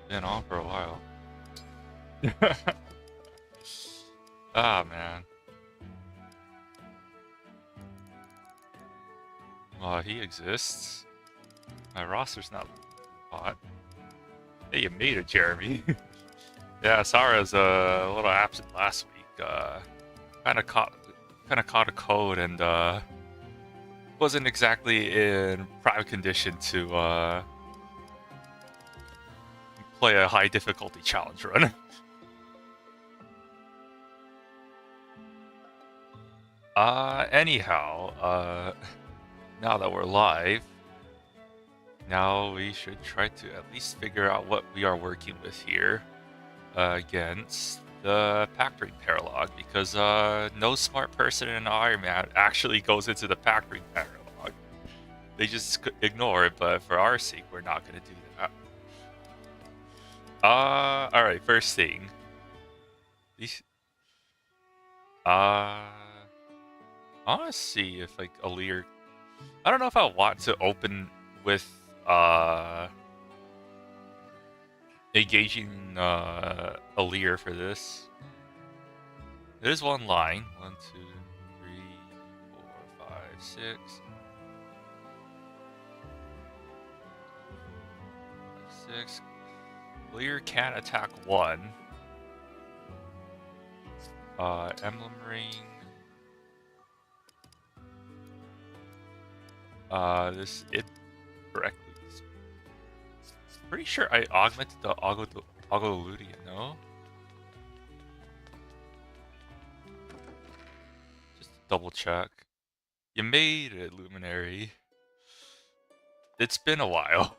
Been on for a while. Ah, man. Well, he exists. My roster's not hot. Hey, you made it, Jeremy. Yeah, Sarah's a little absent last week. Kind of caught a cold and wasn't exactly in prime condition to play a high difficulty challenge run. Anyhow, now that we're live, now we should try to at least figure out what we are working with here against the pack ring Paralogue, because no smart person in Ironman actually goes into the pack ring Paralogue. They just ignore it, but for our sake, we're not going to do that. Alright, first thing. These, I want to see if, like, Alir... I don't know if I want to open with, engaging, Alir for this. There's one line. 1, 2, 3, 4, 5, 6. 6. Alir can attack 1. Emblem ring. This it correctly. Pretty sure I augmented the Ogoludia, no? Just to double check. You made it, Luminary. It's been a while.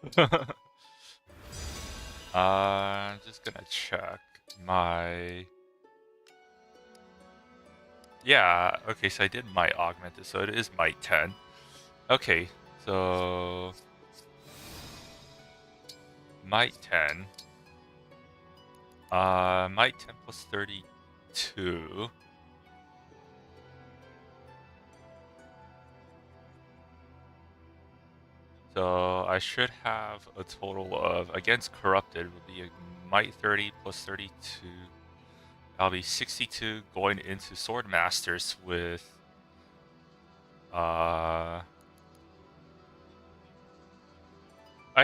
I'm just gonna check my... Yeah, okay, so I did might augmented, so it is might 10. Okay, so... might 10. Might 10 plus 32. So I should have a total of, against Corrupted, would be a might 30 plus 32. I'll be 62 going into Sword Masters with... I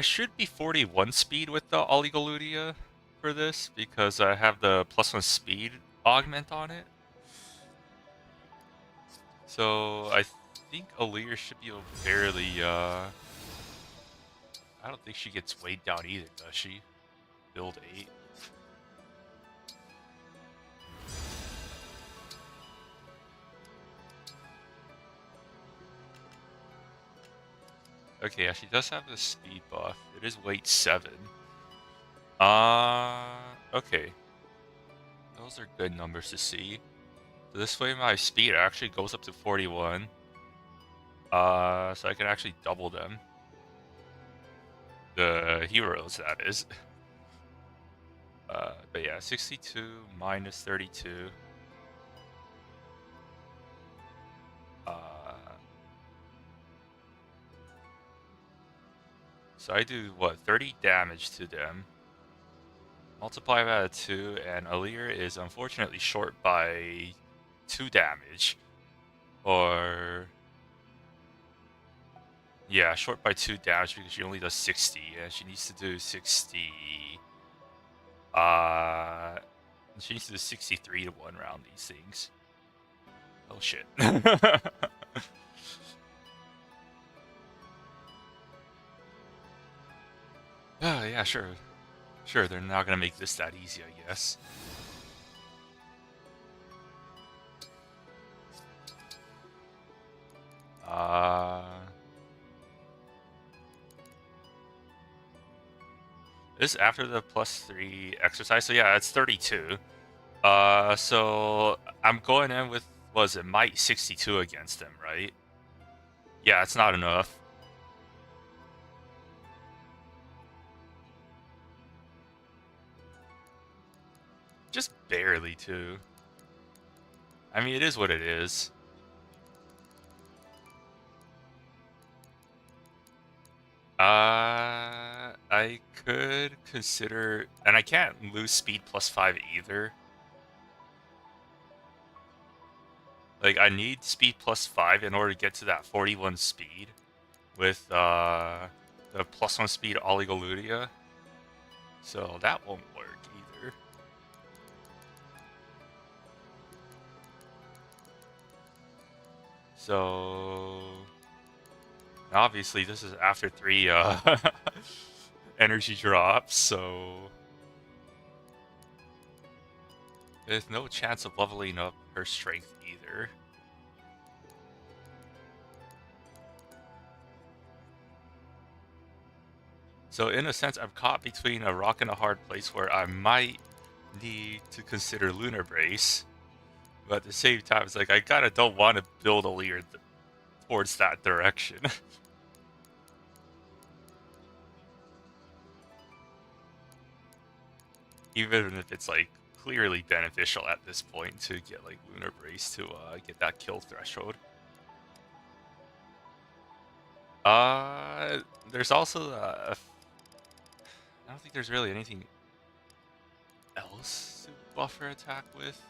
should be 41 speed with the Oligoludia for this, because I have the +1 speed augment on it. So I think Alir should be barely, I don't think she gets weighed down either, does she? Build 8. Okay, yeah, she does have the speed buff. It is weight 7. Okay. Those are good numbers to see. So this way my speed actually goes up to 41. So I can actually double them. The heroes, that is. But yeah, 62 minus 32. So I do, what, 30 damage to them. Multiply by 2, and Alir is unfortunately short by 2 damage. Or... yeah, short by 2 damage because she only does 60, and she needs to do 60... she needs to do 63 to 1 round these things. Oh shit. Yeah, sure. Sure, they're not gonna make this that easy, I guess. This is after the +3 exercise, so yeah, it's 32. So I'm going in with, was it might 62 against him, right? Yeah, it's not enough. Just barely, too. I mean, it is what it is. I I could consider, and I can't lose speed +5 either. Like, I need speed +5 in order to get to that 41 speed with the +1 speed Oligoludia. So that won't work either. So obviously this is after 3 energy drops, so there's no chance of leveling up her strength either. So in a sense, I'm caught between a rock and a hard place where I might need to consider Lunar Brace, but at the same time, it's like I kind of don't want to build a leader towards that direction. Even if it's like clearly beneficial at this point to get like Lunar Brace to get that kill threshold. There's also I don't think there's really anything else to buffer attack with.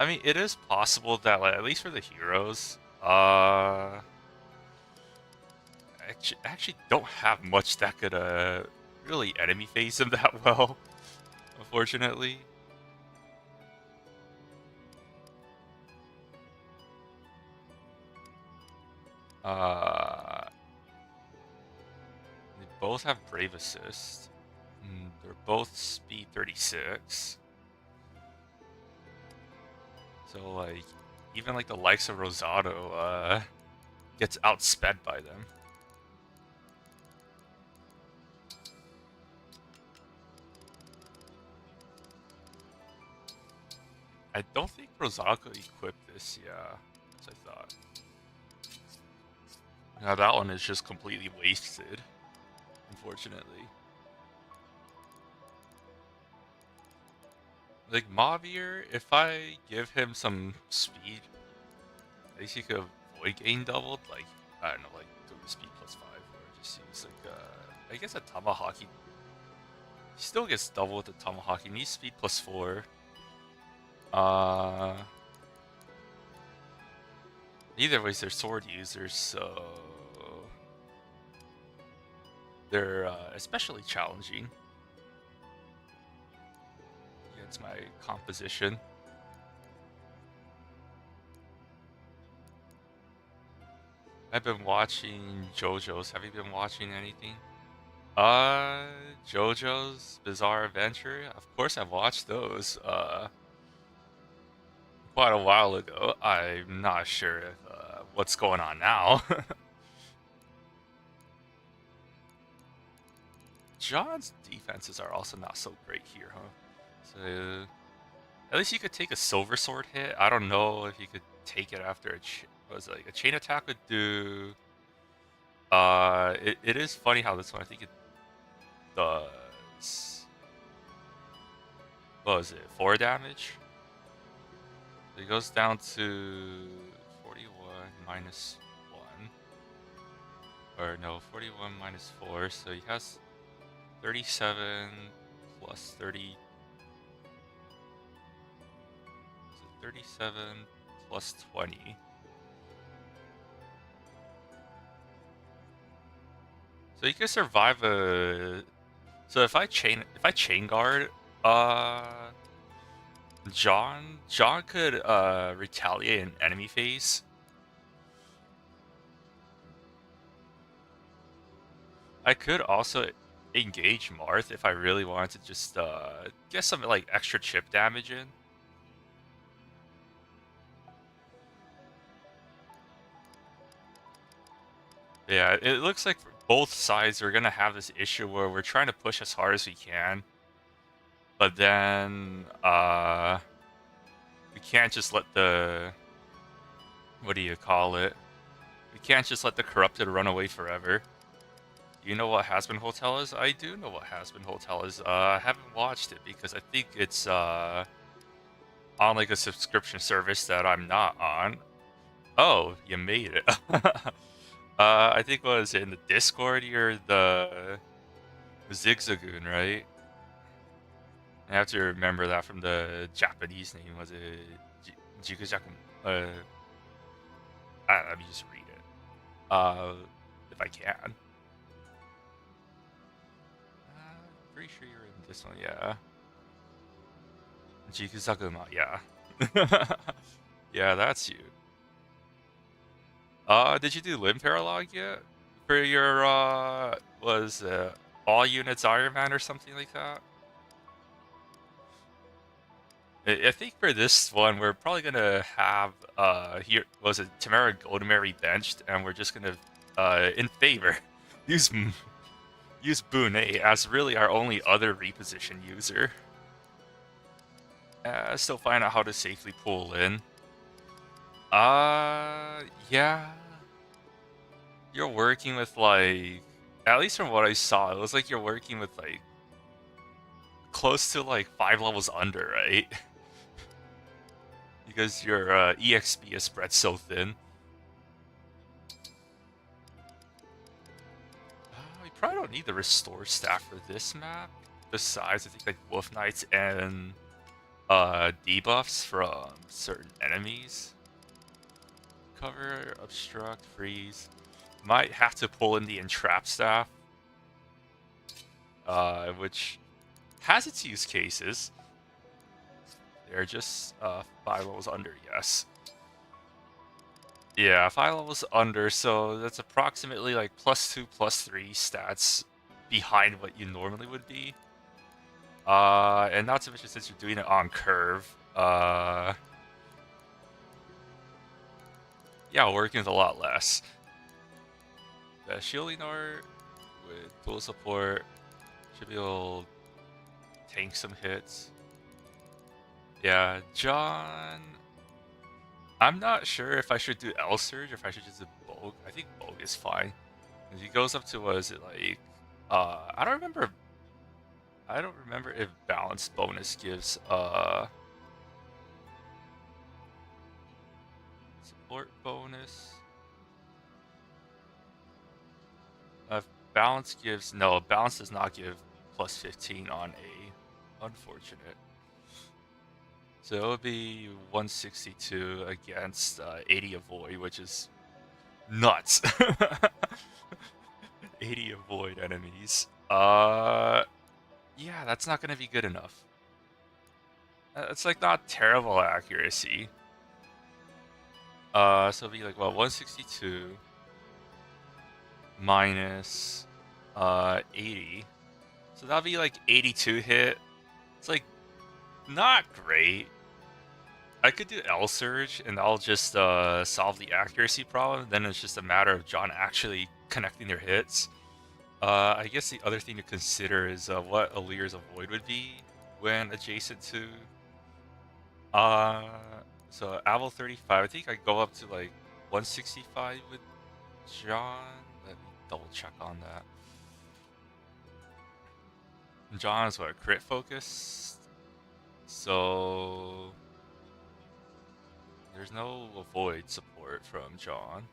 I mean, it is possible that, like, at least for the heroes, I actually don't have much that could really enemy phase them that well, unfortunately. They both have Brave Assist. They're both speed 36. So, like, even like the likes of Rosado gets outsped by them. I don't think Rosado could equip this, yeah, as I thought. Now that one is just completely wasted, unfortunately. Like, Mavier, if I give him some speed, at least he could avoid getting doubled. Like, I don't know, like, go to speed +5, or just use, like, I guess a Tomahawk. He still gets doubled with the Tomahawk. He needs speed +4. Either way, they're sword users, so they're especially challenging against my composition. I've been watching JoJo's. Have you been watching anything? JoJo's Bizarre Adventure. Of course, I've watched those. Quite a while ago. I'm not sure if, what's going on now. John's defenses are also not so great here, huh? So at least you could take a silver sword hit. I don't know if you could take it after a chain attack would do. It is funny how this one, I think it does. What was it? 4 damage. It goes down to 41 minus 1. Or no, 41 minus 4. So he has 37 plus 30. So 37 plus 20. So you can survive a. So if I chain guard, John could retaliate an enemy phase. I could also engage Marth if I really wanted to just get some like extra chip damage in. Yeah, it looks like both sides are gonna have this issue where we're trying to push as hard as we can, but then we can't just let the, what do you call it? We can't just let the corrupted run away forever. You know what Has Been Hotel is? I do know what Has Been Hotel is. I haven't watched it because I think it's on like a subscription service that I'm not on. Oh, you made it. I think was in the Discord, you're the Zigzagoon, right? I have to remember that from the Japanese name. Was it Jikujaku? Let me just read it. If I can. Pretty sure you're in this one, yeah. Jikusakuma, yeah. Yeah, that's you. Did you do Limb Paralogue yet? For your, was all units Ironman or something like that? I think for this one, we're probably gonna have, here, was it Tamara Goldemary benched, and we're just gonna, in favor, use Bune as really our only other reposition user. Still find out how to safely pull in. Yeah. You're working with, like, at least from what I saw, it was like you're working with, like, close to, like, 5 levels under, right? Because your EXP is spread so thin. We probably don't need the restore staff for this map. Besides, I think, like, Wolf Knights and debuffs from certain enemies. Cover, obstruct, freeze. Might have to pull in the entrap staff. Which has its use cases. They're just 5 levels under, yes. Yeah, 5 levels under, so that's approximately like +2, +3 stats behind what you normally would be. And not to mention since you're doing it on curve, yeah, working with a lot less. The shielding art with dual support should be able to tank some hits. Yeah, John, I'm not sure if I should do L Surge or if I should just do Bulk. I think Bulk is fine. He goes up to, what is it, like, I don't remember if balance bonus gives support bonus. Balance gives, no, balance does not give +15 on A. Unfortunate. So it would be 162 against 80 avoid, which is nuts. 80 avoid enemies. Yeah, that's not gonna be good enough. It's like not terrible accuracy. So it'll be like, well, 162 minus 80. So that'll be like 82 hit. It's like not great. I could do L Surge and I'll just solve the accuracy problem. Then it's just a matter of John actually connecting their hits. I guess the other thing to consider is what Alir's avoid would be when adjacent to. So Aval 35. I think I go up to like 165 with John. Let me double check on that. John is what, crit focused? So there's no avoid support from John.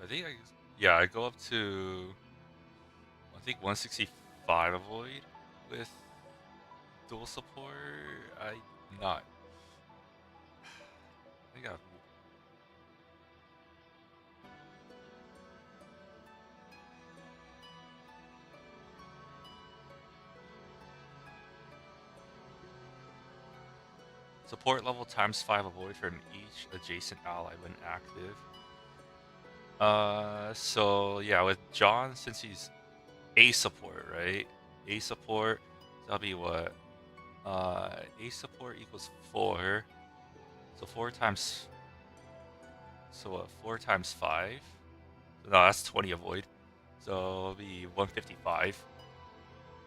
I think I go up to, I think 165 avoid with dual support. I'm not. I think support level times 5 avoid from each adjacent ally when active. So yeah, with John, since he's A support, right? A support, that'll be what? A support equals 4. So 4 times, so what, 4 times 5? No, that's 20 avoid. So it'll be 155.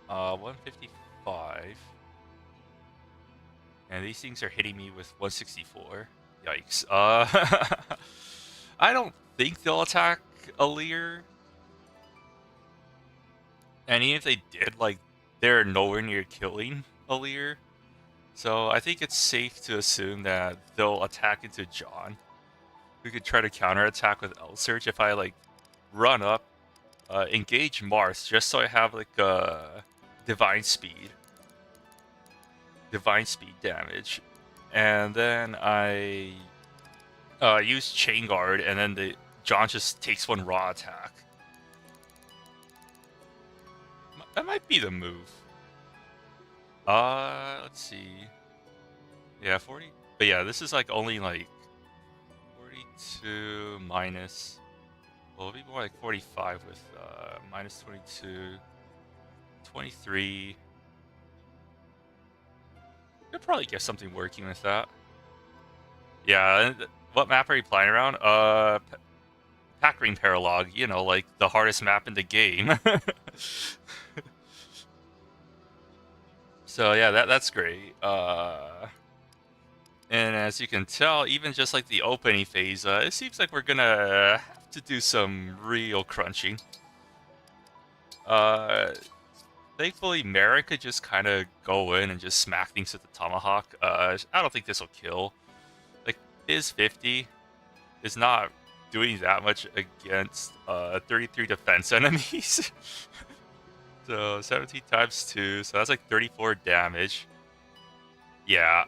155. And these things are hitting me with 164. Yikes. I don't think they'll attack Alir. And even if they did, like, they're nowhere near killing Alir. So I think it's safe to assume that they'll attack into John. We could try to counterattack with L Surge if I, like, run up, engage Mars, just so I have like divine speed damage, and then I use Chain Guard, and then John just takes one raw attack. That might be the move. Let's see. Yeah, 40. But yeah, this is like only like 42 minus. Well, it'll be more like 45 with minus 22, 23. Could probably get something working with that. Yeah, what map are you playing around? Pack Ring Paralogue, you know, like the hardest map in the game. So yeah, that's great. And as you can tell, even just like the opening phase, it seems like we're gonna have to do some real crunching. Thankfully, Mara could just kind of go in and just smack things with the tomahawk. I don't think this will kill. Like, Biz 50 is not doing that much against 33 defense enemies. So 17 times 2, so that's like 34 damage. Yeah.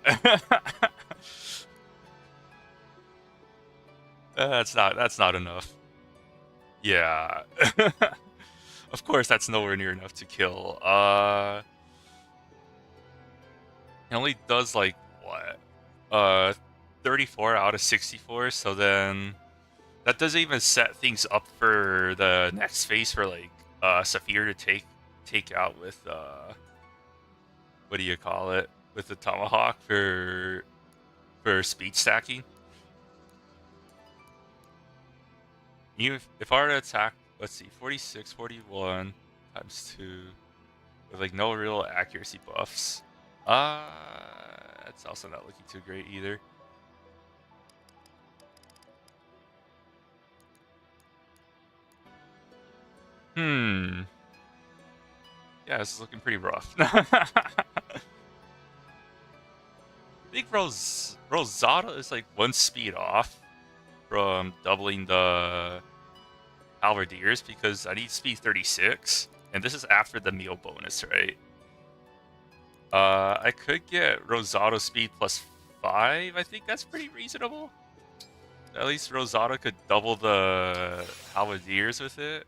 That's not enough. Yeah. Of course that's nowhere near enough to kill. It only does like what? 34 out of 64, so then that doesn't even set things up for the next phase for like Saphir to take out with what do you call it? With the tomahawk for speed stacking. If I were to attack, let's see, 46, 41 times 2 with like no real accuracy buffs. That's also not looking too great either. Yeah, this is looking pretty rough. I think Rosada is like 1 speed off from doubling the Halberdiers because I need speed 36, and this is after the meal bonus, right? I could get Rosado speed plus 5. I think that's pretty reasonable. At least Rosada could double the Halberdiers with it.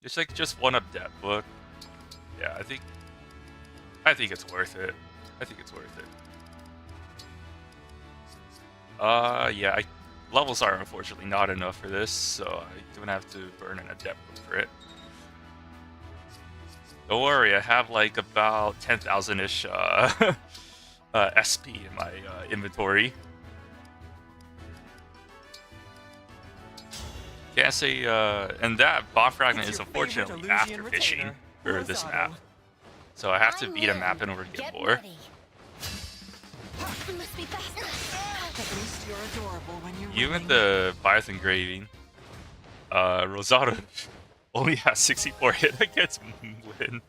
It's like just one up that book. Yeah, I think it's worth it. I think it's worth it. Yeah, levels are unfortunately not enough for this, so I'm gonna have to burn an adept book for it. Don't worry, I have like about 10,000-ish SP in my inventory. Can't say, and that bomb fragment is unfortunately after fishing for this map. So I have to beat a map in order to get more. Even the Bias engraving, Rosado only has 64 hit against Win.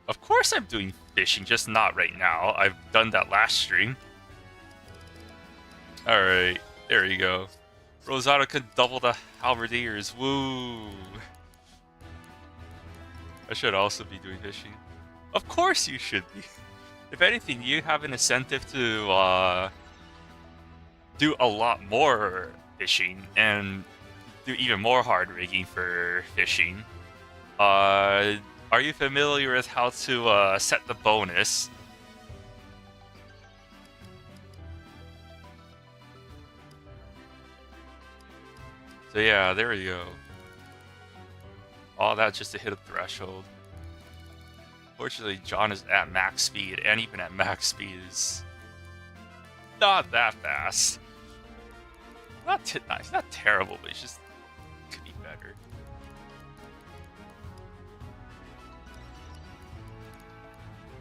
Of course I'm doing fishing, just not right now. I've done that last stream. Alright, there you go. Rosado could double the Halberdiers. Woo! I should also be doing fishing. Of course you should be. If anything, you have an incentive to do a lot more fishing and do even more hard rigging for fishing. Are you familiar with how to set the bonus? So yeah, there we go. All that just to hit a threshold. Fortunately, John is at max speed, and even at max speed is not that fast. It's not terrible, but it's just could be better.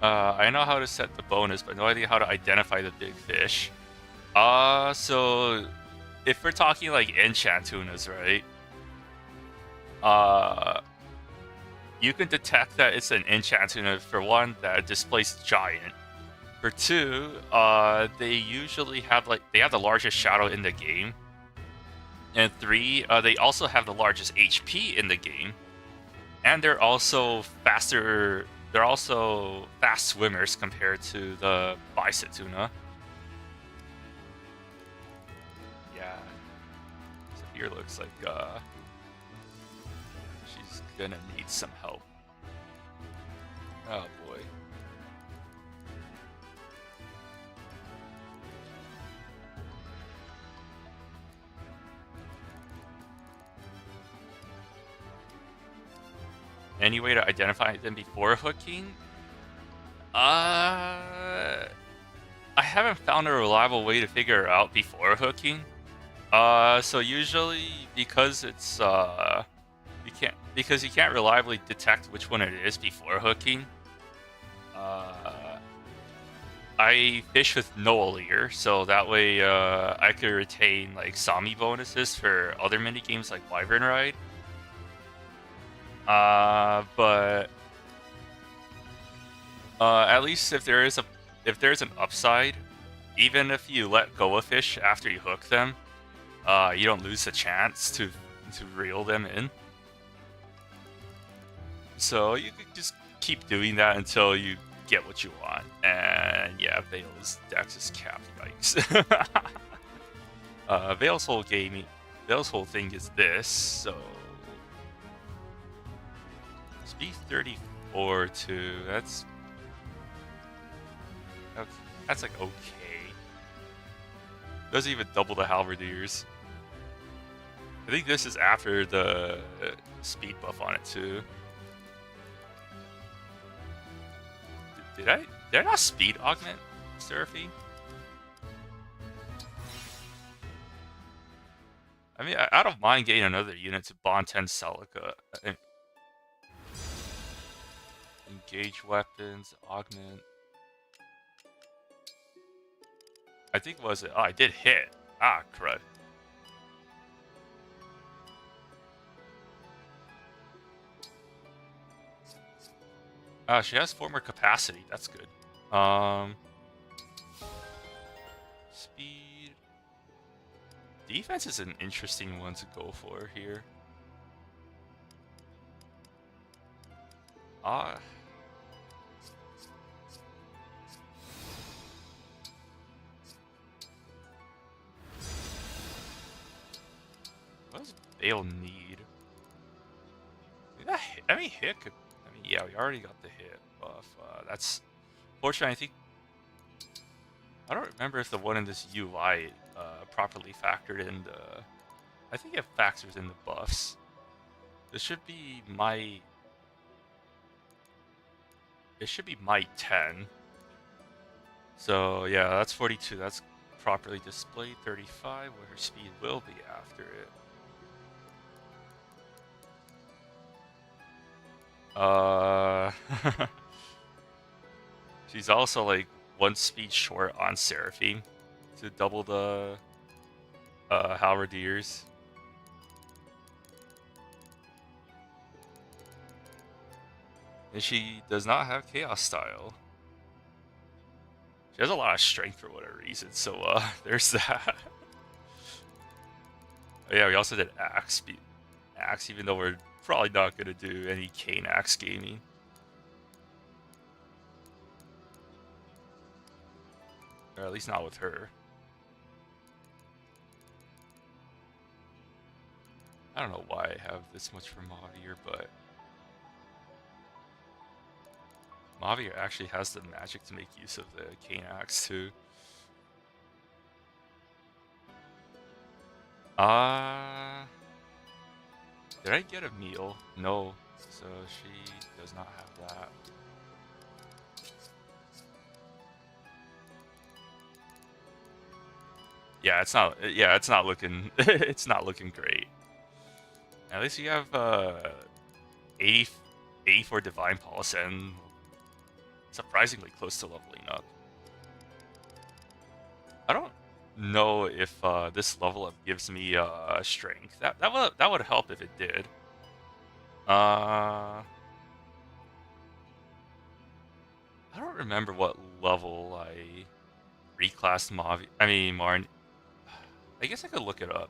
I know how to set the bonus, but no idea how to identify the big fish. So if we're talking like enchant tunas, right? You can detect that it's an enchant tuna for one that displays giant. For 2, they usually have they have the largest shadow in the game. And 3, they also have the largest HP in the game. And they're also faster. They're also fast swimmers compared to the bicep tuna. Yeah. So here looks like she's gonna need some help. Oh boy. Any way to identify them before hooking? I haven't found a reliable way to figure it out before hooking. So usually because it's you can't reliably detect which one it is before hooking. I fish with no allure, so that way I could retain like Sami bonuses for other mini games like Wyvern Ride. But at least if there's an upside, even if you let go of fish after you hook them, you don't lose the chance to reel them in. So you could just keep doing that until you get what you want. And yeah, Vale's dex is capped. Yikes. Vale's whole thing is this. So speed 34 to that's like okay. Doesn't even double the halberdiers. I think this is after the speed buff on it too. Did I not speed augment Seraphine? I mean, I don't mind getting another unit to bond 10 Celica. Engage weapons, augment. I think was it? Oh, I did hit. Ah, crud. She has 4 more capacity. That's good. Speed. Defense is an interesting one to go for here. What does Bale need? I mean, hit could. I mean, yeah, we already got the hit buff. That's. Fortunately, I think. I don't remember if the one in this UI properly factored in the. I think it factors in the buffs. This should be my. It should be my 10. So yeah, that's 42. That's properly displayed. 35, where her speed will be after it. She's also like 1 speed short on Seraphine to double the halberdiers. And she does not have Chaos Style. She has a lot of strength for whatever reason, so there's that. Oh, yeah, we also did Axe, even though we're probably not going to do any Cane Axe gaming. Or at least not with her. I don't know why I have this much for Mavier, but Mavier actually has the magic to make use of the Cane Axe too. Did I get a meal? No, so she does not have that. Yeah, it's not. Yeah, it's not looking. It's not looking great. At least you have 84 Divine Pulse and surprisingly close to leveling up. I don't know if this level up gives me strength. That would help if it did. I don't remember what level I reclassed Mavi. I mean, Marn. I guess I could look it up.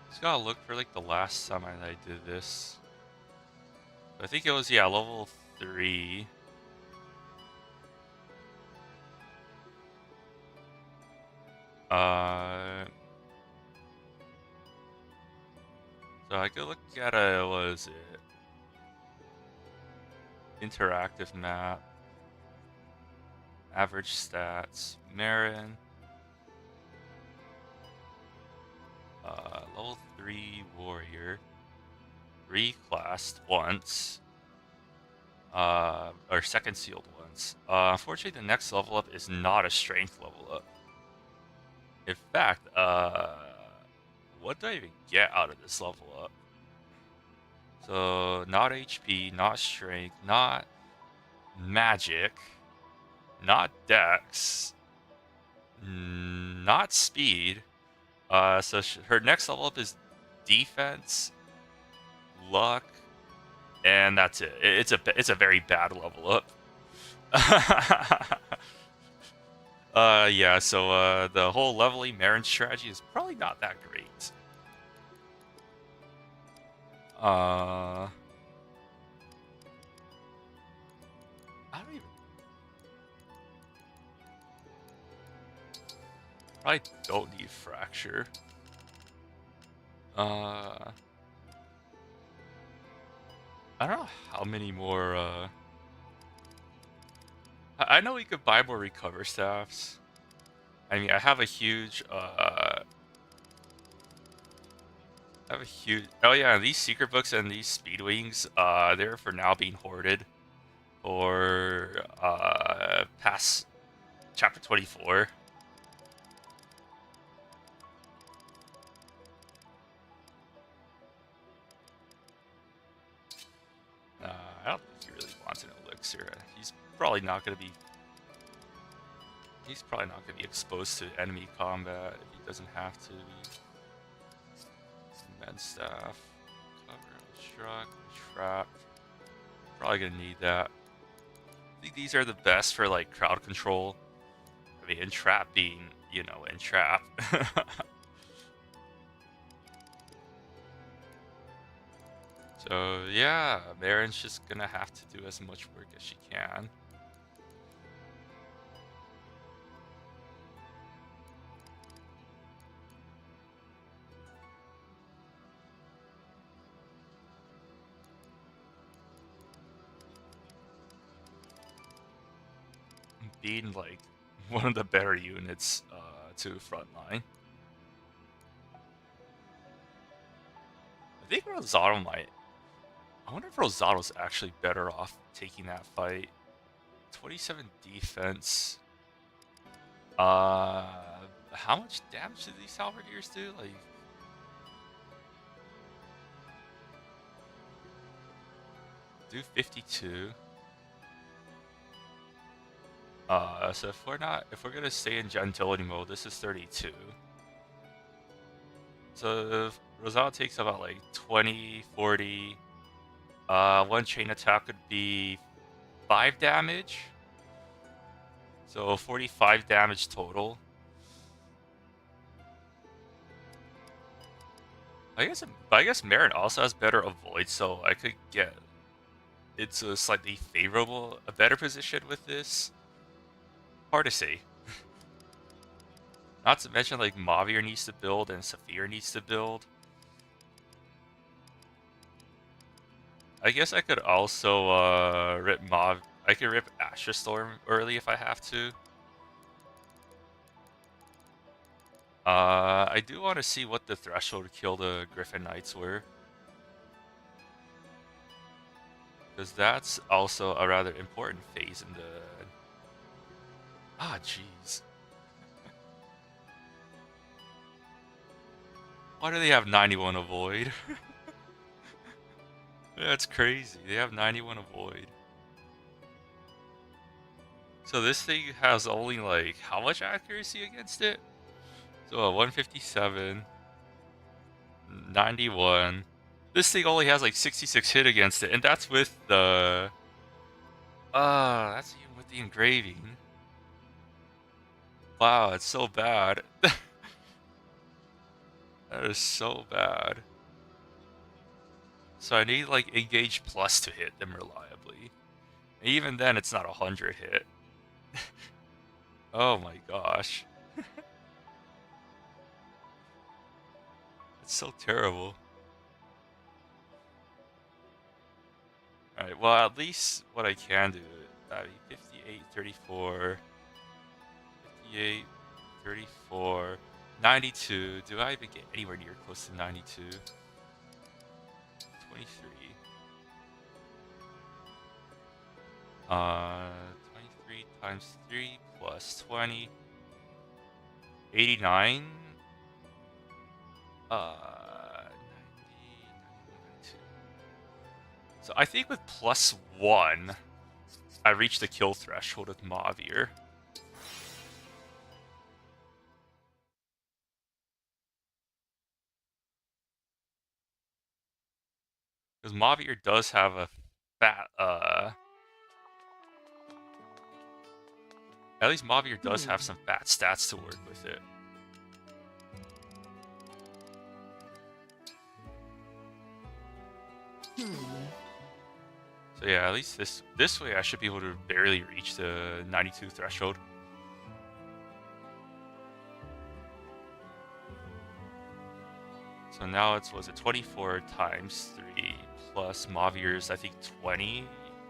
Just gotta look for like the last time I did this. I think it was, yeah, level 3. So I could look at a, what is it? Interactive map. Average stats. Marin. Level 3 warrior. Reclassed once. Or second sealed once. Unfortunately, the next level up is not a strength level up. In fact, what do I even get out of this level up? So, not HP, not strength, not magic, not dex, not speed. So her next level up is defense, luck, and that's it. It's a very bad level up. Yeah. So the whole leveling Marin strategy is probably not that great. I don't even. Probably don't need fracture. I don't know how many more. I know we could buy more recover staffs. I mean, I have a huge. Oh yeah, these secret books and these speed wings. They're for now being hoarded for past chapter 24. I don't think he really wants an elixir. He's probably not going to be. He's probably not going to be exposed to enemy combat if he doesn't have to. Cement staff, cover, struck, trap. Probably going to need that. I think these are the best for like crowd control. I mean, entrap being, you know, entrap. So yeah, Marin's just gonna have to do as much work as she can. Being like one of the better units to frontline. I think Rosado might. I wonder if Rosado's actually better off taking that fight. 27 defense. How much damage do these halberdiers do? Like, do 52. So if we're gonna stay in gentility mode, this is 32. So Rosado takes about like 20, 40. One chain attack could be 5 damage. So 45 damage total. I guess Marin also has better avoid, so I could get into a slightly favorable, a better position with this. Hard to say. Not to mention like Mavir needs to build and Saphir needs to build. I guess I could also rip I could rip Astra Storm early if I have to. I do want to see what the threshold to kill the Griffin Knights were. Because that's also a rather important phase in the... Ah, jeez. Why do they have 91 avoid? That's crazy. They have 91 avoid. So this thing has only like how much accuracy against it? So 157, 91. This thing only has like 66 hit against it, and that's with the that's even with the engraving. Wow, it's so bad. That is so bad. So I need like engage plus to hit them reliably. And even then, it's not 100 hit. Oh my gosh. It's so terrible. Alright, well, at least what I can do, that'd be 58, 34, 58, 34, 92. Do I even get anywhere near close to 92? 23. 23 times 3 plus 20. 89. 90, 92. So I think with +1, I reached the kill threshold with Mavir. Because Mavir does have a fat, at least Mavir does have some fat stats to work with it. So yeah, at least this way I should be able to barely reach the 92 threshold. So now it's, was it 24 times 3 plus Mavir's, I think 20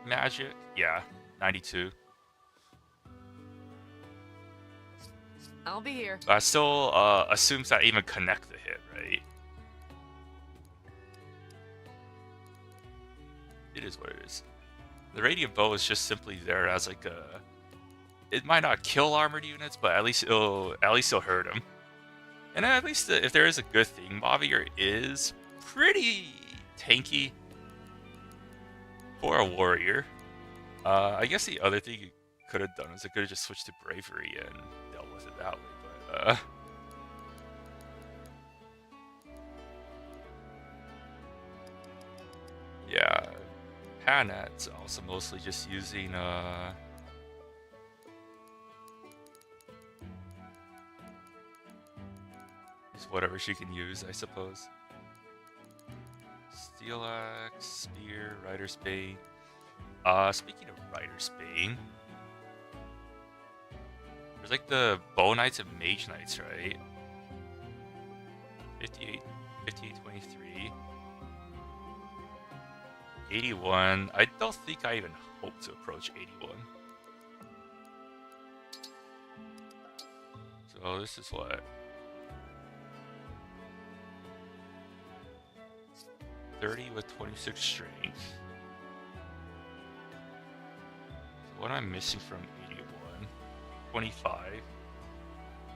magic? Yeah, 92. I'll be here. That still assumes that I even connect the hit, right? It is what it is. The Radiant Bow is just simply there as like a... It might not kill armored units, but at least it'll hurt them. And at least if there is a good thing, Mavir is pretty tanky for a warrior. I guess the other thing you could have done is it could have just switched to Bravery and dealt with it that way, but yeah, Panet's also mostly just using just whatever she can use, I suppose. Steel Axe, Spear, Rider's Bane. Speaking of Rider's Bane, there's like the Bow Knights and Mage Knights, right? 58, 23. 81. I don't think I even hope to approach 81. So this is what? 30 with 26 strength. So what am I missing from 81? 25.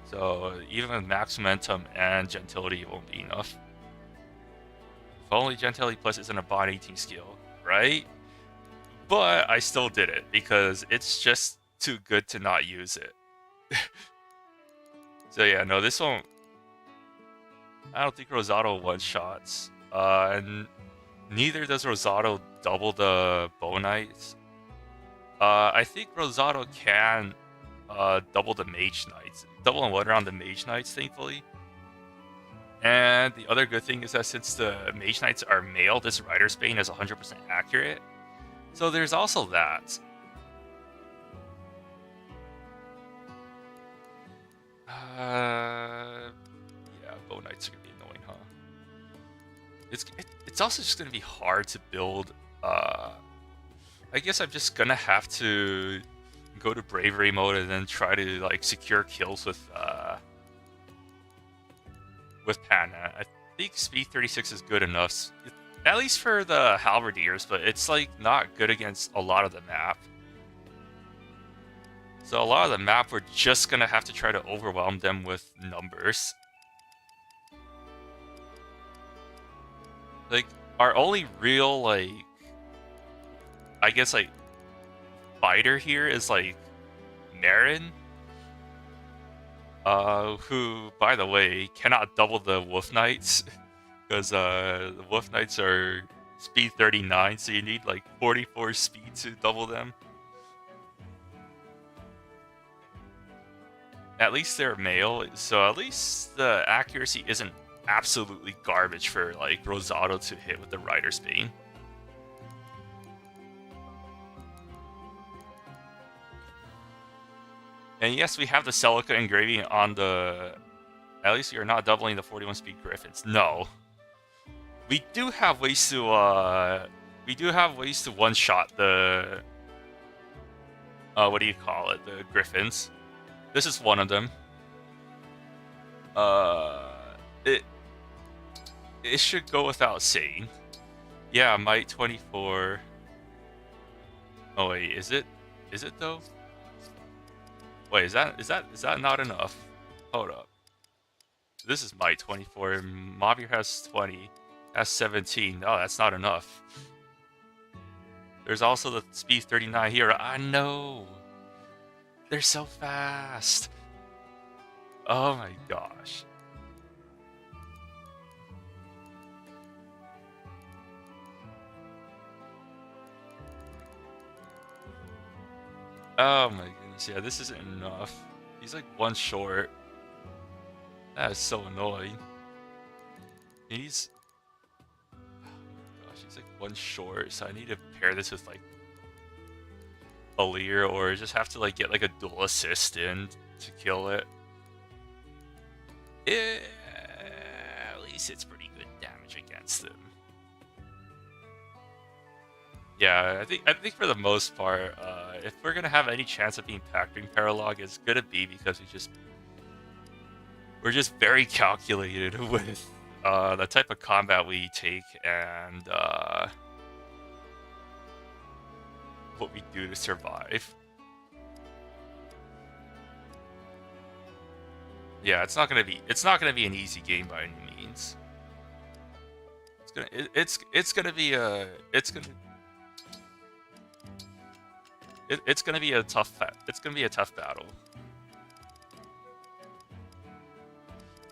So even with max momentum and gentility, it won't be enough. If only gentility plus isn't a bond 18 skill, right? But I still did it because it's just too good to not use it. So yeah, no, this won't. I don't think Rosado one-shots. And neither does Rosado double the Bow Knights. I think Rosado can double the Mage Knights. Double and one around the Mage Knights, thankfully. And the other good thing is that since the Mage Knights are male, this Rider's Bane is 100% accurate. So there's also that. Yeah, Bow Knights are going to be annoying, huh? It's also just going to be hard to build. I guess I'm just going to have to go to Bravery mode and then try to like secure kills with Panna. I think speed 36 is good enough, at least for the Halberdiers, but it's like not good against a lot of the map. So a lot of the map, we're just gonna have to try to overwhelm them with numbers. Like, our only real, like, I guess, like, fighter here is, like, Marin, who, by the way, cannot double the Wolf Knights, because, the Wolf Knights are speed 39, so you need, like, 44 speed to double them. At least they're male, so at least the accuracy isn't absolutely garbage for, like, Rosado to hit with the Rider's Bane. And yes, we have the Celica engraving on the... At least you're not doubling the 41 speed Griffins. No. We do have ways to, one-shot the... what do you call it? The Griffins. This is one of them. It should go without saying. Yeah, Might 24. Oh wait, is it? Is it though? Wait, is that not enough? Hold up. This is Might 24. Mavir has 20. Has 17. Oh, that's not enough. There's also the speed 39 here. I know. They're so fast. Oh my gosh. Oh my goodness, yeah, this isn't enough. He's like one short. That is so annoying. He's... Oh my gosh, he's like one short, so I need to pair this with like Alir, or just have to like get like a dual assist in to kill it. At least it's pretty good damage against him. Yeah, I think for the most part, if we're gonna have any chance of being packed during Paralogue, it's gonna be because we're just very calculated with the type of combat we take and what we do to survive. Yeah, it's not gonna be an easy game by any means. It's gonna be a tough battle.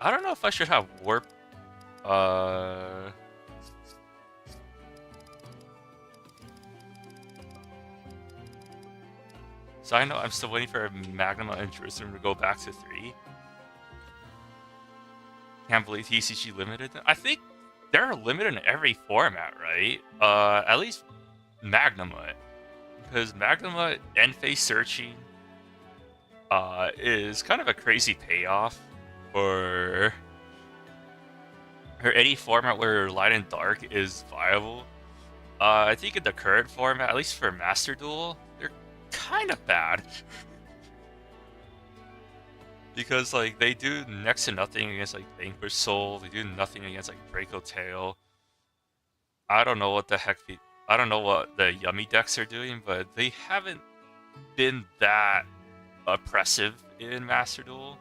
I don't know if I should have warp. So I know I'm still waiting for Magnum and Jerusalem to go back to 3. Can't believe TCG limited them. I think they're limited in every format, right? At least Magnumite. Because Magnumite end phase searching is kind of a crazy payoff for any format where light and dark is viable. I think in the current format, at least for Master Duel, they're kind of bad. Because like they do next to nothing against like Vanquish Soul, they do nothing against like Draco Tail. I don't know what the Yummy decks are doing, but they haven't been that oppressive in Master Duel.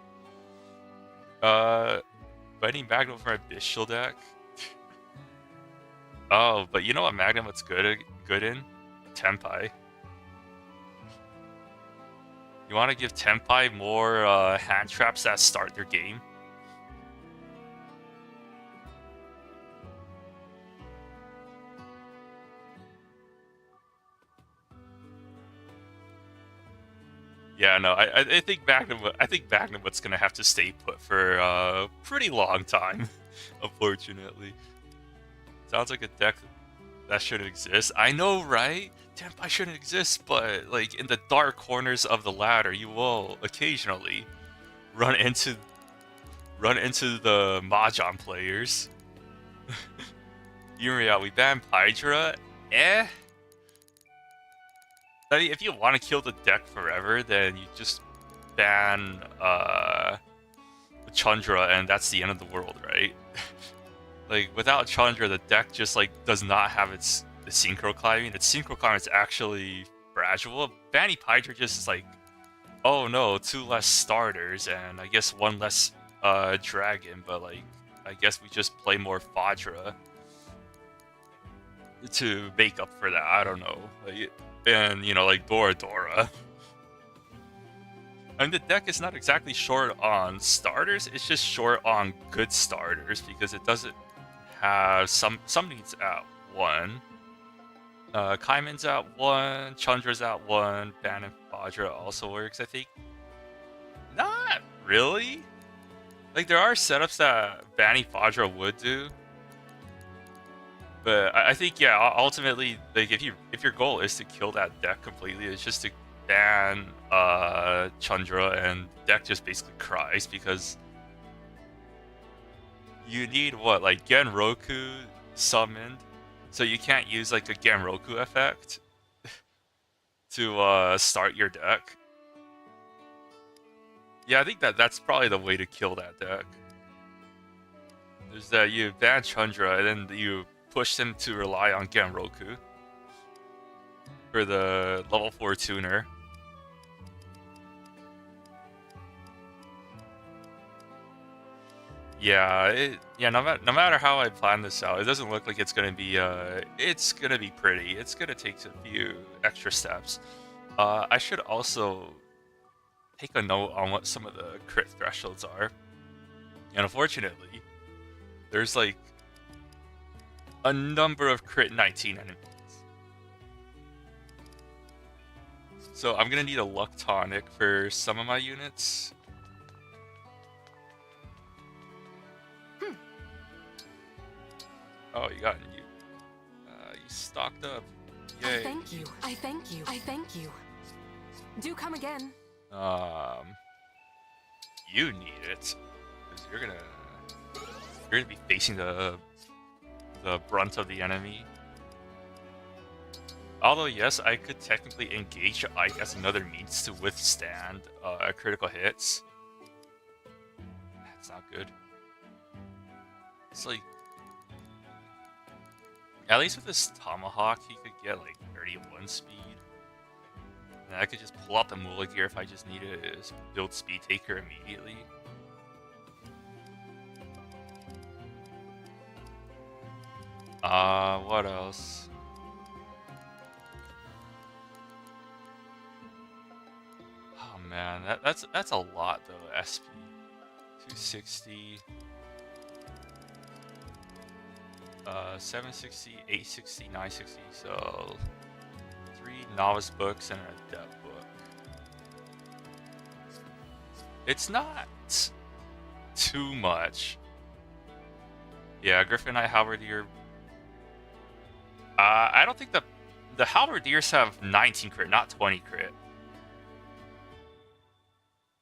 Fighting Magnum for a Bestial deck. Oh, but you know what Magnum what's good in? Tenpai. You want to give Tenpai more hand traps that start their game? Yeah, no, I think Magnum's gonna have to stay put for a pretty long time, unfortunately. Sounds like a deck that shouldn't exist. I know, right? Tenpai shouldn't exist, but like in the dark corners of the ladder, you will occasionally run into the Mahjong players. Yuria, we banned Hydra? Eh? I mean, if you want to kill the deck forever, then you just ban Chandra, and that's the end of the world, right? Like, without Chandra, the deck just, like, does not have the synchro climbing. The synchro climbing is actually fragile. Banning Hydra just is like, oh no, 2 less starters, and I guess 1 less dragon, but, like, I guess we just play more Fadra. to make up for that. I don't know. Like, and you know, like Dora Dora. I mean, the deck is not exactly short on starters. It's just short on good starters because it doesn't have some needs at 1. Kaiman's at 1. Chandra's at 1. Ban and Vajra also works, I think. Not really. Like, there are setups that Banning Vajra would do. But I think, yeah, ultimately, like, if your goal is to kill that deck completely, it's just to ban Chandra, and deck just basically cries because you need what, like Genroku summoned, so you can't use like a Genroku effect to start your deck. Yeah, I think that's probably the way to kill that deck. Is that you ban Chandra and then you push him to rely on Genroku for the level 4 tuner. Yeah, no matter how I plan this out, it doesn't look like it's gonna be pretty. It's gonna take a few extra steps. I should also take a note on what some of the crit thresholds are. And unfortunately, there's like a number of crit 19 enemies. So I'm gonna need a luck tonic for some of my units. Oh, you stocked up. Yay. I thank you. I thank you. I thank you. Do come again. You need it because you're gonna be facing the brunt of the enemy. Although yes, I could technically engage Ike as another means to withstand critical hits. That's not good. It's like, at least with this Tomahawk, he could get like 31 speed. And I could just pull out the Moolah gear if I just needed to build Speed Taker immediately. What else? Oh man, that's a lot though, SP. 260. 760, 860, 960, so 3 novice books and a adept book. It's not too much. Yeah, Griffin Knight Halberdier. I don't think the Halberdiers have 19 crit, not 20 crit.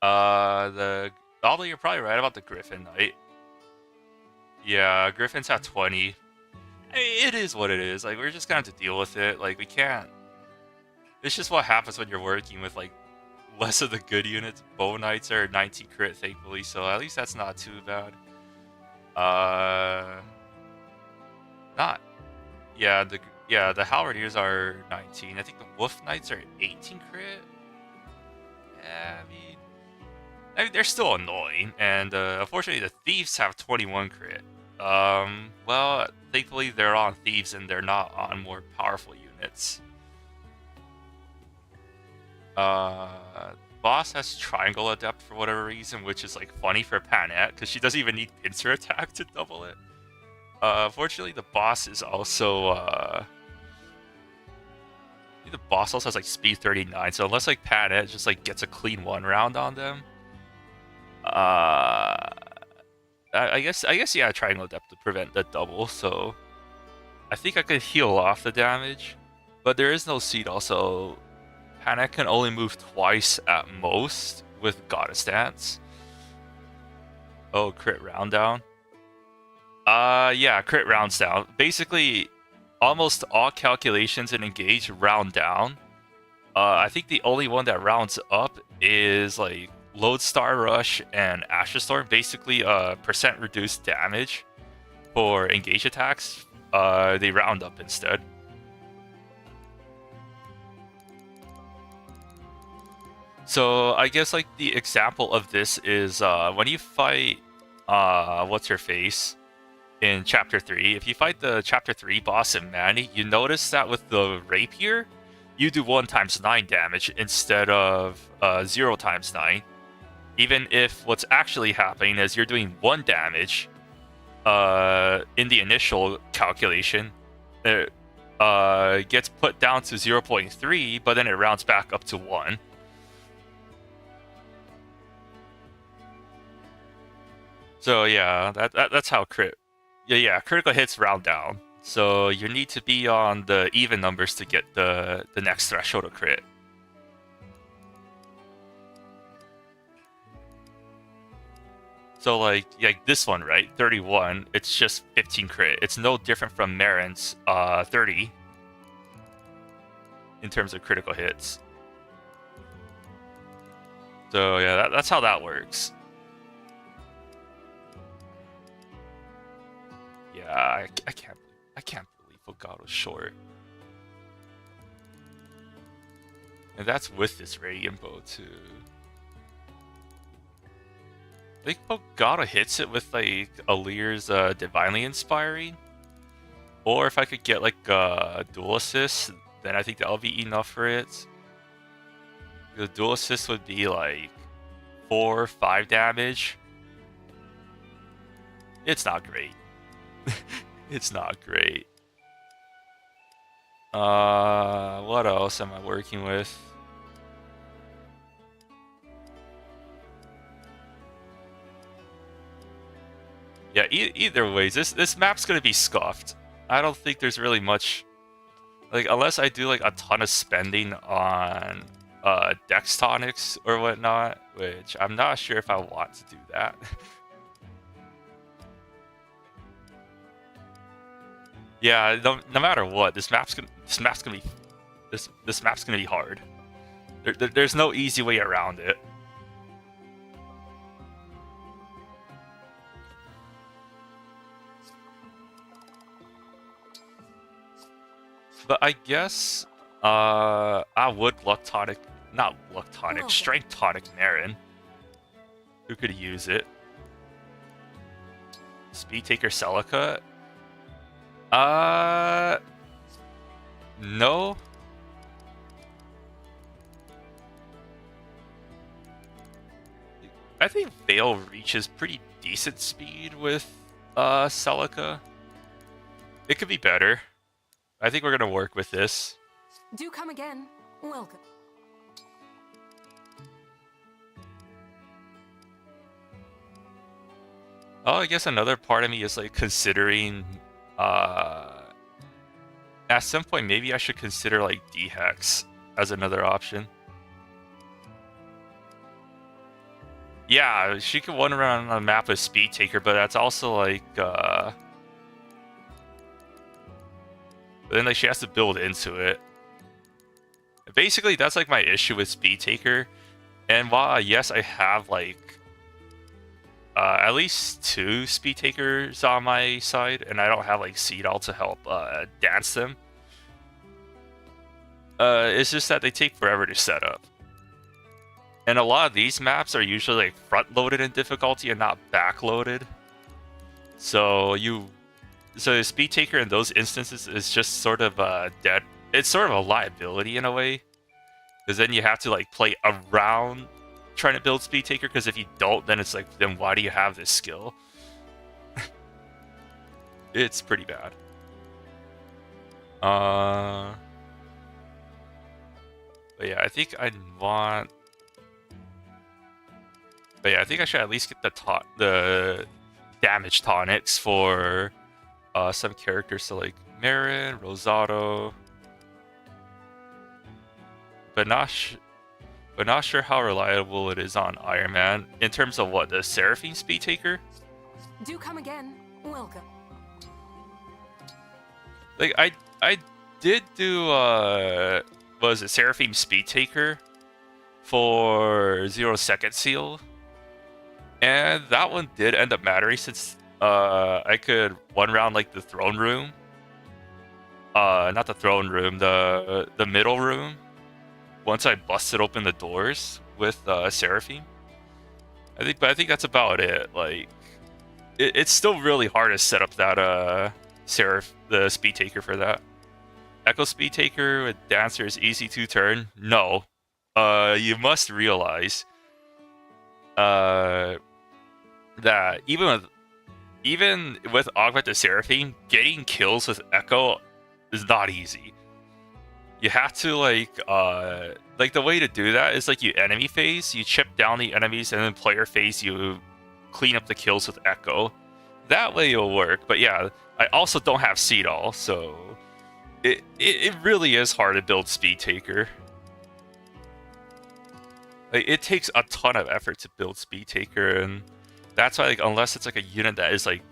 Although you're probably right about the Griffin Knight. Yeah, Griffins have 20. I mean, it is what it is. Like, we're just gonna have to deal with it. Like, we can't. It's just what happens when you're working with like less of the good units. Bow Knights are 19 crit, thankfully, so at least that's not too bad. Not. Yeah, the Halberdiers are 19. I think the Wolf Knights are 18 crit. Yeah, I mean they're still annoying, and unfortunately the Thieves have 21 crit. Well, thankfully they're on Thieves and they're not on more powerful units. Boss has Triangle Adept for whatever reason, which is like funny for Panette because she doesn't even need Pincer Attack to double it. Fortunately, the boss is also the boss also has like speed 39, so unless like Panette just like gets a clean 1 round on them, I guess yeah, Triangle Adept to prevent the double. So I think I could heal off the damage, but there is no seed. Also, Panette can only move twice at most with Goddess Dance. Oh, crit round down. Yeah, crit rounds down. Basically, almost all calculations in Engage round down. I think the only one that rounds up is like Lodestar Rush and Ashes Storm. Basically, percent reduced damage for Engage attacks. They round up instead. So I guess like the example of this is when you fight what's her face, in Chapter 3. If you fight the Chapter 3 boss in Manny, you notice that with the rapier, you do 1 times 9 damage instead of 0 times 9. Even if what's actually happening is you're doing 1 damage in the initial calculation. It gets put down to 0.3, but then it rounds back up to 1. So yeah, that's how critical hits round down. So you need to be on the even numbers to get the next threshold of crit. So like this one, right? 31, it's just 15 crit. It's no different from Marin's 30 in terms of critical hits. So yeah, that's how that works. Yeah, I can't believe Fogato's short. And that's with this Radiant Bow too. I think Fogato hits it with like Alir's Divinely Inspiring. Or if I could get like a dual assist, then I think that'll be enough for it. The dual assist would be like 4 or 5 damage. It's not great. It's not great. What else am I working with? Yeah, either ways, this map's gonna be scuffed. I don't think there's really much, like, unless I do like a ton of spending on dex tonics or whatnot, which I'm not sure if I want to do that. Yeah, no matter what, this map's gonna be hard. There's no easy way around it. But I guess I would strength tonic Marin. Who could use it? Speed Taker Celica? No. I think Veil reaches pretty decent speed with Celica. It could be better. I think we're gonna work with this. Do come again. Welcome. Oh, I guess another part of me is like considering at some point maybe I should consider like D-Hex as another option. Yeah, she could wander around on a map with Speed Taker, but that's also like but then like she has to build into it. Basically, that's like my issue with Speed Taker. And while yes, I have like at least 2 Speed Takers on my side, and I don't have like Seedall to help dance them. It's just that they take forever to set up. And a lot of these maps are usually like front-loaded in difficulty and not back-loaded. So the Speed Taker in those instances is just sort of dead. It's sort of a liability in a way, because then you have to like play around trying to build Speed Taker, because if you don't, then it's like, then why do you have this skill? It's pretty bad. But yeah, I think I want. But yeah, I think I should at least get the damage tonics for some characters, so like Marin, Rosado, but not sure how reliable it is on Ironman in terms of what, the Seraphine Speed Taker. Do come again. Welcome. Like I did do was it Seraphine Speed Taker for 0 Second Seal, and that one did end up mattering since I could one round like the throne room, not the throne room, the middle room. Once I busted open the doors with Seraphine, I think that's about it. Like, it's still really hard to set up that Seraph, the speed taker for that. Echo speed taker with Dancer is easy to turn. No, you must realize that even with Augmented Seraphine, getting kills with Echo is not easy. You have to like the way to do that is like you enemy phase, you chip down the enemies, and then player phase you clean up the kills with Echo. That way it'll work. But yeah, I also don't have Seedall, so it really is hard to build Speed Taker. Like, it takes a ton of effort to build Speed Taker, and that's why, like, unless it's like a unit that is like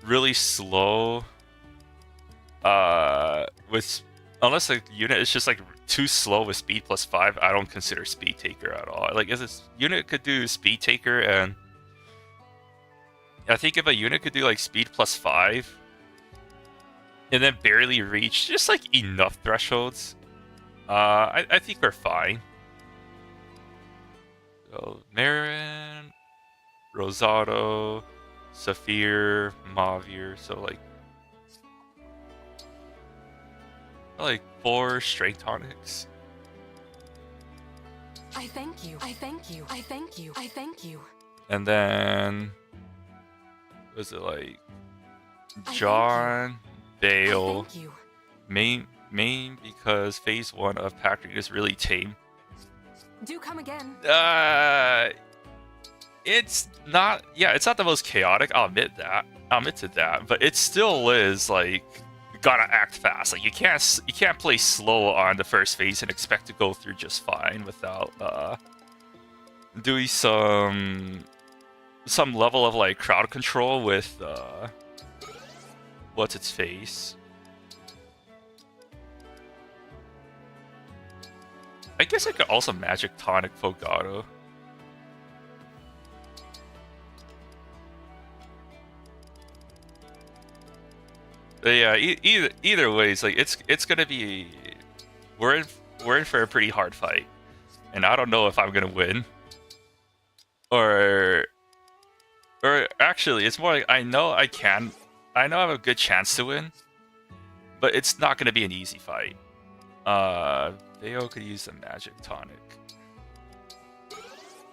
really slow, unless the unit is just like too slow with speed +5, I don't consider Speed Taker at all. Like, if this unit could do Speed Taker, and I think if a unit could do like speed +5 and then barely reach just like enough thresholds, I think we're fine. So Marin, Rosado, Saphir, Mavir, so like 4 strength tonics. I thank you. I thank you. I thank you. I thank you. And then was it like John, Bale, main because phase 1 of Patrick is really tame. Do come again. It's not. Yeah, it's not the most chaotic. I'll admit to that. But it still is like you gotta act fast. Like you can't play slow on the first phase and expect to go through just fine without doing some level of like crowd control with what's its face. I guess I could also Magic Tonic Fogado. But yeah, either ways, like it's gonna be we're in for a pretty hard fight, and I don't know if I'm gonna win, or actually, it's more like I know I have a good chance to win, but it's not gonna be an easy fight. Theo could use the Magic Tonic.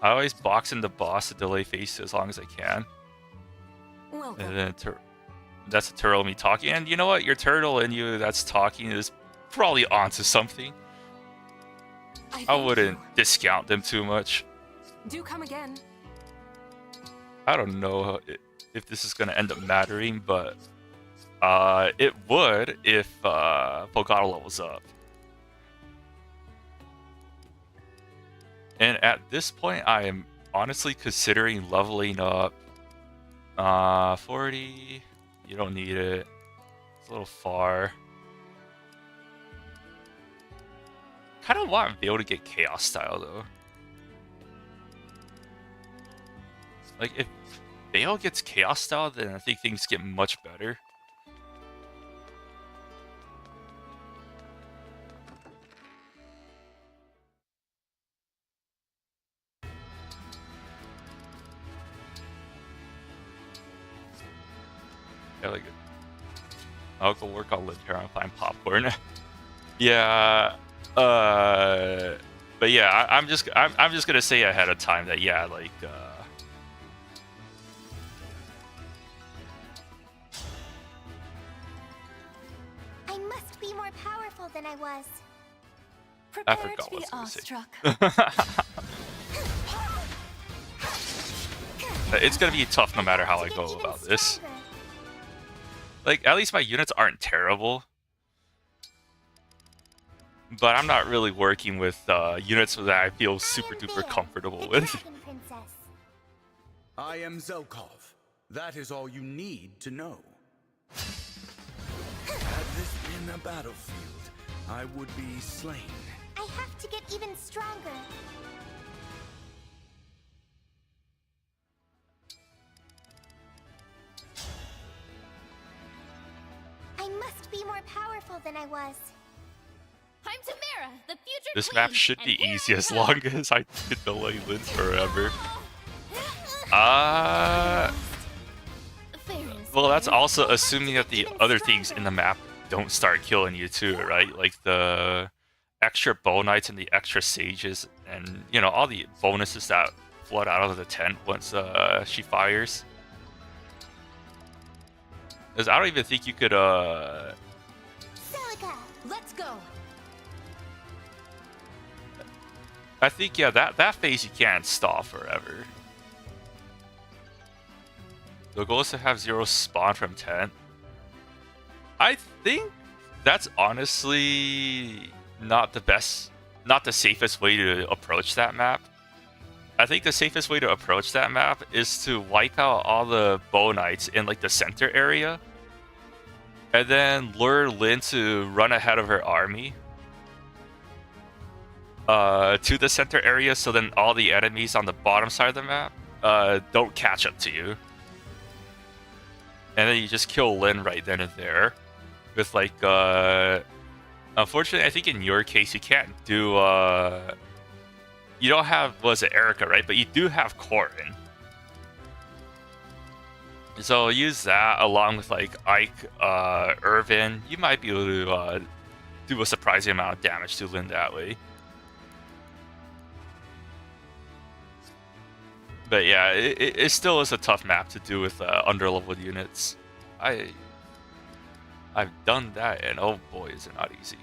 I always box in the boss to delay phase as long as I can. Welcome. And then that's a turtle me talking. And you know what? Your turtle in you that's talking is probably onto something. I wouldn't discount them too much. Do come again. I don't know if this is going to end up mattering, but it would if Fogado levels up. And at this point, I am honestly considering leveling up 40. You don't need it. It's a little far. Kind of want to be able to get Chaos Style, though. Like, if Bale gets Chaos Style, then I think things get much better. Yeah, like, I'll go work on Lintera and find popcorn. Yeah, but yeah, I'm just gonna say ahead of time that yeah, like I must be more powerful than I was. I Prepare forgot to what be I was gonna awestruck. say. It's gonna be tough no matter how I go about this. Like, at least my units aren't terrible. But I'm not really working with units that I feel super duper comfortable with. I am Zelkov. That is all you need to know. Had this been a battlefield, I would be slain. I have to get even stronger. I must be more powerful than I was. I'm Tamara, the future This queen, map should be and here easy I as go. long as I can delay Lins forever. Well, that's Well, also I hope assuming to that the get even other things in stronger. the map don't start killing you too, right? Like the extra bow knights and the extra sages, and you know all the bonuses that flood out of the tent once she fires. Because I don't even think you could Celica! Let's go. I think yeah, that phase you can't stall forever. The goal is to have 0 spawn from 10. I think that's honestly not the best, not the safest way to approach that map. I think the safest way to approach that map is to wipe out all the bow knights in like the center area, and then lure Lyn to run ahead of her army to the center area, so then all the enemies on the bottom side of the map don't catch up to you. And then you just kill Lyn right then and there. With like, unfortunately, I think in your case you can't do. You don't have, was it Erica, right? But you do have Corin. So use that along with like Ike, Irvin. You might be able to do a surprising amount of damage to Lyn that way. But yeah, it still is a tough map to do with underleveled units. I've done that, and oh boy, is it not easy.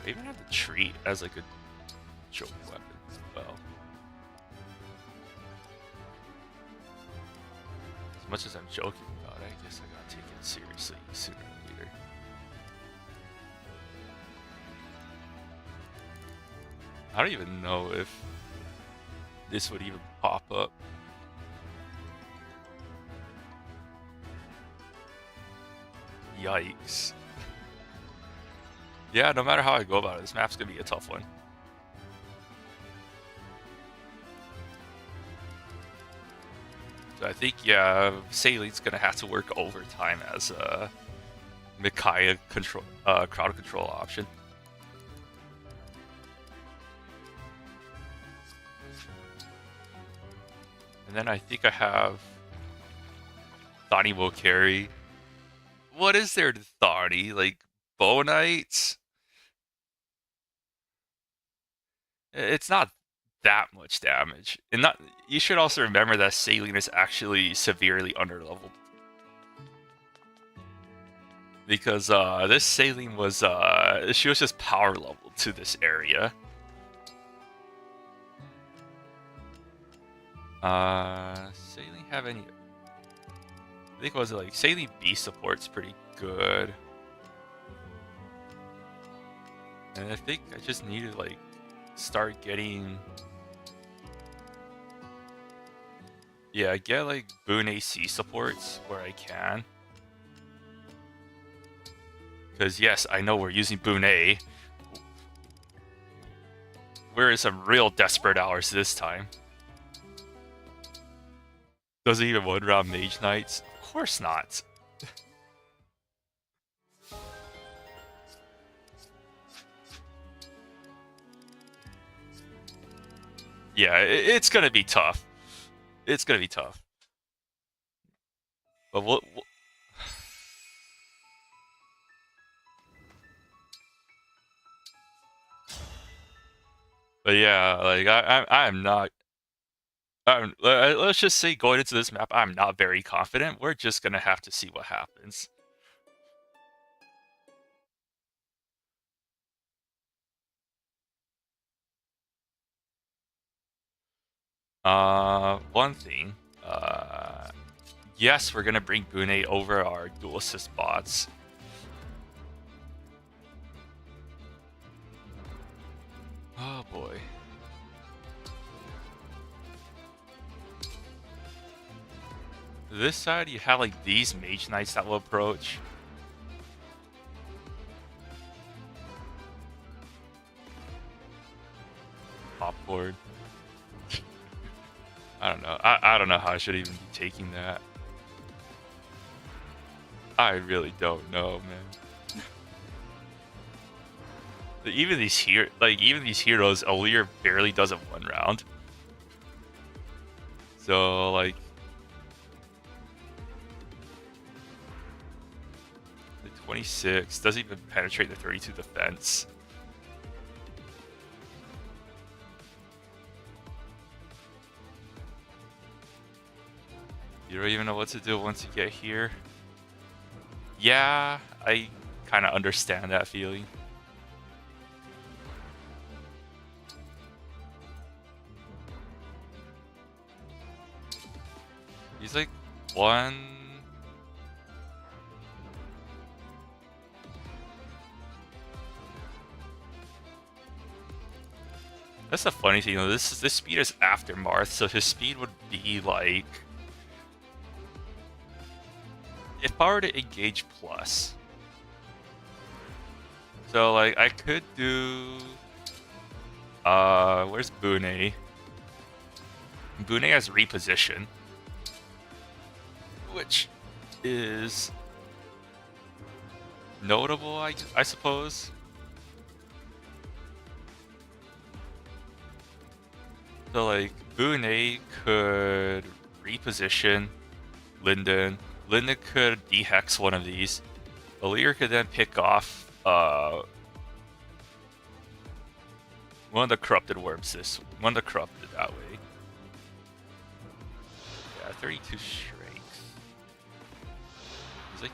I even have the treat as like a joke weapon as well. As much as I'm joking about it, I guess I gotta take it seriously sooner or later. I don't even know if this would even pop up. Yikes. Yeah, no matter how I go about it, this map's gonna be a tough one. So I think, yeah, Saling's gonna have to work overtime as a Micaiah control, crowd control option. And then I think I have Thani will carry. What is there to Thani? Like bow knights? It's not that much damage. And not, you should also remember that Saline is actually severely underleveled. Because this Saline was she was just power leveled to this area. Saline have any? I think it was like Saline B support's pretty good. And I think I just need to like start getting, yeah, get like Boon AC supports where I can. Because yes, I know we're using Boon A. We're in some real desperate hours this time. Does it even one round Mage Knights? Of course not. Yeah, it's gonna be tough. It's gonna be tough. But we'll but yeah, like I'm not. Let's just say going into this map, I'm not very confident. We're just gonna have to see what happens. One thing. Yes, we're gonna bring Bune over our dual assist bots. Oh boy. This side, you have like these Mage Knights that will approach. Popboard. I don't know. I don't know how I should even be taking that. I really don't know, man. Even these heroes, Olir barely does it one round. So like, the 26 doesn't even penetrate the 32 defense. You don't even know what to do once you get here. Yeah, I kind of understand that feeling. He's like one. That's the funny thing, though. This speed is after Marth, so his speed would be like, if I were to engage plus. So like I could do where's Bune? Bune has reposition, which is notable, I suppose. So like Bune could reposition Linden. Linden could dehex one of these. Olir could then pick off one of the corrupted worms one of the corrupted that way. Yeah, 32 strength. He's like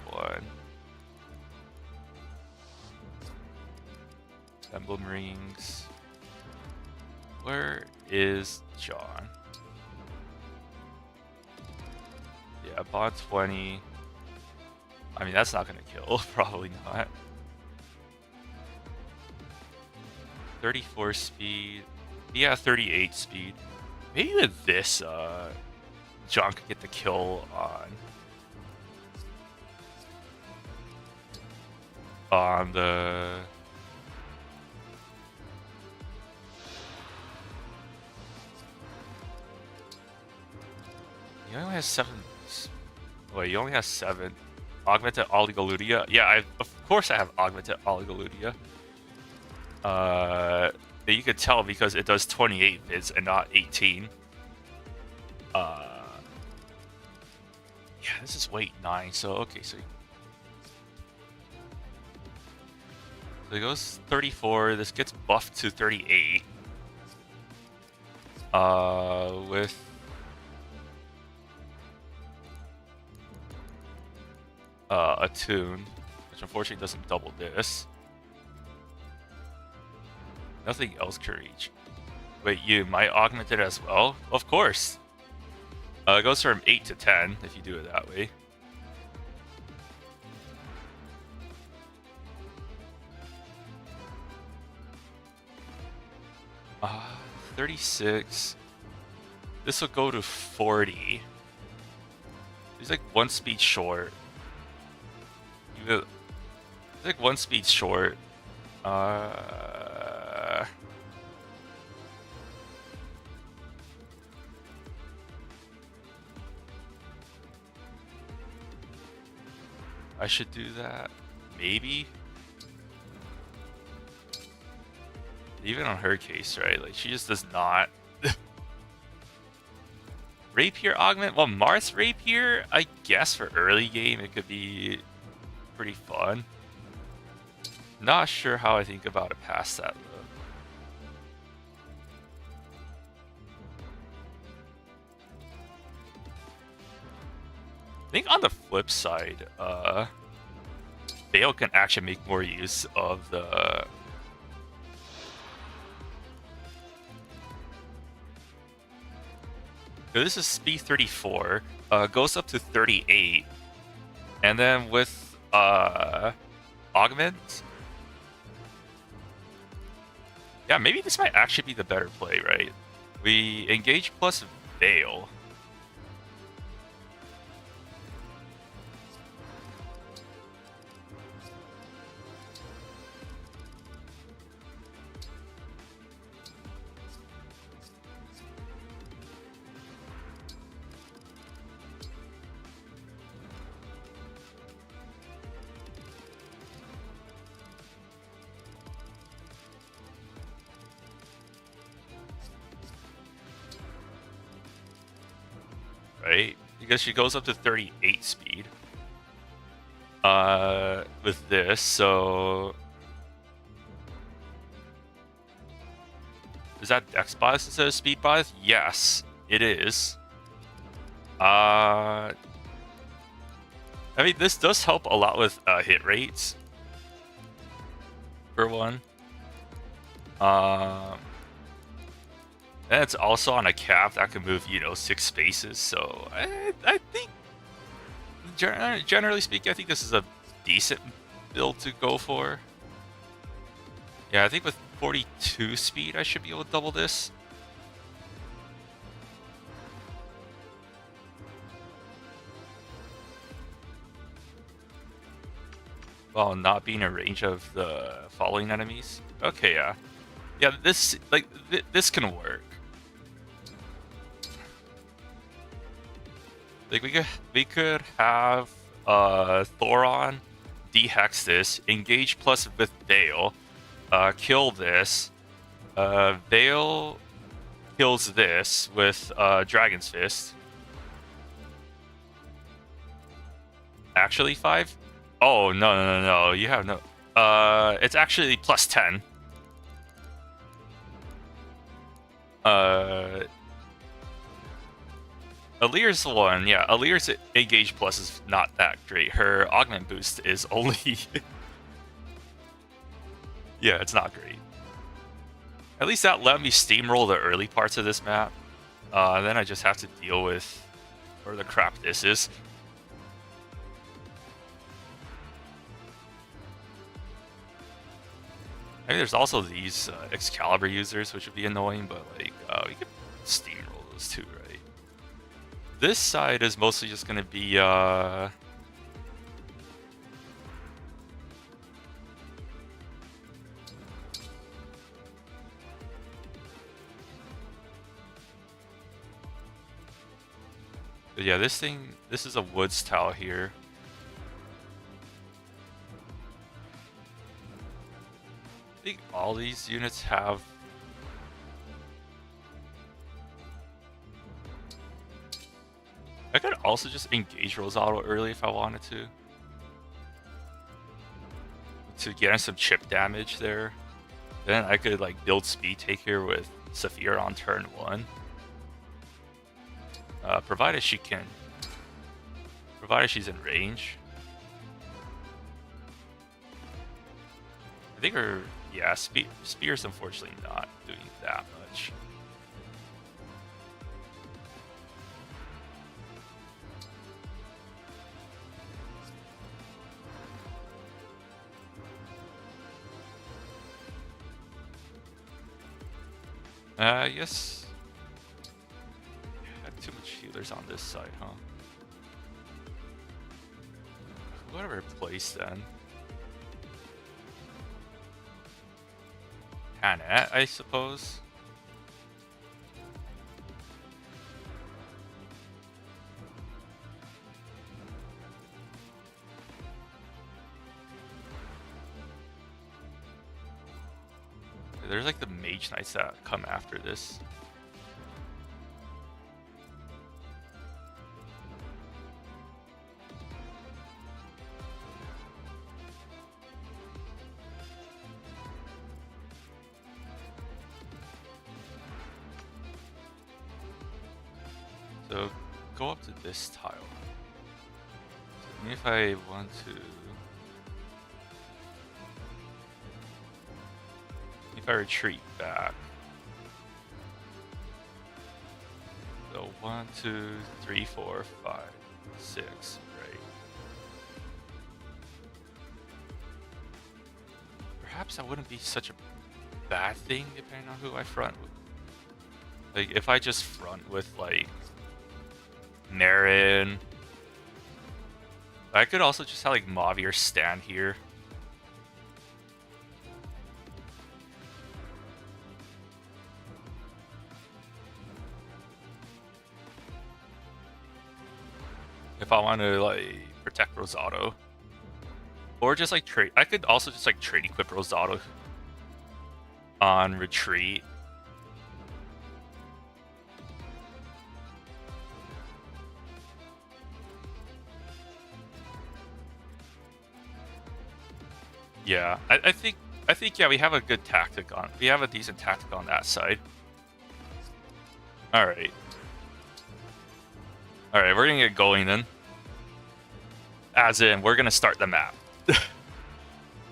21. Emblem rings. Where is John? Yeah, bot 20. I mean, that's not gonna kill. Probably not. 34 speed. Yeah, 38 speed. Maybe with this, John could get the kill on the. He only has 7. Wait, he only has 7. Augmented Oligoludia. Yeah, of course I have Augmented Oligoludia. You could tell because it does 28 bits and not 18. Yeah, this is weight 9, so okay, so it goes 34. This gets buffed to 38. With Attune, which unfortunately doesn't double this. Nothing else can reach. Wait, you might augment it as well? Of course. It goes from 8 to 10 if you do it that way. Uh, 36. This will go to 40. He's like 1 speed short. He's like 1 speed short. I should do that. Maybe. Even on her case, right? Like, she just does not. Rapier augment? Well, Mars Rapier, I guess for early game, it could be pretty fun. Not sure how I think about it past that, though. I think on the flip side, Bale can actually make more use of the... So this is speed 34, goes up to 38, and then with augment, yeah, maybe this might actually be the better play, right? We engage plus Veil. right? Because she goes up to 38 speed. With this, so is that dex bias instead of speed bias? Yes, it is. I mean, this does help a lot with hit rates. For one. And it's also on a cap that can move, 6 spaces. So I think, generally speaking, I think this is a decent build to go for. Yeah, I think with 42 speed, I should be able to double this. While not being in range of the following enemies. Okay, yeah. Yeah, this can work. Like we could have Thoron dehex this, engage plus with Veil, kill this. Veil kills this with Dragon's Fist. Actually 5? Oh no, you have no. It's actually plus 10. Alir's one, yeah. Alir's engage plus is not that great. Her augment boost is only. Yeah, it's not great. At least that let me steamroll the early parts of this map. Then I just have to deal with where the crap this is. I mean, there's also these Excalibur users, which would be annoying, but like we could steamroll those too, right? This side is mostly just going to be yeah, this is a woods tile here. I think all these units have. I could also just engage Rosado early if I wanted to get in some chip damage there. Then I could like build speed take here with Saphir on turn 1. Provided she's in range. I think her, yeah, Spear's unfortunately not doing that much. Yes. Had too much healers on this side, huh? Whatever place then. Hannah, I suppose. There's like the mage knights that come after this. So go up to this tile. And if I want to, if I retreat back, so 1, 2, 3, 4, 5, 6, right? Perhaps that wouldn't be such a bad thing depending on who I front with. Like if I just front with like Marin, I could also just have like Mavier stand here. If I want to like protect Rosado, or just like trade, I could also just like trade equip Rosado on retreat. Yeah, I think yeah, we have a good tactic on. We have a decent tactic on that side. All right. All right, we're gonna get going then. As in, we're gonna start the map.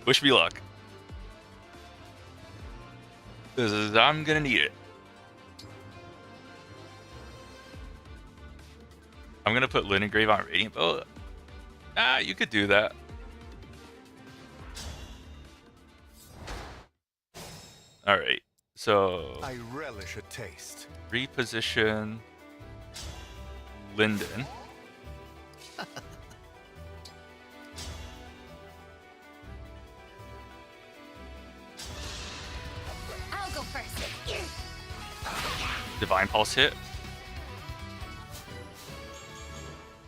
Wish me luck. Because I'm gonna need it. I'm gonna put Linen Grave on Radiant Bow. Ah, you could do that. Alright, so I relish a taste. reposition Linden. I'll go first. Divine Pulse hit.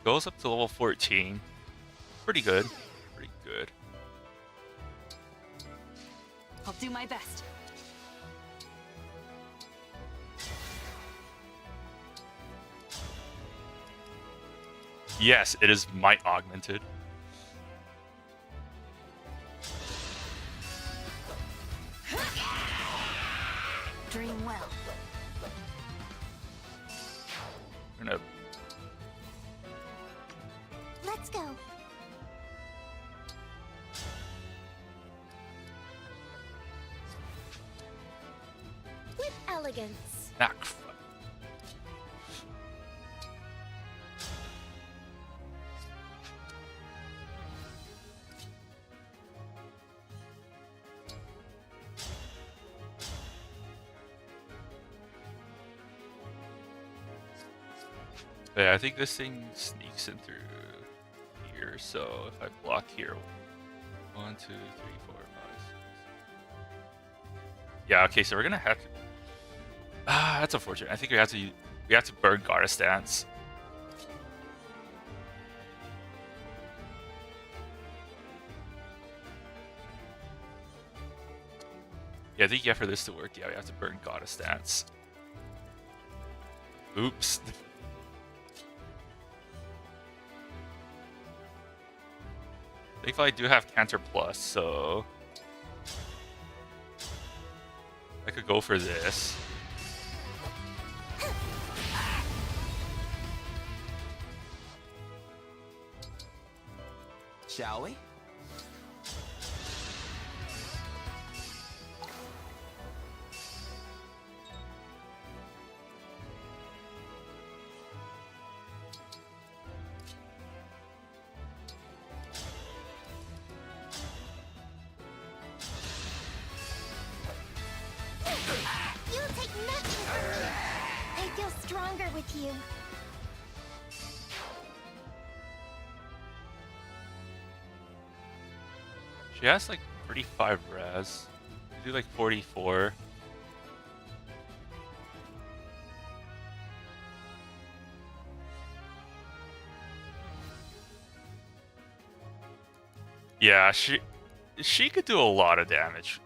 Goes up to level 14. Pretty good. Pretty good. I'll do my best. Yes, it is might augmented. Dream well. We're gonna Let's go. With elegance. knock. Yeah, I think this thing sneaks in through here, so if I block here, 1, 2, 3, 4, 5, 6. Yeah, okay, so we're gonna have to. Ah, that's unfortunate. I think we have to burn Goddess Dance. Yeah, I think yeah, for this to work, yeah, we have to burn Goddess Dance. Oops. Thankfully, I do have Cancer Plus, so I could go for this. Shall we? You'll take nothing from me. I feel stronger with you. She has like 35 res. Do like 44. Yeah, she could do a lot of damage.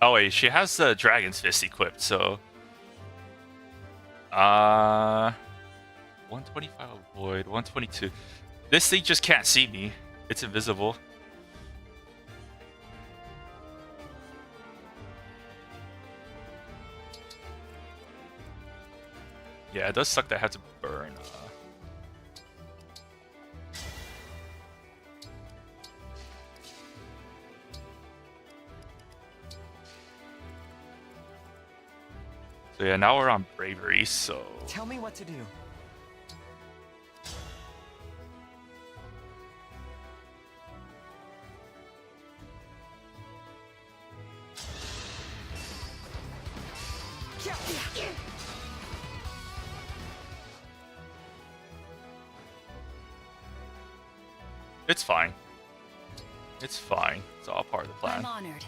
Oh wait, she has the Dragon's Fist equipped, so 125 avoid, 122. This thing just can't see me. It's invisible. Yeah, it does suck that I have to burn. So yeah, now we're on Bravery, so... Tell me what to do. It's fine. It's fine. It's all part of the plan. I'm honored.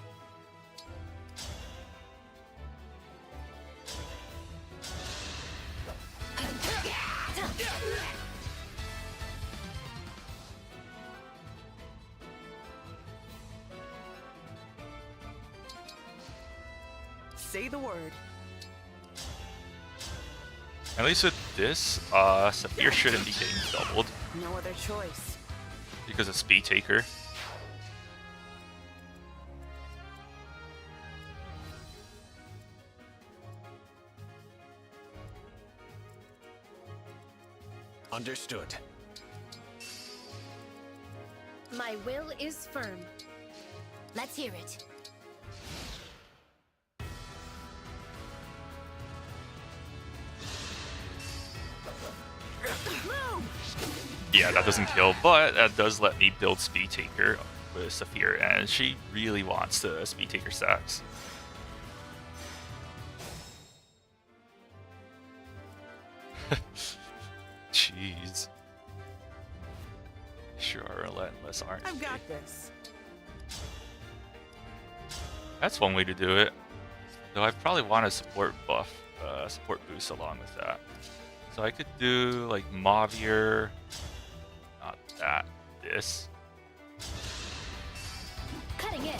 Say the word. At least with this, Saphir shouldn't be getting doubled No other choice. because of Speed Taker. Understood. My will is firm. Let's hear it. Yeah, that doesn't kill, but that does let me build Speed Taker with Saphir, and she really wants the Speed Taker stacks. Jeez. Sure are relentless, aren't I've they? got this. That's one way to do it. Though I probably want a support buff, support boost along with that. So I could do like Mavier, not that, this. Cutting in.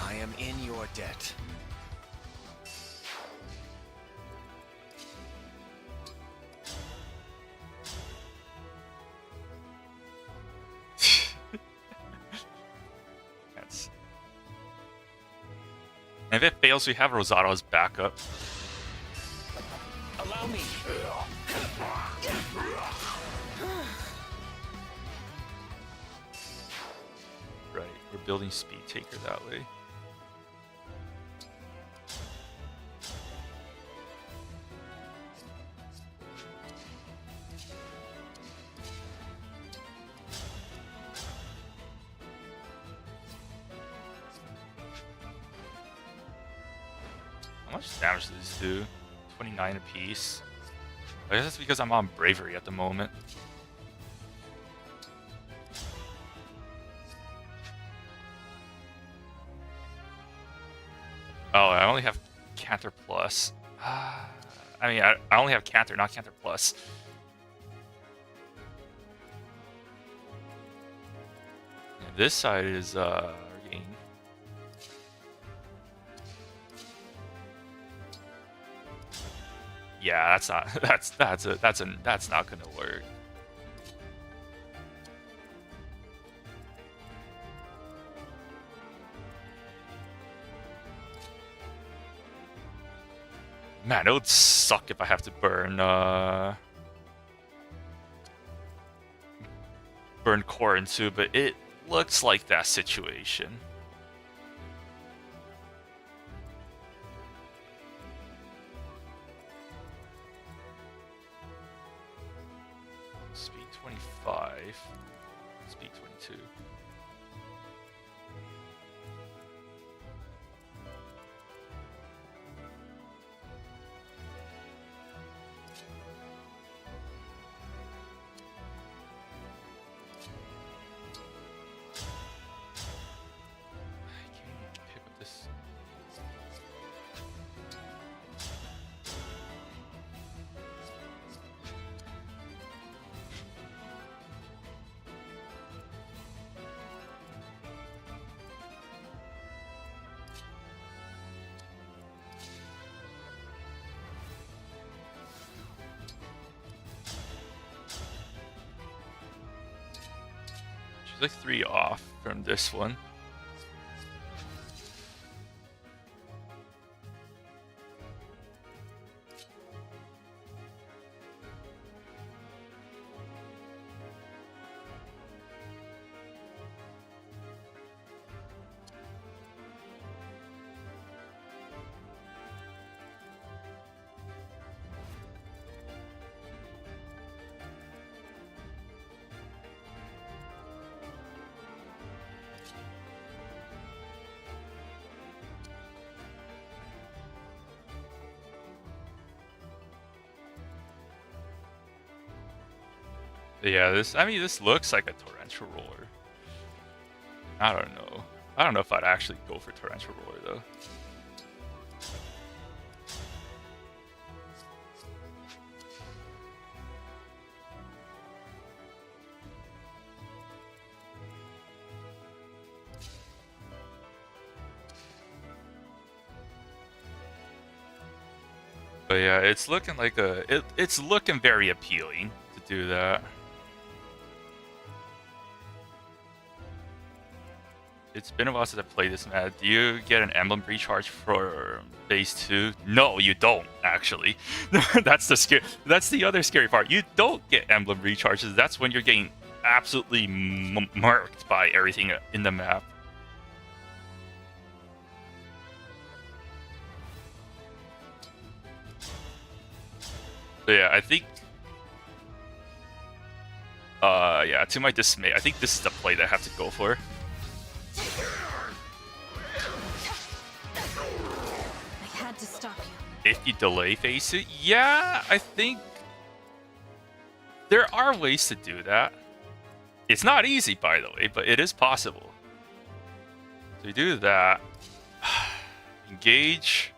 I am in your debt. That's... And if it fails, we have Rosato's backup. Allow me. Right, we're building Speed Taker that way. How much damage does this do? 29 apiece. I guess that's because I'm on Bravery at the moment. Oh, I only have Canter Plus. I mean, I only have Canter, not Canter Plus. Yeah, this side is gain. Yeah, that's not that's not gonna work. Man, it would suck if I have to burn burn Corrin too, but it looks like that situation. Speed 25, speed 22. She's like 3 off from this one. Yeah, this looks like a torrential roller. I don't know. I don't know if I'd actually go for torrential roller though. But yeah, it's looking like it's looking very appealing to do that. It's been a while since I played this map. Do you get an emblem recharge for phase 2? No, you don't, actually. That's the other scary part. You don't get emblem recharges. That's when you're getting absolutely marked by everything in the map. So yeah, I think yeah, to my dismay, I think this is the play that I have to go for. I had to stop you. If you delay phase 2, yeah, I think there are ways to do that. It's not easy, by the way, but it is possible. So you do that. Engage.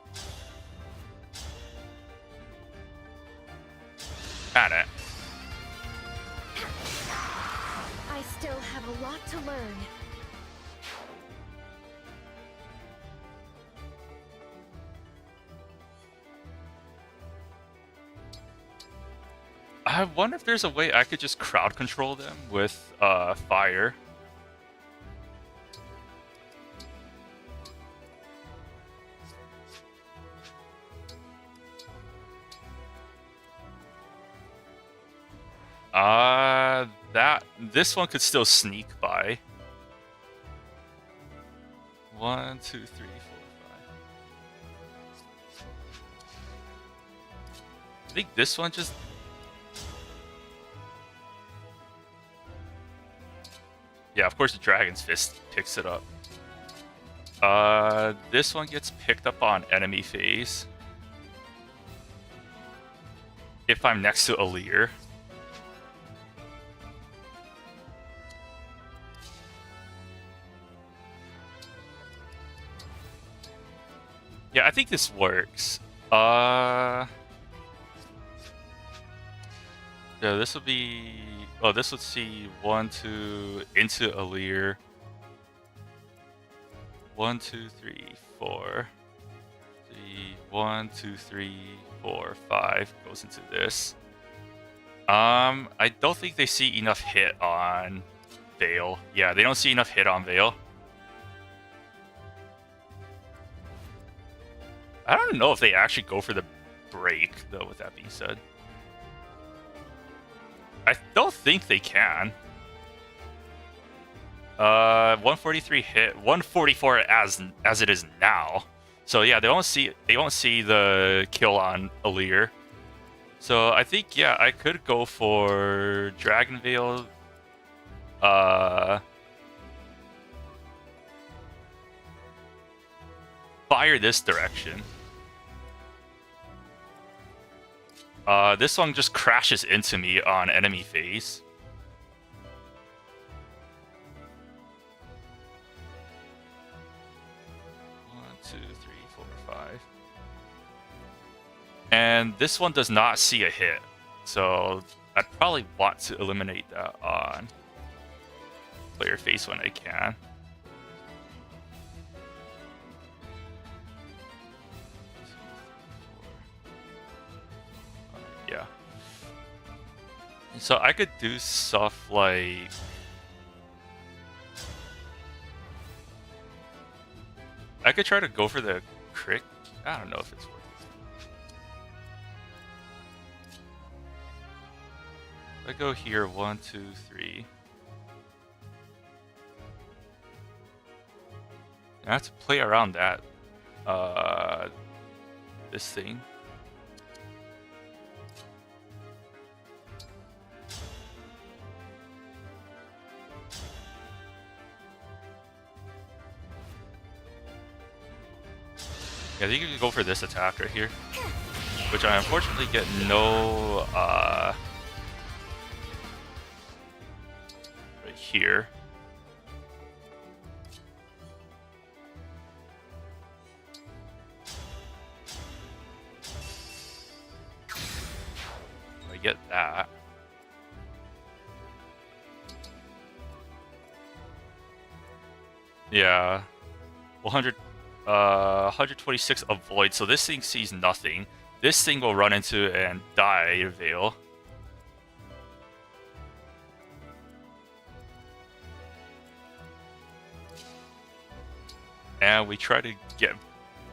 Got it. I still have a lot to learn. I wonder if there's a way I could just crowd control them with fire. This one could still sneak by. 1, 2, 3, 4, 5. I think this one just... Yeah, of course the Dragon's Fist picks it up. This one gets picked up on enemy phase. If I'm next to Alir. Yeah, I think this works. Yeah, this will be... Oh, this would see 1, 2 into Alir. 1, 2, 3, 4. 1, 2, 3, 4, 5 goes into this. I don't think they see enough hit on Veil. Yeah, they don't see enough hit on Veil. I don't know if they actually go for the break, though, with that being said. I don't think they can. 143 hit, 144 as it is now. So yeah, they won't see the kill on Alir. So I think yeah, I could go for Dragon Veil. Fire this direction. This one just crashes into me on enemy phase. And this one does not see a hit, so I'd probably want to eliminate that on player face when I can. Yeah. So I could do stuff like... I could try to go for the crit. I don't know if it's worth it. I go here, 1, 2, 3. I have to play around that. This thing. Yeah, I think you can go for this attack right here, which I unfortunately get no right here. I get that. Yeah, 126 avoid, so this thing sees nothing. this thing will run into and die Veil. And we try to get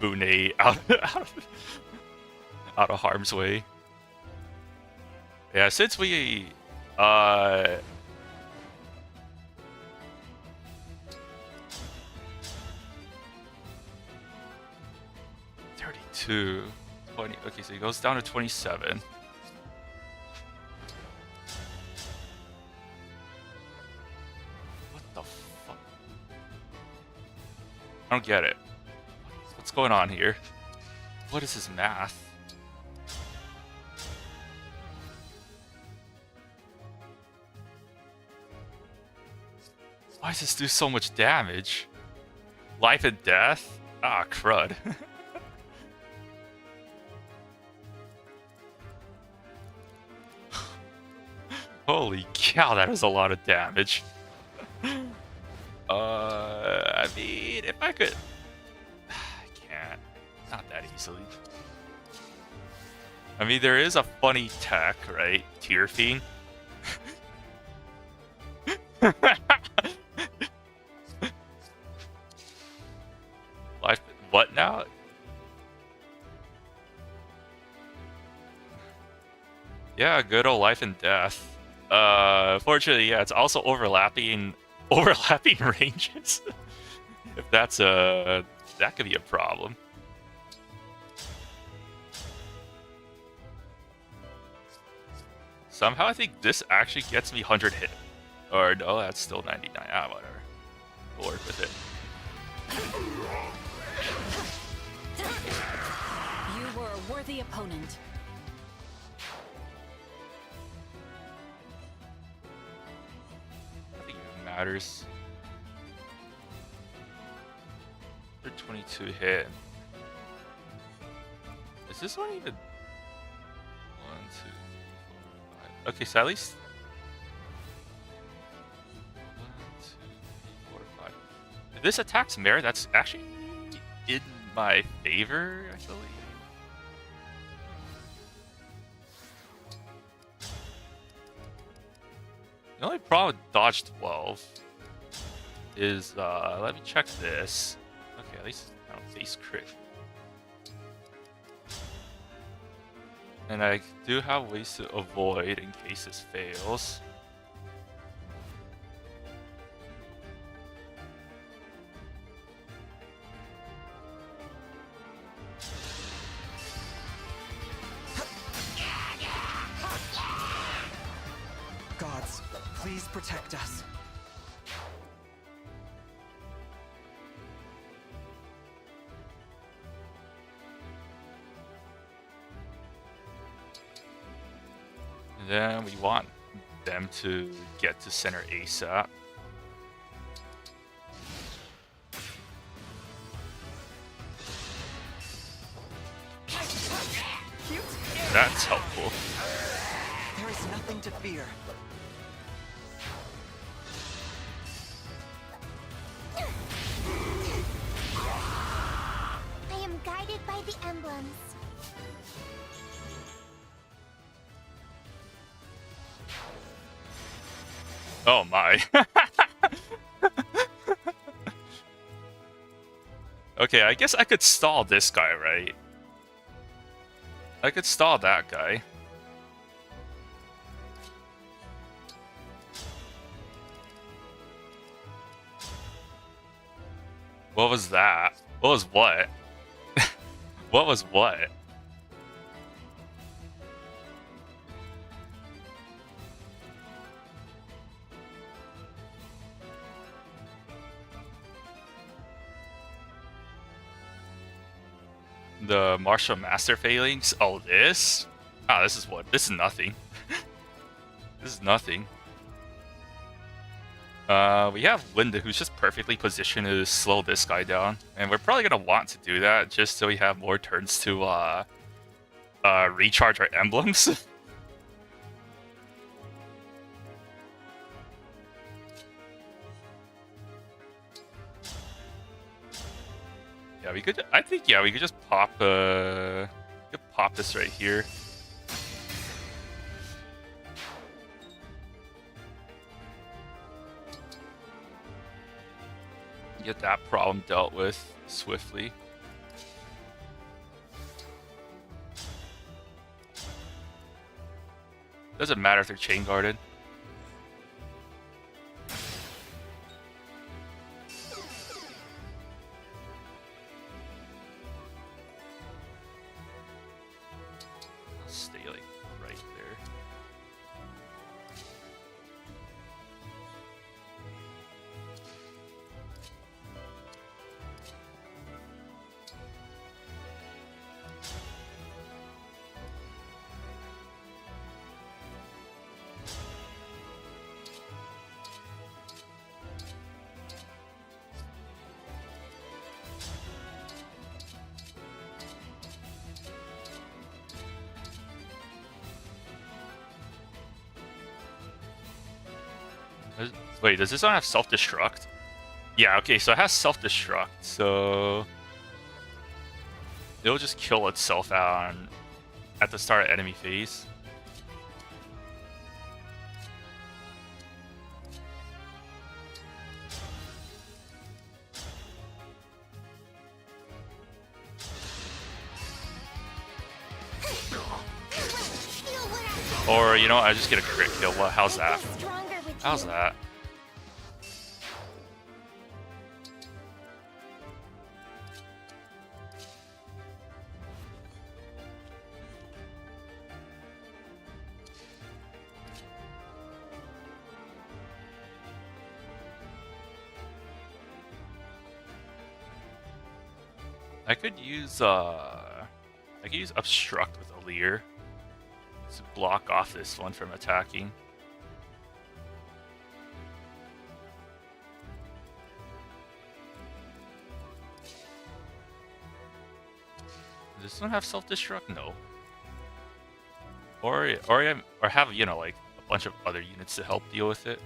Bune out of harm's way. Yeah, since we 32, 20. Okay, so he goes down to 27. What the fuck? I don't get it. What's going on here? What is his math? Why does this do so much damage? Life and death? Ah, crud. Holy cow, that is a lot of damage. I mean, if I could... I can't. Not that easily. I mean, there is a funny tech, right? Tear Fiend. Life... What now? Yeah, good old life and death. Fortunately, yeah, it's also overlapping ranges. If that's that could be a problem. Somehow I think this actually gets me 100 hit. Or no, that's still 99. Ah, whatever. We'll work with it. You were a worthy opponent. I think it matters. 22 hit. Is this one even? 1, 2, 3, 4, 5. Okay, so at least 1, 2, 3, 4, 5. If this attacks Mare, that's actually in my favor, I believe. The only problem with dodge 12 is, let me check this. Okay, at least I don't face crit. And I do have ways to avoid in case this fails. Gods, please protect us. And then we want them to get to center ASAP. That's helpful. There is nothing to fear. I am guided by the emblems. Oh my. Okay, I guess I could stall this guy, right? I could stall that guy. What was that? What was what? What was what? The martial master failings? Oh, this? Ah, this is what? This is nothing. This is nothing. We have Linda, who's just perfectly positioned to slow this guy down. And we're probably going to want to do that just so we have more turns to recharge our emblems. Yeah, we could. I think we could just pop. pop this right here. Get that problem dealt with swiftly. Doesn't matter if they're chain guarded. Stay like right there. Wait, does this one have self-destruct? Yeah, okay, so it has self-destruct, so it'll just kill itself at the start of enemy phase. Or, you know, I just get a crit kill. How's that? How's that? I could use obstruct with Aleer to block off this one from attacking. Does this one have self-destruct? No. Or have, you know, like a bunch of other units to help deal with it.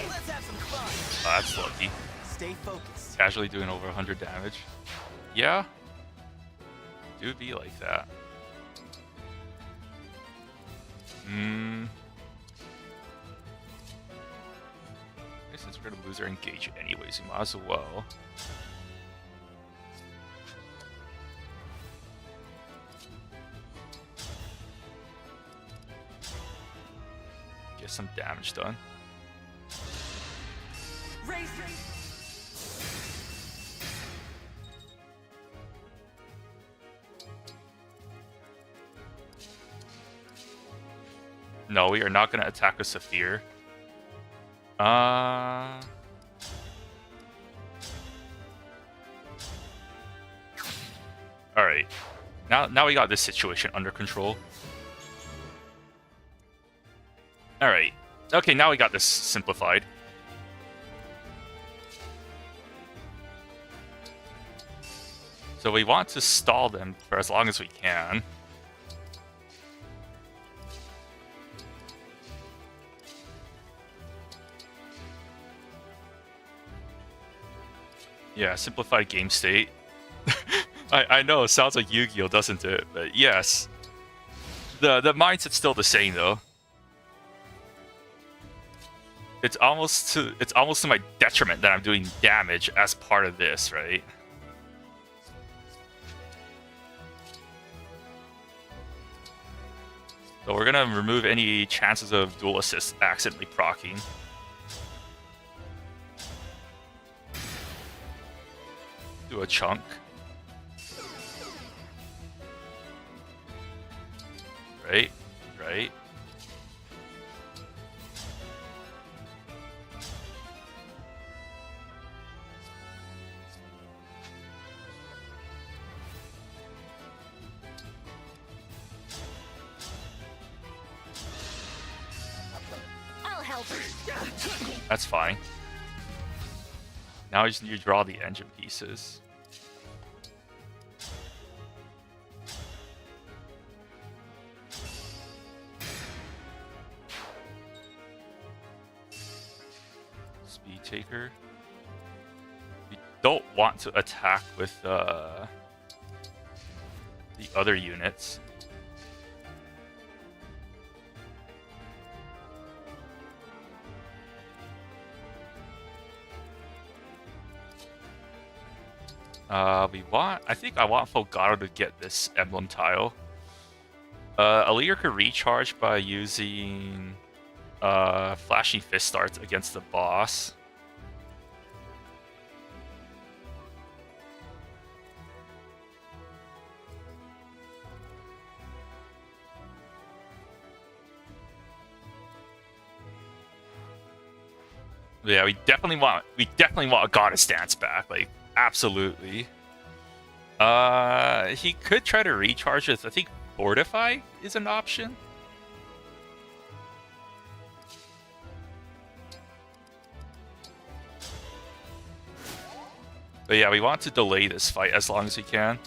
Let's have some fun. Oh, that's lucky. Stay focused. Casually doing over 100 damage. Yeah. Do be like that. I guess since we're gonna lose our engage anyways, we might as well. Get some damage done. Raise. No, we are not going to attack with Saphir. Alright. Now we got this situation under control. Alright. Okay, now we got this simplified. So we want to stall them for as long as we can. Yeah, simplified game state. I know, it sounds like Yu-Gi-Oh, doesn't it? But yes. The mindset's still the same though. It's almost to my detriment that I'm doing damage as part of this, right? So we're gonna remove any chances of dual assist accidentally proccing. Do a chunk. Right. I'll help. That's fine. Now you just need to draw the engine pieces. Caretaker. We don't want to attack with the other units. I think I want Fogado to get this emblem tile. Aleer could recharge by using Flashing Fist Starts against the boss. Yeah, we definitely want a Goddess Dance back, like absolutely. He could try to recharge with, I think Fortify is an option. But yeah, we want to delay this fight as long as we can.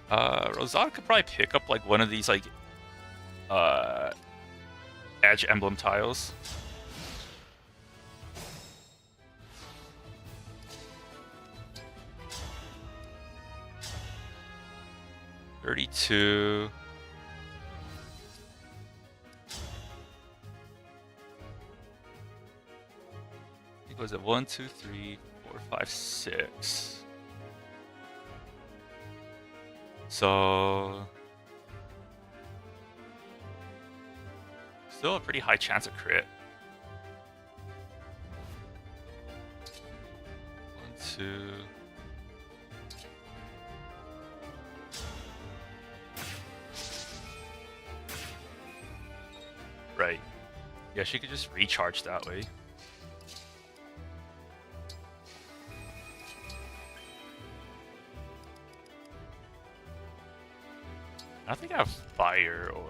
Rosada could probably pick up like one of these like edge emblem tiles. $32. I think was it 1, 2, 3, 4, 5, 6. So still a pretty high chance of crit. 1, 2. Right. Yeah, she could just recharge that way. I don't think I have fire or...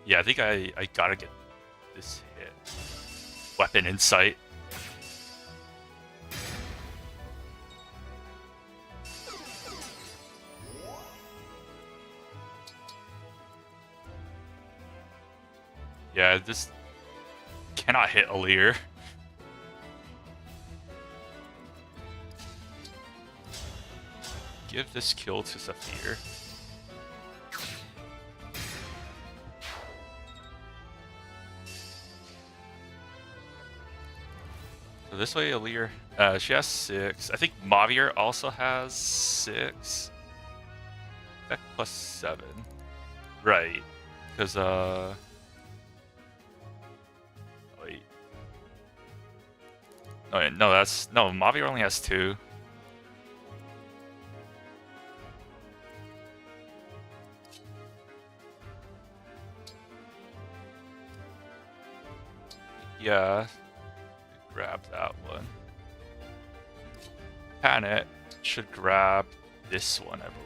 Yeah, I think I gotta get this hit. Weapon Insight. Yeah, this cannot hit Aleer. Give this kill to Saphir. So this way, Aleer, she has 6. I think Mavier also has 6. Effect plus 7. Right. Because, wait. Oh, no, no, Mavier only has 2. Yeah. Grab that one. Panic should grab this one, I believe.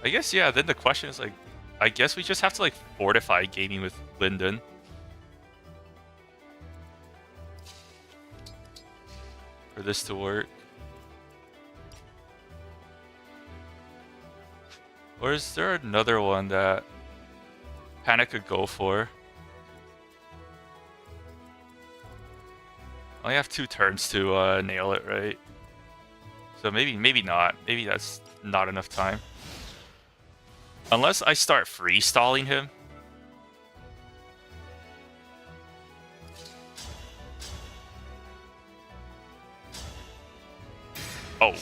I guess, yeah, then the question is, like, I guess we just have to, like, fortify gaming with Linden. For this to work. Or is there another one that Panic could go for? I only have 2 turns to nail it, right? So maybe not. Maybe that's not enough time. Unless I start free-stalling him. Oh.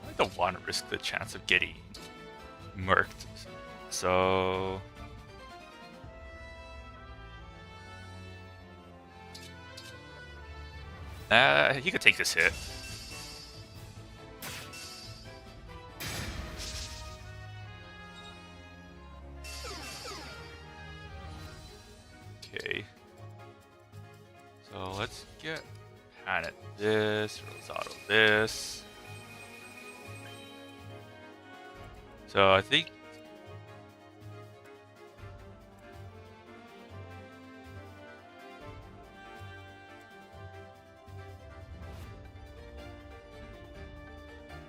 I don't want to risk the chance of getting murked. So... he could take this hit. Okay. Planet this, Rosado this. So I think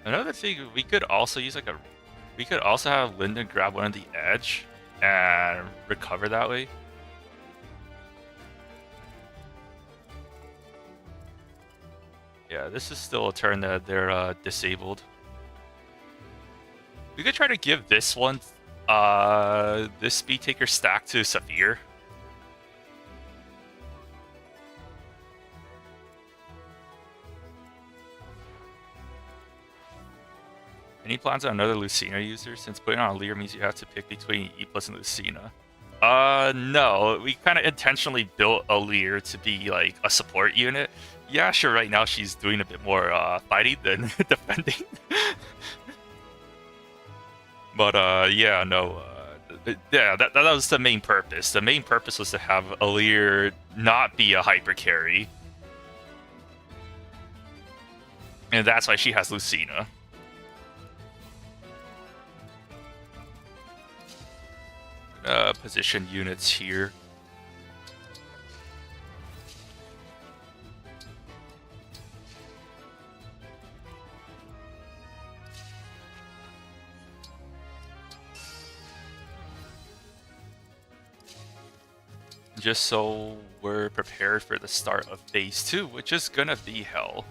another thing we could also use we could also have Lyndon grab one of the edge and recover that way. Yeah, this is still a turn that they're disabled. We could try to give this one, this Speed Taker stack to Saphir. Any plans on another Lucina user? Since putting on a leader means you have to pick between E+ and Lucina. No. We kind of intentionally built a leader to be like a support unit. Yeah, sure, right now she's doing a bit more fighting than defending. But yeah, no. Yeah, that was the main purpose. The main purpose was to have a leader not be a hyper carry. And that's why she has Lucina. Position units here. Just so we're prepared for the start of phase 2, which is gonna be hell.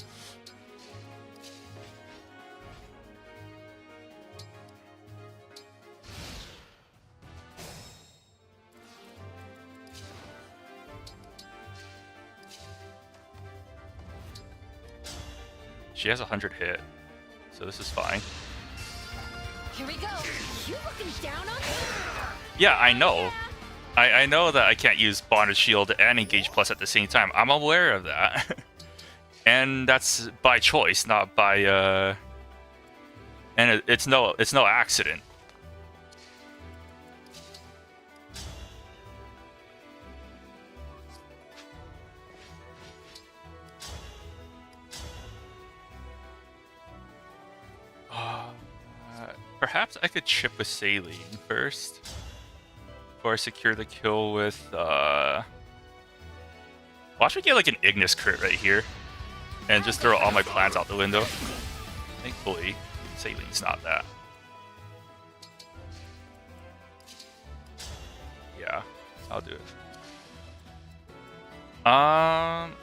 She has 100 hit, so this is fine. Here we go. You looking down on me? Yeah, I know. I know that I can't use Bonded Shield and Engage Plus at the same time. I'm aware of that. And that's by choice, not by and it's no accident. Perhaps I could chip with Saline first. Before I secure the kill with, watch me get like an Ignis crit right here. And just throw all my plans out the window. Thankfully, Saline's not that. Yeah, I'll do it.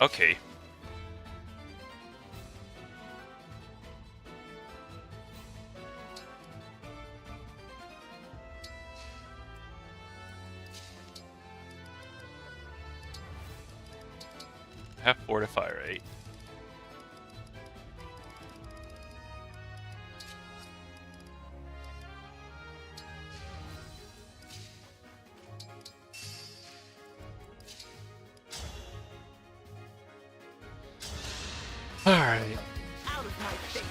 Okay. I have Fortify, right? Alright. Out of my face.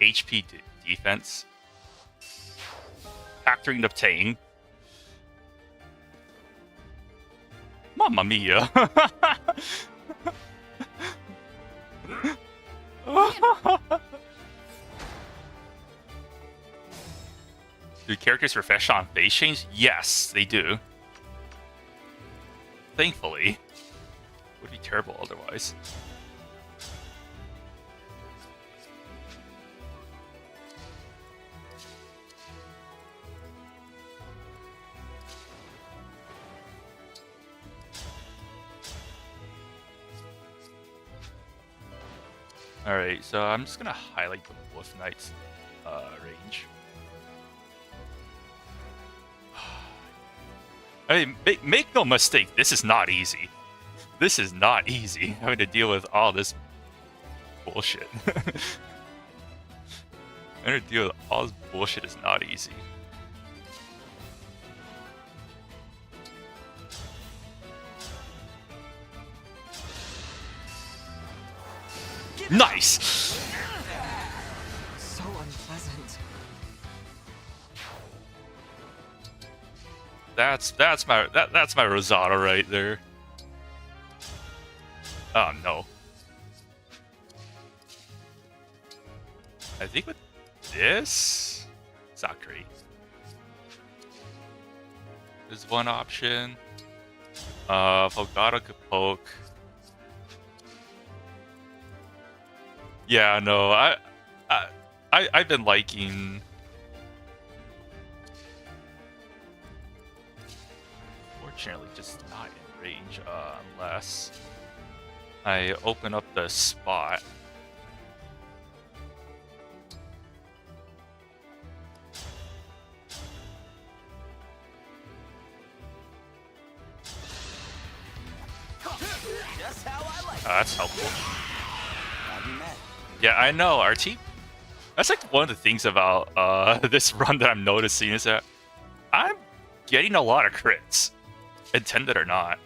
HP defense. Factoring obtain. Mamma mia. Do characters refresh on face change? Yes, they do. Thankfully. Would be terrible otherwise. Alright, so I'm just gonna highlight the Wolf Knight's range. I mean, make no mistake, this is not easy. This is not easy, having to deal with all this bullshit. Having to deal with all this bullshit is not easy. Nice! So unpleasant. That's my Rosado right there. Oh no. I think with this, it's not great. There's one option. Volgado could poke. Yeah, no, I've been liking. Fortunately, just not in range unless I open up the spot. Just how I like it. That's helpful. Glad we met. Yeah, I know. Our team. That's like one of the things about this run that I'm noticing is that I'm getting a lot of crits, intended or not.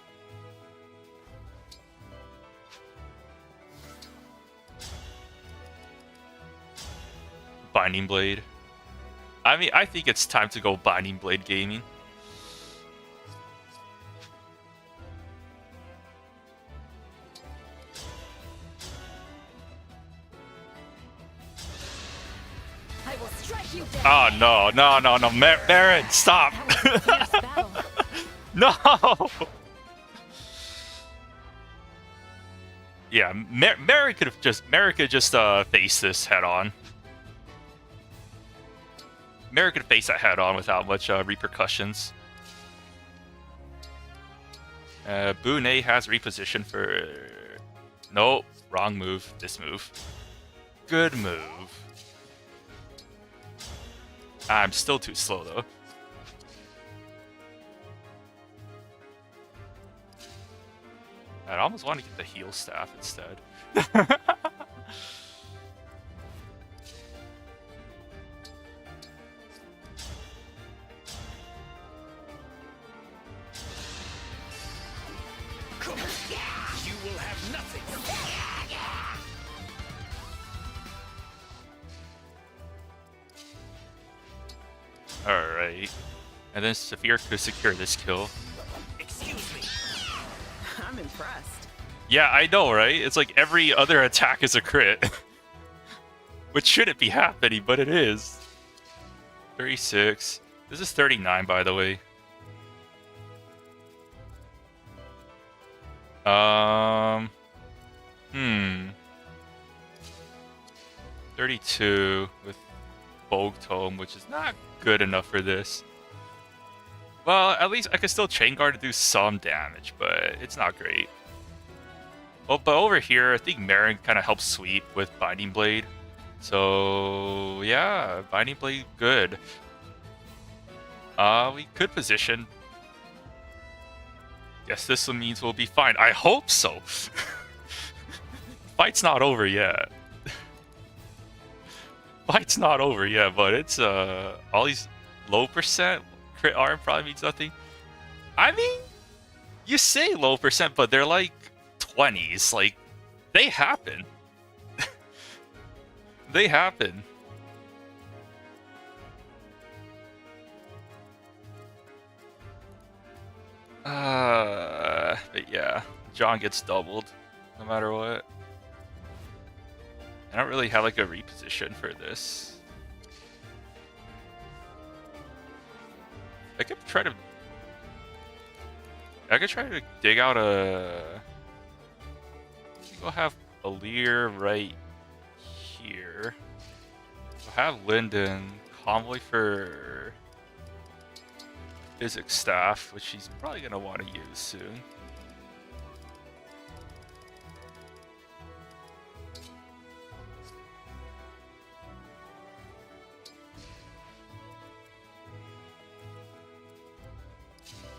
Binding Blade. I mean, I think it's time to go Binding Blade gaming. I will strike you down. Oh no, Baron, stop! That was a fierce battle. No. Yeah, Mary could just face this head on. Mary could face that head on without much repercussions. Boone has reposition for. Nope, wrong move. This move. Good move. I'm still too slow though. I almost want to get the heal staff instead. You will have nothing. Alright. And then Saphir could secure this kill. Excuse me. I'm impressed. Yeah, I know, right? It's like every other attack is a crit. Which shouldn't be happening, but it is. 36. This is 39, by the way. 32 with Vogue Tome, which is not good enough for this. Well, at least I can still Chain Guard to do some damage, but it's not great. Oh, but over here, I think Marin kind of helps sweep with Binding Blade. So, yeah, Binding Blade, good. We could position. Guess this means we'll be fine. I hope so. Fight's not over yet. Fight's not over yet, but it's all these low percent crit arm probably means nothing. I mean, you say low percent, but they're like 20s. Like, they happen. They happen. But yeah, John gets doubled no matter what. I don't really have like a reposition for this. I could try to dig out a. We'll have a Lear right here. We'll have Lyndon convoy for physics staff, which he's probably gonna want to use soon.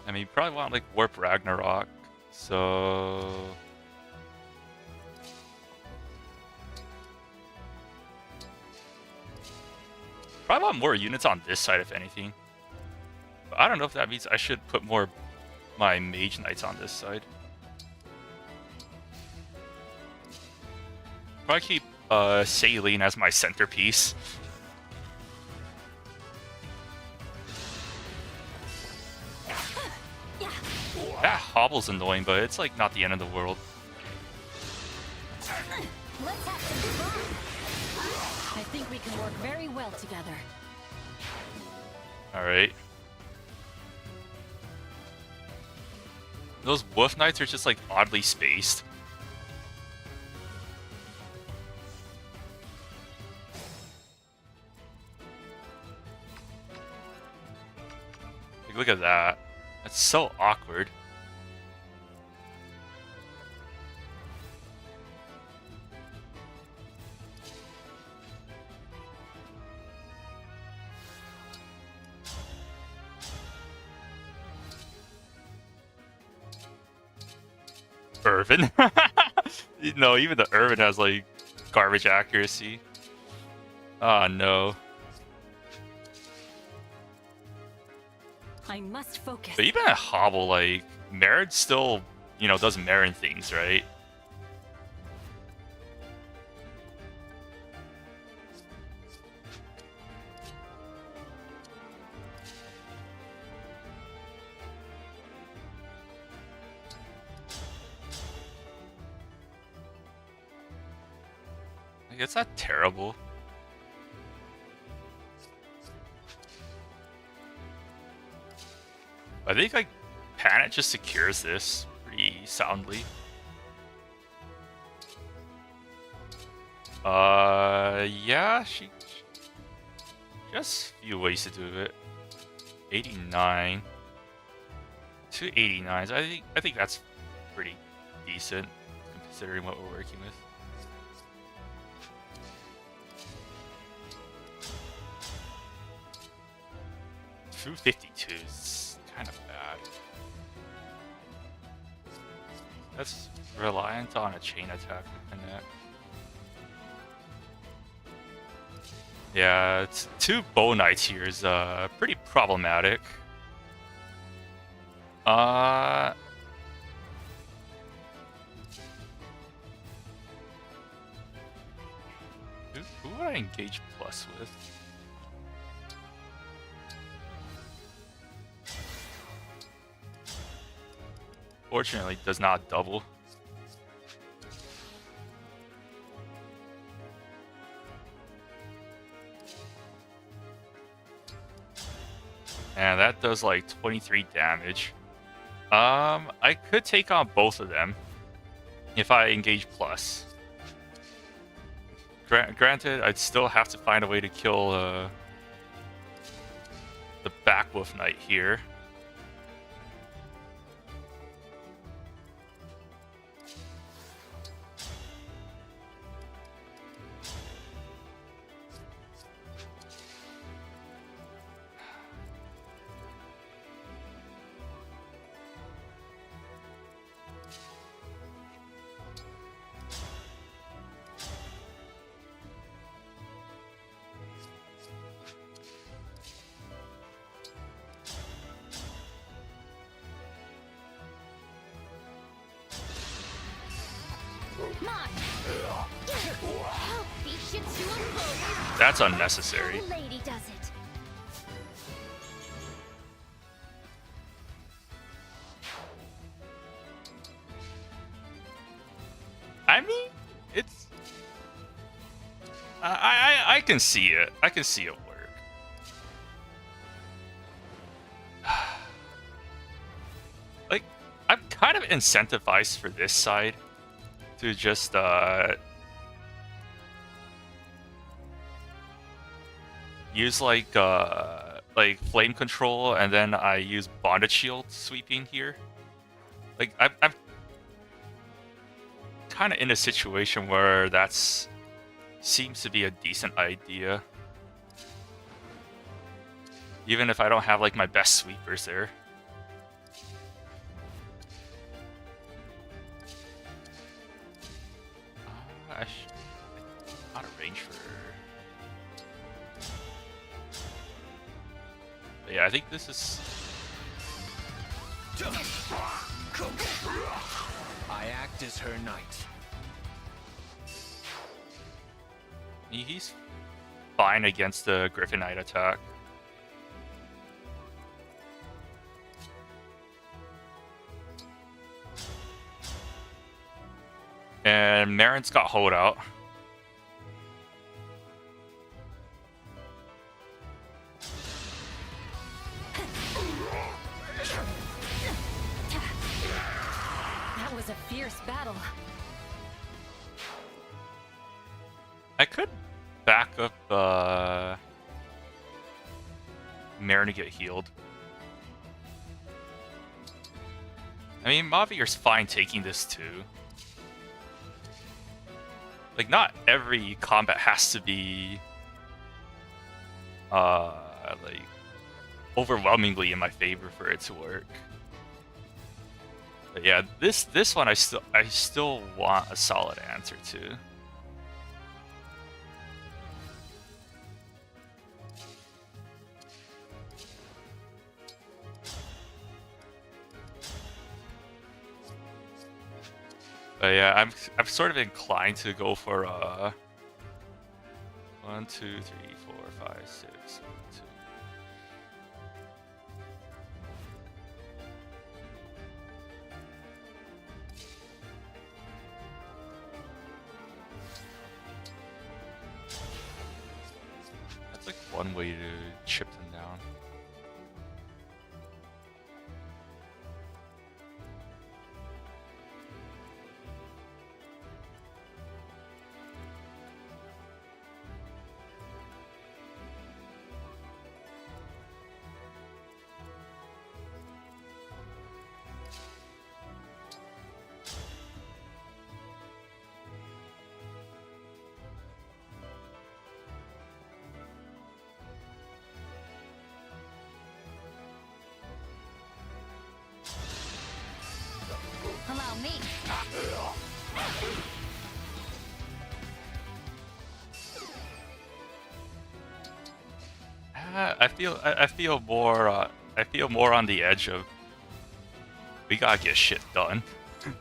I mean, you probably want like Warp Ragnarok, so probably want more units on this side, if anything. But I don't know if that means I should put more my Mage Knights on this side. Probably keep Saline as my centerpiece. That hobble's annoying, but it's like not the end of the world. Let's have some fun. I think we can work very well together. Alright. Those wolf knights are just like oddly spaced. Like, look at that. That's so awkward. Irvin? No, even the Irvin has like garbage accuracy. Oh no. I must focus. But even at Hobble, like, Merid still, you know, does Marin things, right? Like, it's not terrible. I think, like, Panic just secures this pretty soundly. Yeah, she just a few ways to do it. 89. 2 89s. I think that's pretty decent considering what we're working with. True 52 is kind of bad. That's reliant on a chain attack to connect. Yeah, it's 2 bow knights here is pretty problematic. Who would I engage plus with? Fortunately, does not double. And that does like 23 damage. I could take on both of them if I engage plus. Granted, I'd still have to find a way to kill the back wolf knight here. That's unnecessary. The lady does it. I mean, it's... I can see it. I can see it work. Like, I'm kind of incentivized for this side to just, use like flame control, and then I use bondage shield sweeping here. Like I'm kind of in a situation where that's seems to be a decent idea, even if I don't have like my best sweepers there. I'm out of range for. Yeah, I think this is... I act as her knight. He's fine against the Griffin Knight attack. And Marin's got holdout. That was a fierce battle. I could back up Marin to get healed. I mean, Mavier's fine taking this too. Like, not every combat has to be like overwhelmingly in my favor for it to work. But yeah, this one I still want a solid answer to. But yeah, I'm sort of inclined to go for 1, 2, 3, 4, 5, 6, 1, 2. That's like one way to chip them down. Allow me. I feel more on the edge of we gotta get shit done. I'm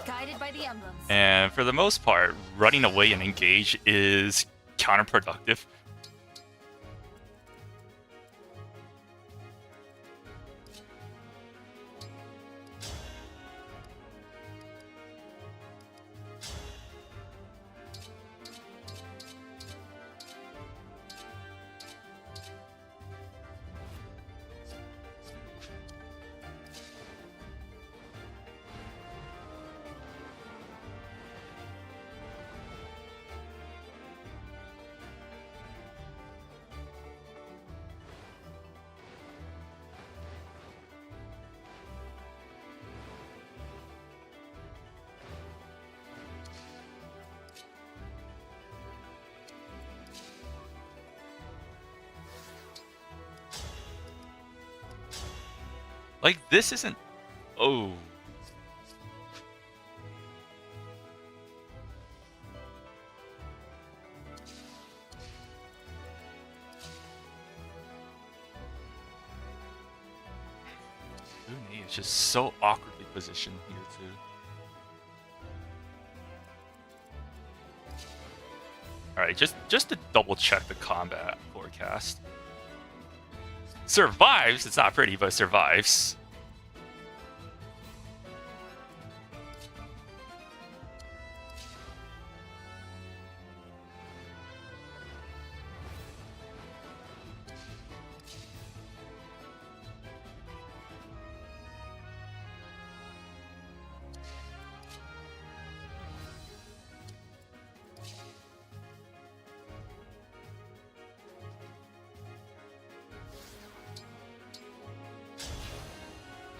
guided by the emblems. And for the most part, running away and engage is counterproductive. Like, this isn't... Oh. Uni is just so awkwardly positioned here, too. Alright, just to double check the combat forecast. Survives. It's not pretty, but survives.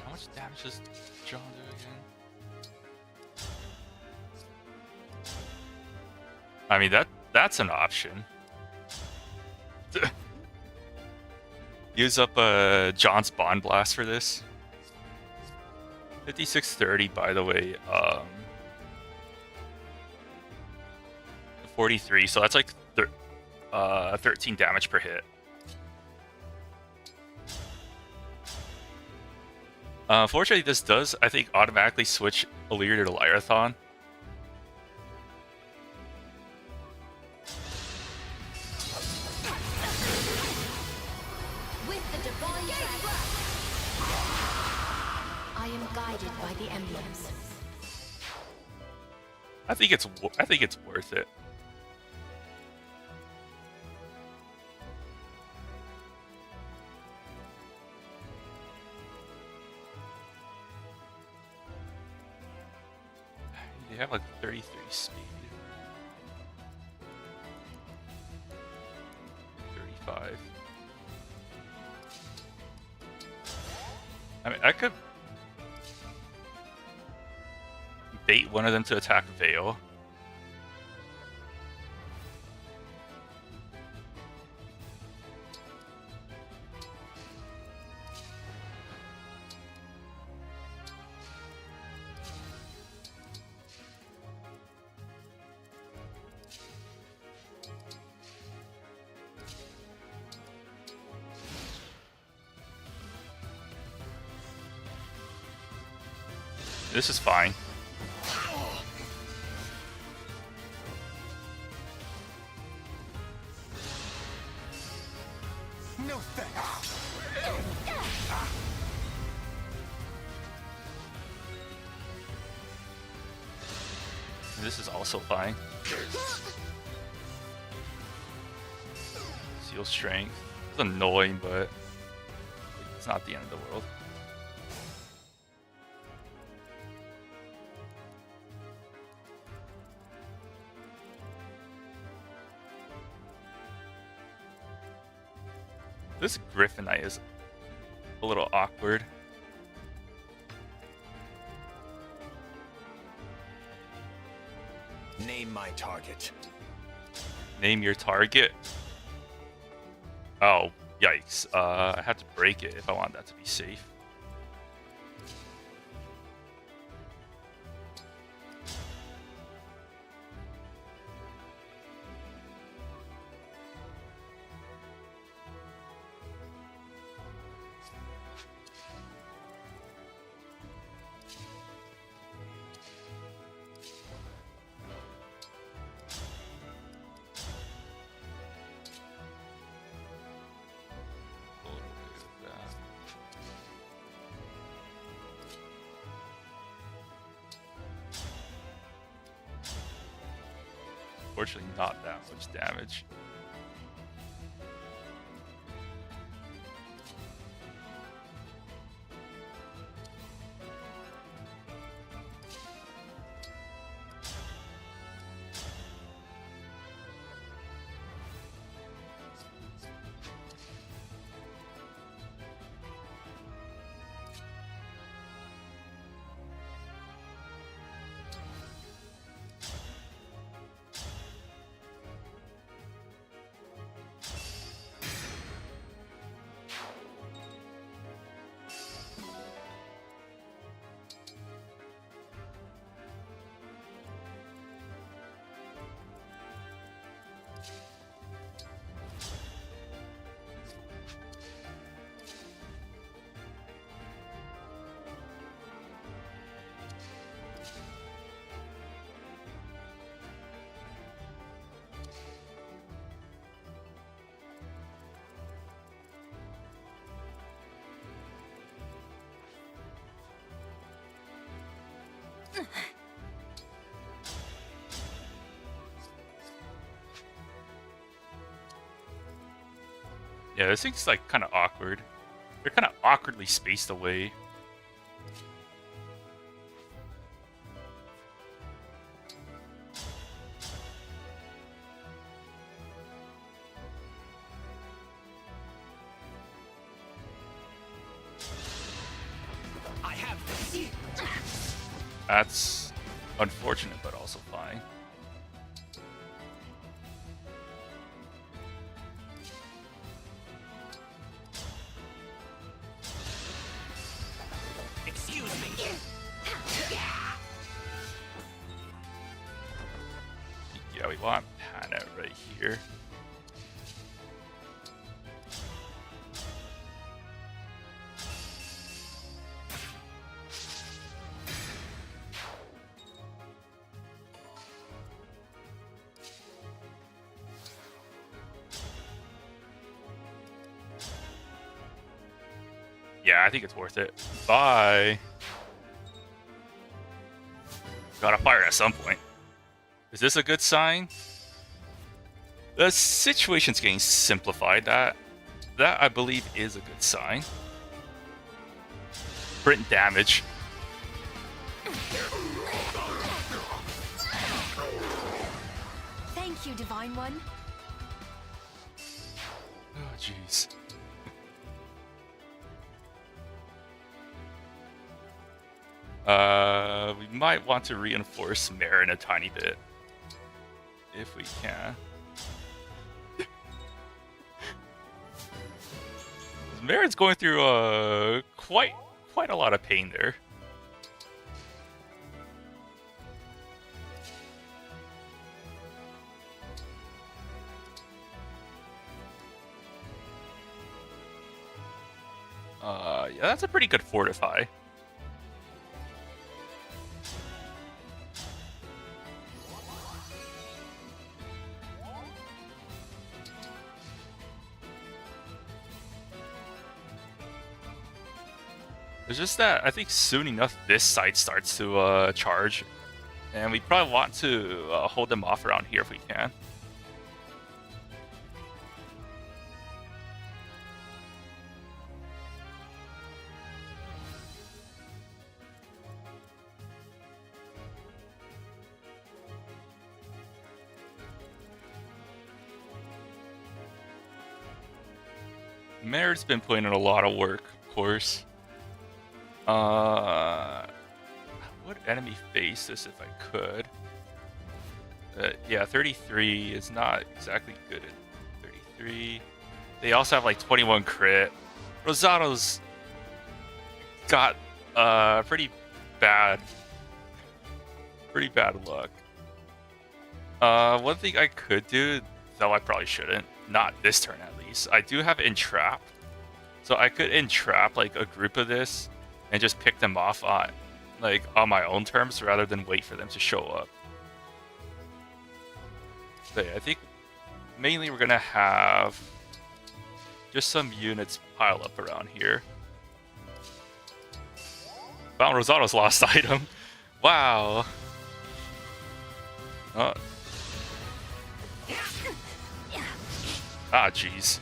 How much damage does John do again? I mean, that's an option. Use up John's Bond Blast for this. 5630, by the way. 43, so that's like 13 damage per hit. Unfortunately, this does, I think, automatically switch Illyria to Lyrathon. guided by the emblems. I think it's worth it. They have like 33 speed. 35. I mean, I could bait one of them to attack Veil. This is fine. No thanks. This is also fine. Seal strength. It's annoying, but it's not the end of the world. This Griffinite is a little awkward. Name my target. Name your target. Oh, yikes. I had to break it if I want that to be safe. Unfortunately, not that much damage. Yeah, this thing's like kind of awkward. They're kind of awkwardly spaced away. I have this. That's unfortunate, but also fine. Excuse me. Yeah, we want Hannah right here. Yeah, I think it's worth it. Bye. Gotta fire at some point. Is this a good sign? The situation's getting simplified. That I believe is a good sign. Print damage. Thank you, Divine One. Oh, jeez. We might want to reinforce Marin a tiny bit. If we can. Marin's going through quite a lot of pain there. Yeah, that's a pretty good fortify. It's just that I think soon enough this side starts to charge, and we probably want to hold them off around here if we can. Mare's been putting in a lot of work, of course. Would enemy face this if I could? Yeah, 33 is not exactly good at 33. They also have like 21 crit. Rosato's got pretty bad luck. One thing I could do, though I probably shouldn't, not this turn at least. I do have Entrap, so I could Entrap like a group of this and just pick them off on my own terms rather than wait for them to show up. But yeah, I think mainly we're gonna have just some units pile up around here. Found Rosato's lost item. Wow. Oh. Ah, jeez.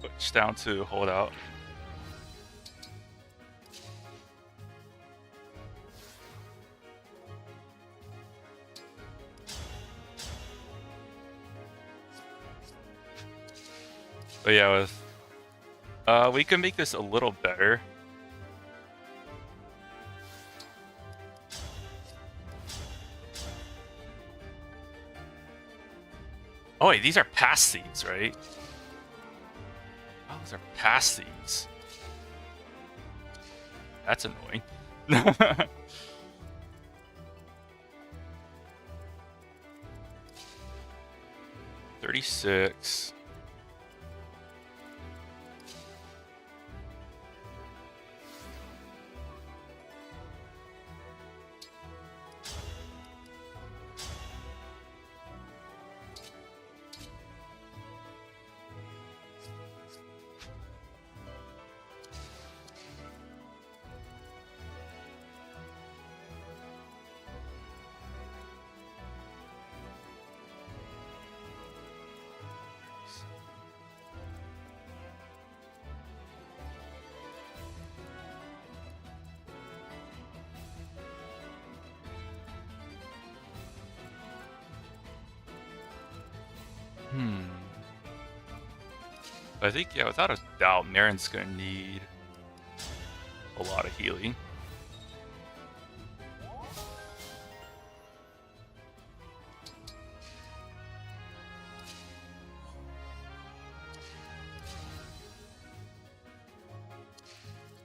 Push down to hold out. But yeah, with we can make this a little better. Oh wait, these are past these, right? Oh, these are past these. That's annoying. 36. But I think, yeah, without a doubt, Marin's gonna need a lot of healing.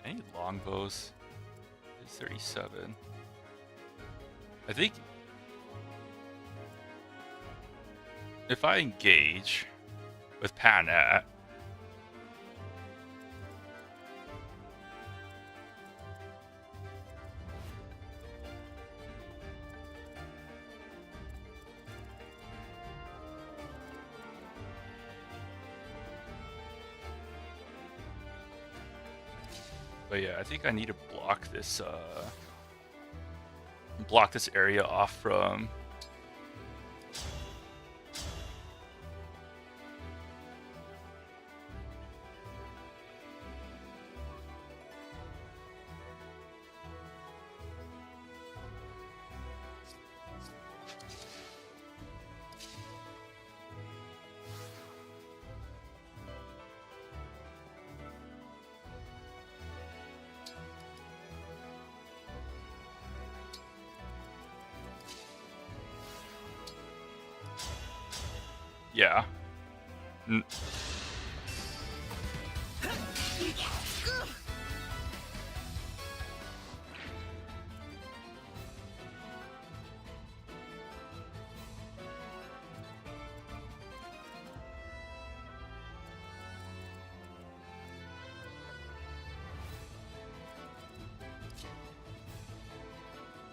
Any longbows? It's 37. I think if I engage with Panat, but yeah, I think I need to block this area off from yeah.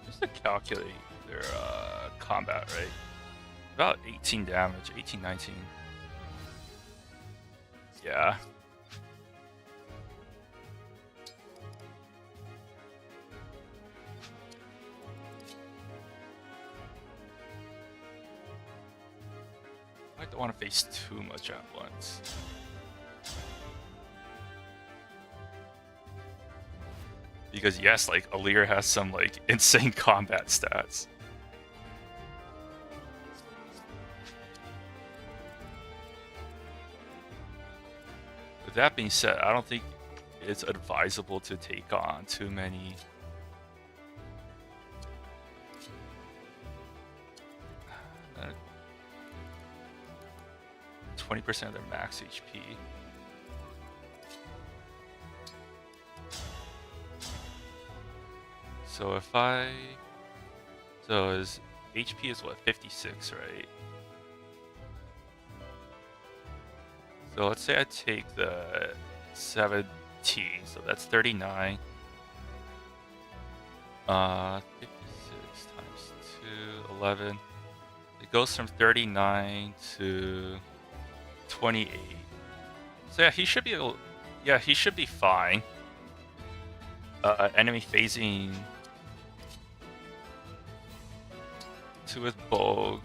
Just to calculate their combat, right? About 18 damage, 18, 19. Yeah. I don't want to face too much at once. Because yes, like Alir has some like insane combat stats. With that being said, I don't think it's advisable to take on too many 20% of their max HP. So if his HP is what, 56, right? So let's say I take the 17, so that's 39. 56 times 2, 11. It goes from 39 to 28. So yeah, he should be he should be fine. Enemy phasing to with Bogue.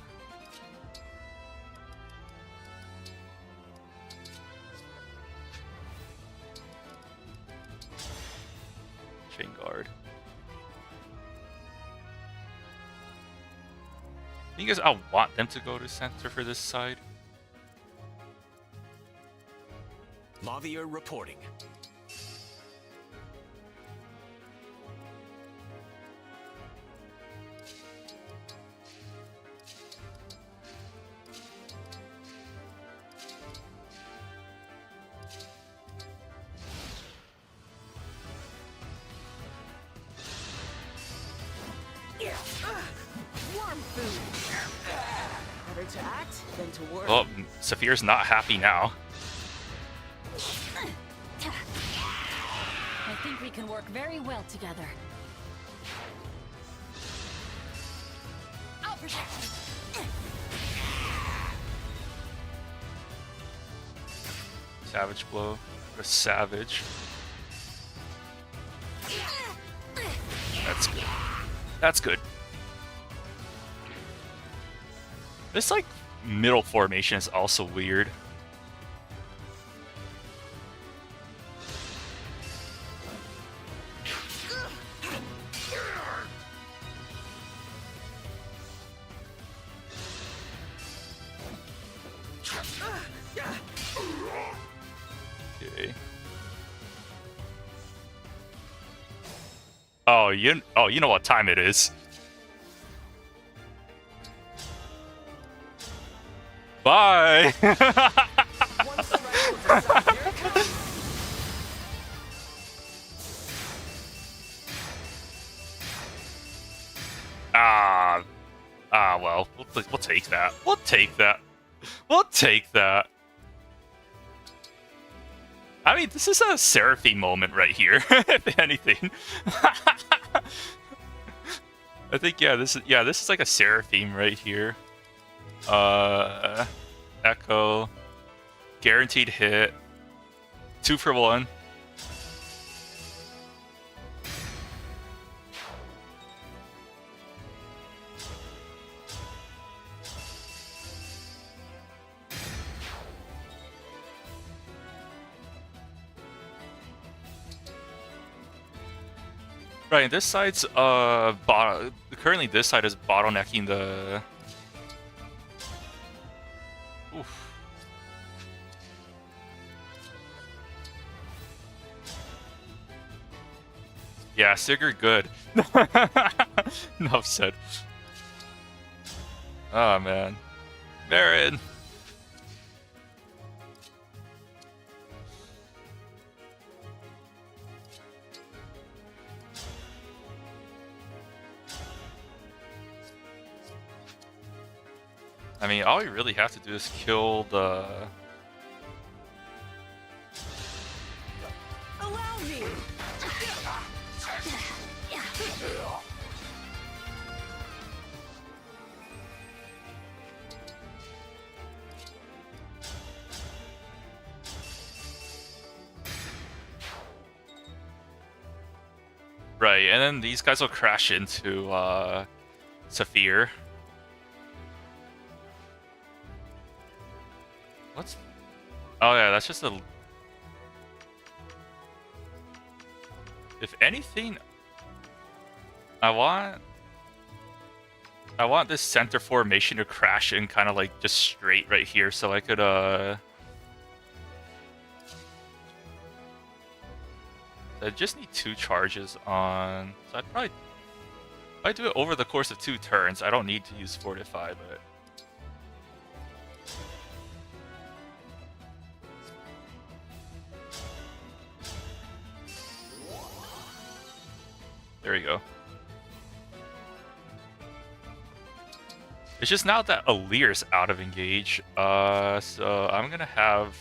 Chain guard. I think I want them to go to center for this side. Lavier reporting. Warm food. Better to act than to work. Well, Saphir's not happy now. I think we can work very well together. I'll protect you. Savage blow. What a savage. That's good. That's good. This like middle formation is also weird. Okay. Oh, you know what time it is. Bye. Once the rifle goes off, here it comes. Well, we'll take that. We'll take that. We'll take that. I mean, this is a Seraphine moment right here, if anything. I think this is like a Seraphine right here. Echo, guaranteed hit, 2 for 1. Right, this side's currently this side is bottlenecking the. Oof. Yeah, Sigurd good. Enough said. Oh man. Baron. I mean, all we really have to do is kill the... Allow me. Right, and then these guys will crash into Saphir. What's... Oh yeah, that's just a... If anything, I want this center formation to crash in kind of like just straight right here, so I could I just need 2 charges on. So I'd probably if I do it over the course of 2 turns, I don't need to use Fortify, but there you go. It's just now that Alir's out of engage, so I'm gonna have...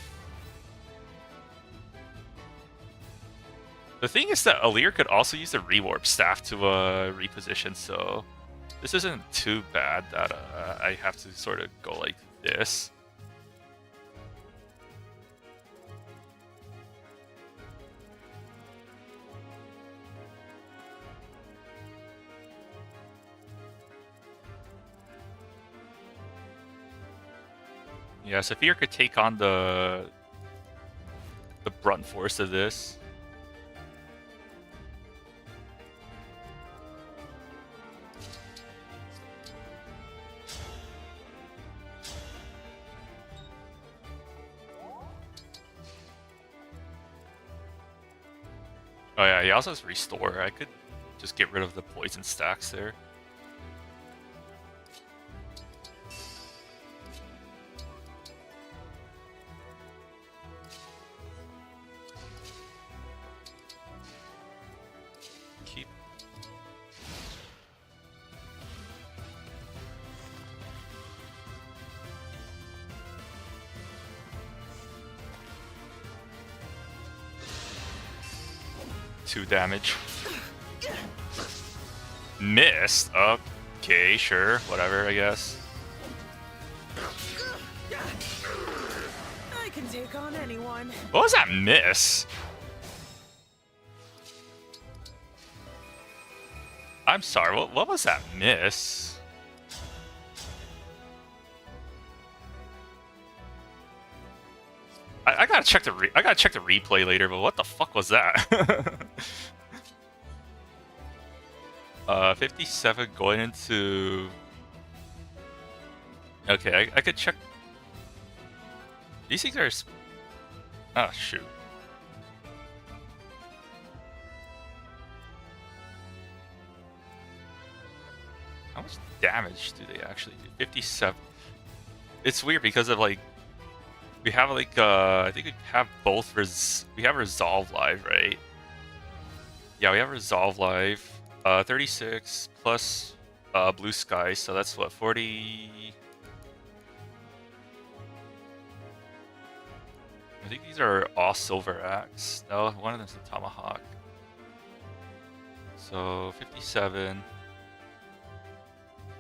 The thing is that Alir could also use the rewarp staff to reposition, so this isn't too bad that I have to sort of go like this. Yeah, Saphir could take on the brunt force of this. Oh yeah, he also has Restore. I could just get rid of the poison stacks there. Keep. Two damage. Missed? Okay, sure. Whatever, I guess. I can take on anyone. What was that miss? I'm sorry, what was that miss? I gotta check the replay later, but what the fuck was that? 57 going into... Okay, I could check... These things are... Oh, shoot. damage do they actually do? 57. It's weird because of like we have like I think we have both we have Resolve Live, right? Yeah, we have Resolve Live. 36 plus Blue Sky, so that's what, 40. I think these are all Silver Axe. No, one of them's a Tomahawk. So 57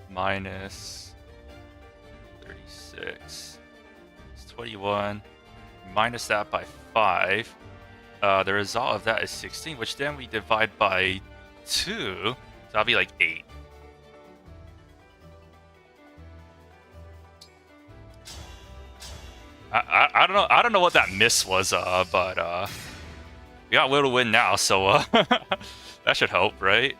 minus 36. It's 21. Minus that by 5. The result of that is 16, which then we divide by 2. So that'll be like 8. I don't know what that miss was, but we got Will to win now, so that should help, right?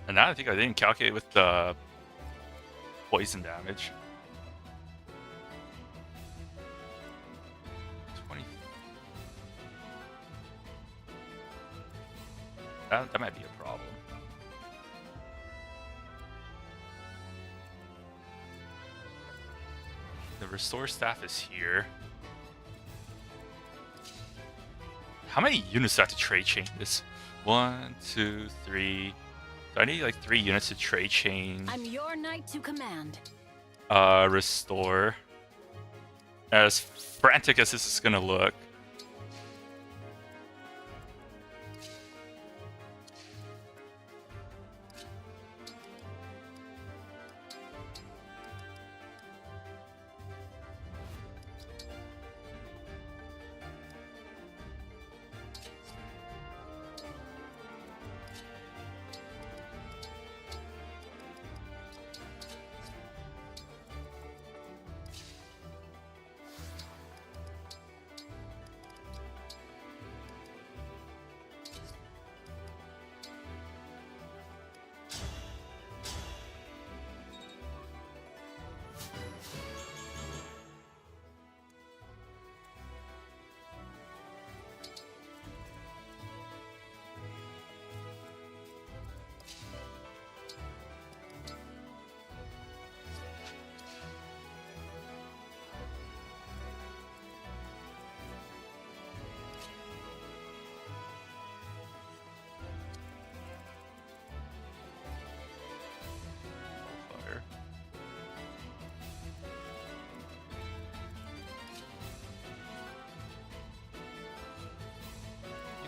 And now I think I didn't calculate with the poison damage. 20. That might be a problem. The restore staff is here. How many units do I have to trade chain this? 1, 2, 3. So I need like 3 units to trade chain. I'm your knight to command. Restore. As frantic as this is gonna look.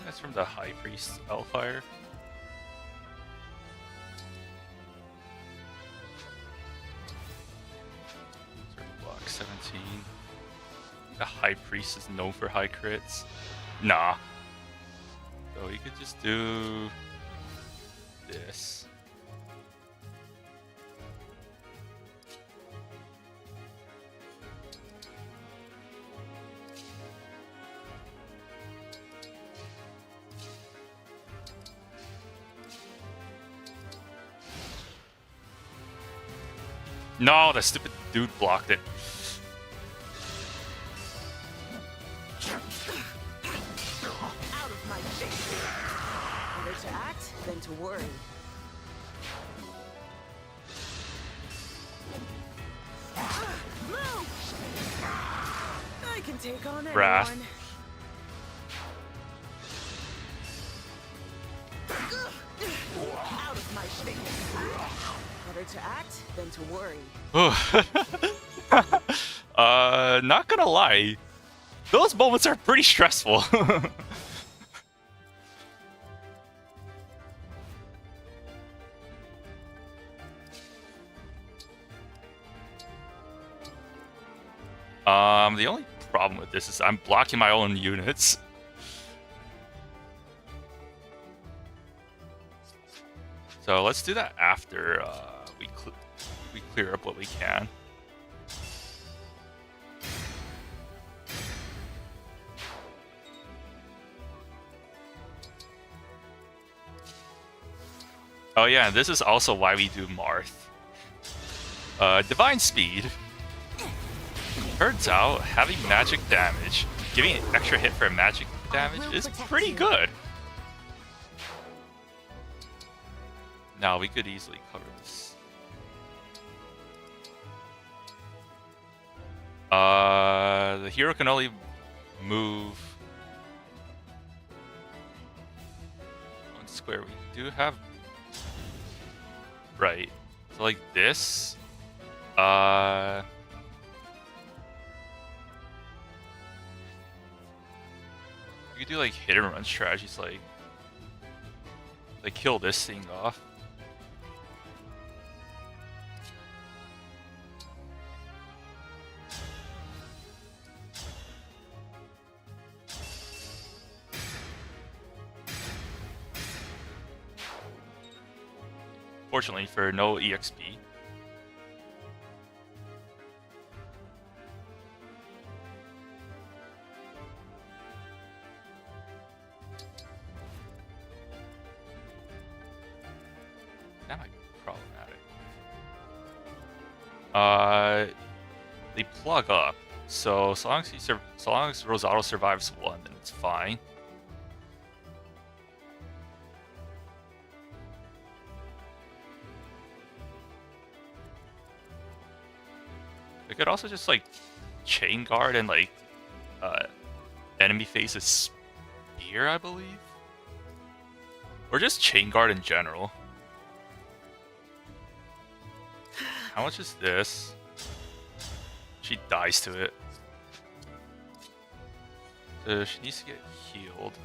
That's from the High Priest Hellfire. Block 17. The High Priest is known for high crits. Nah. So you could just do this. No, the stupid dude blocked it. Out of my face. Better to act than to worry. Move! I can take on anyone. Wrath. Out of my face. Better to act than to worry. Not gonna lie, those moments are pretty stressful. The only problem with this is I'm blocking my own units. So let's do that after we clear up what we can. Oh yeah, and this is also why we do Marth. Divine Speed. Turns out, having magic damage, giving an extra hit for magic damage is pretty good. Now, we could easily cover this. The hero can only move one square. We do have... Right. So like this. You could do like hit and run strategies like kill this thing off. Fortunately for no EXP. That might be problematic. They plug up. So long as Rosado survives one, then it's fine. We could also just like chain guard and like enemy face a spear, I believe, or just chain guard in general. How much is this? She dies to it. She needs to get healed.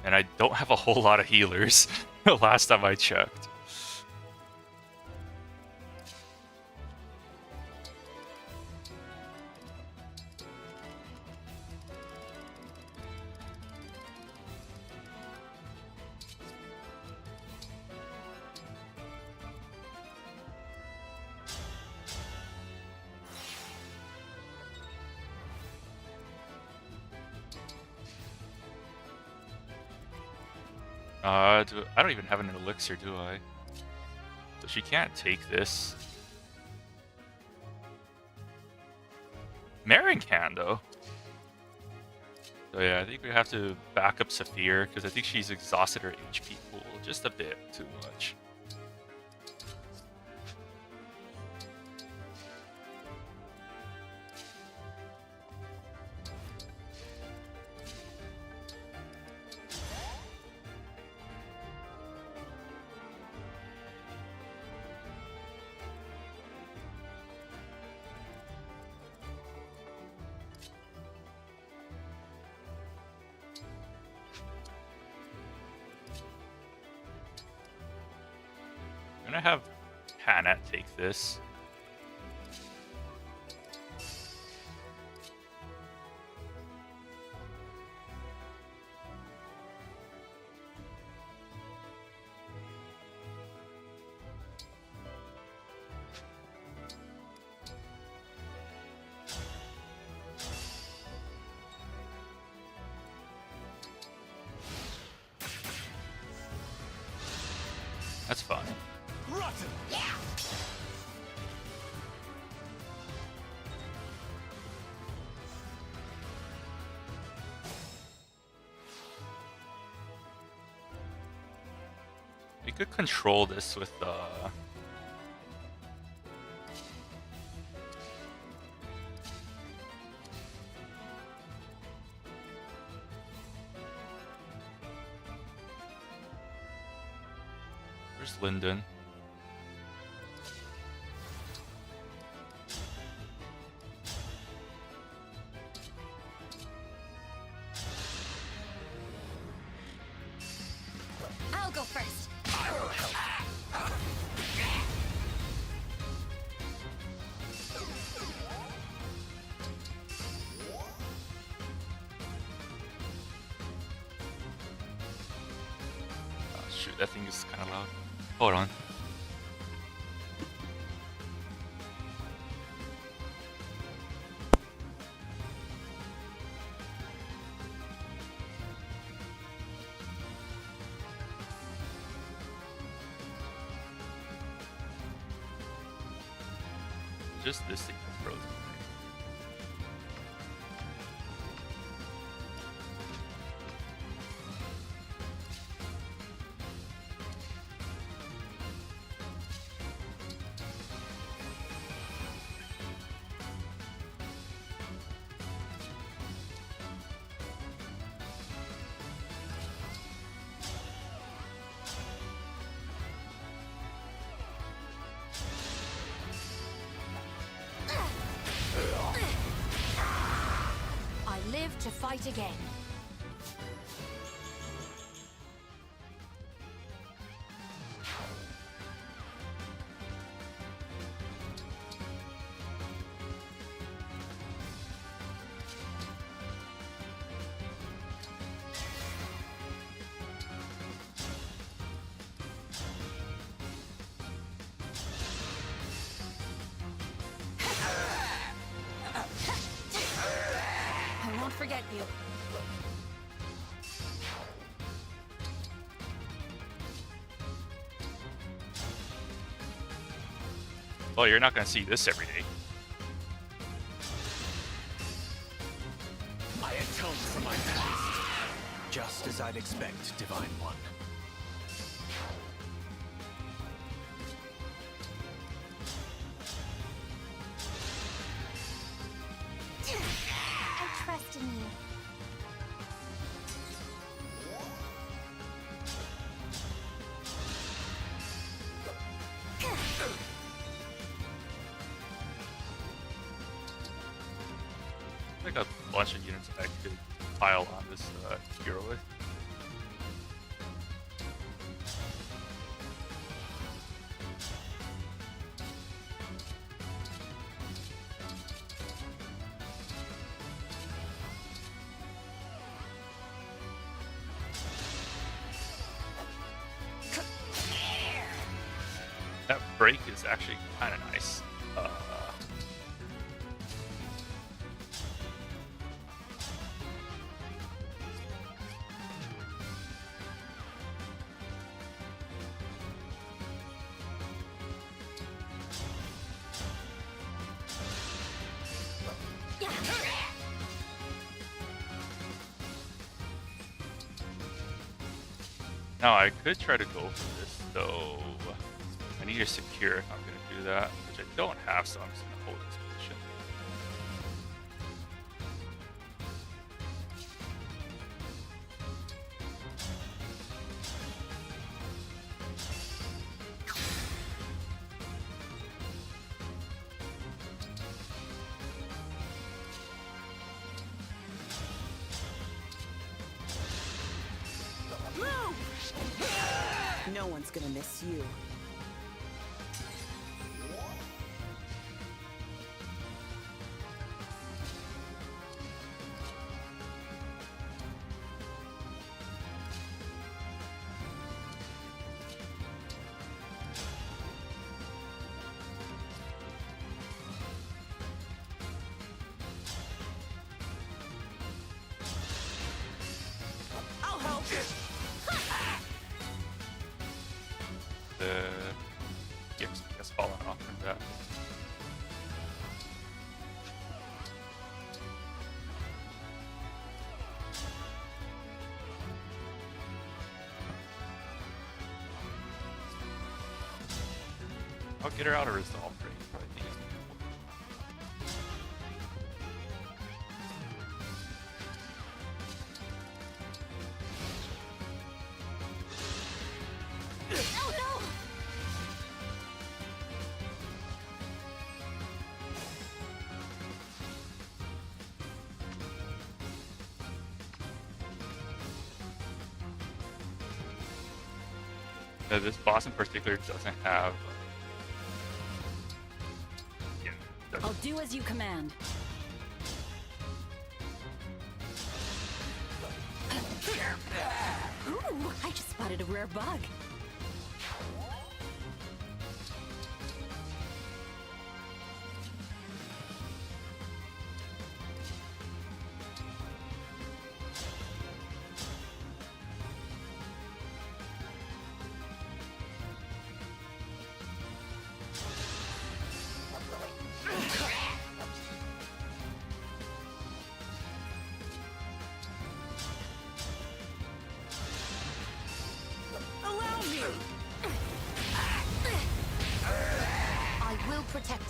And I don't have a whole lot of healers the last time I checked. I don't even have an elixir, do I? So she can't take this. Marin can, though. So yeah, I think we have to back up Saphir, because I think she's exhausted her HP pool just a bit too much. I'm gonna have Hannah take this. That's fine. We could control this with where's Lyndon? I'll go first. Oh, shoot, that thing is kind of loud. Hold on. just this thing that's frozen. I live to fight again. I won't forget you. Well, you're not going to see this every day. I atone for my past. Just as I'd expect, Divine One. I trust in you. Like a bunch of units I could pile on this hero with. That break is actually kind of nice. Now I could try to go for this, though. I need to secure if I'm going to do that, which I don't have, so I'm just going to hold this position. No one's gonna miss you. I'll help. The EXP has fallen off from that. I'll get her out of resolve rate. I think it's Oh no! this boss in particular doesn't have. Yeah, doesn't- I'll do as you command. Ooh, I just spotted a rare bug.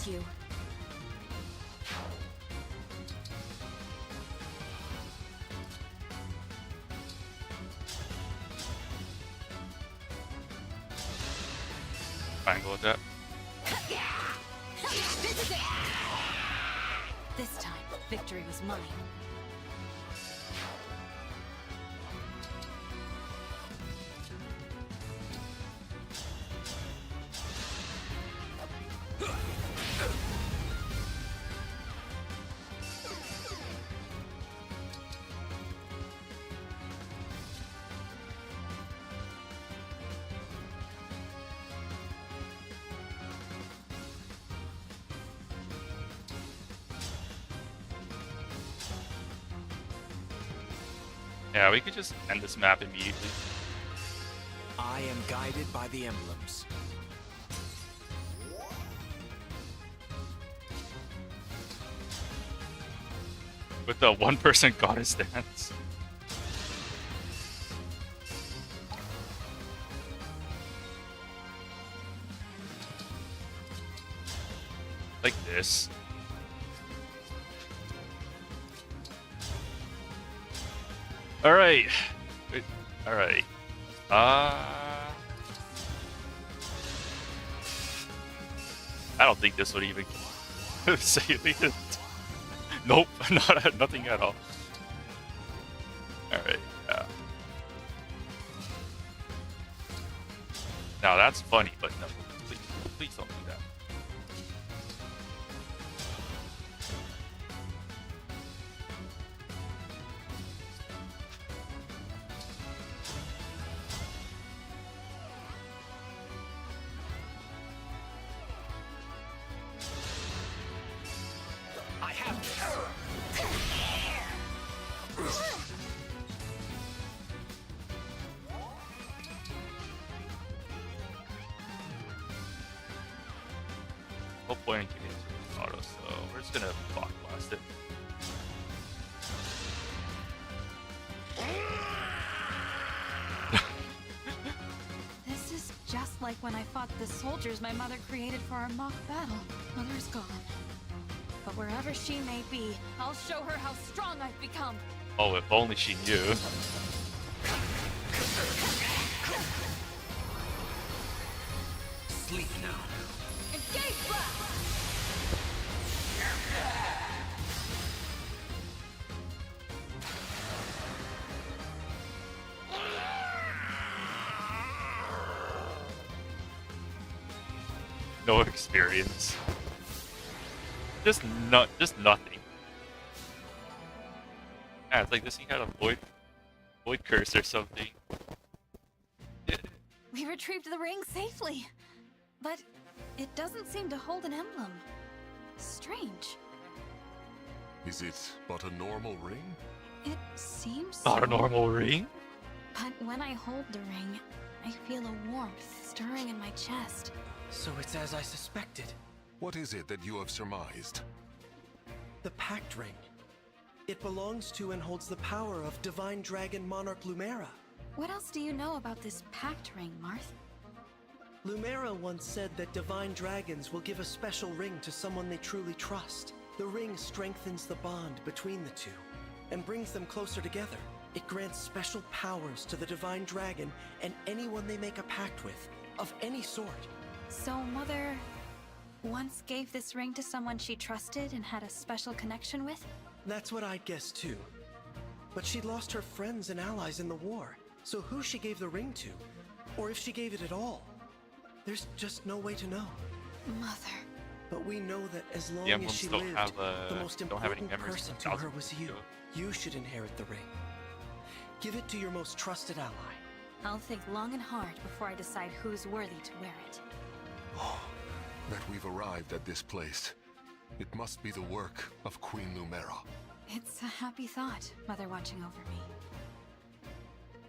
you. Triangle with that. This time, victory was mine. Yeah, we could just end this map immediately. I am guided by the emblems. With the one-person goddess dance. Like this. Alright. Alright. I don't think this would even save it. Nope, nothing at all. Alright, yeah. Now that's funny, but no, please don't do that. I have this. No point in getting into auto, so we're just gonna block blast it. This is just like when I fought the soldiers my mother created for our mock battle. Mother's gone. But wherever she may be, I'll show her how strong I've become. Oh, if only she knew. Sleep now. Engage blast! No experience. Just nothing. Yeah, it's like this. He had a void curse or something. We retrieved the ring safely. But it doesn't seem to hold an emblem. Strange. Is it but a normal ring? It seems Not a so. normal ring. But when I hold the ring, I feel a warmth stirring in my chest. So it's as I suspected. What is it that you have surmised? The Pact Ring. It belongs to and holds the power of Divine Dragon Monarch Lumera. What else do you know about this pact ring, Marth? Lumera once said that divine dragons will give a special ring to someone they truly trust. The ring strengthens the bond between the two and brings them closer together. It grants special powers to the divine dragon and anyone they make a pact with, of any sort. So Mother once gave this ring to someone she trusted and had a special connection with? That's what I'd guess too. But she'd lost her friends and allies in the war, so who she gave the ring to, or if she gave it at all, there's just no way to know. Mother. But we know that as long The as emblems she don't lived, have, the most don't have any important memories person from to her childhood, was you. so- You should inherit the ring. Give it to your most trusted ally. I'll think long and hard before I decide who's worthy to wear it. That we've arrived at this place. It must be the work of Queen Lumera. It's a happy thought, Mother watching over me.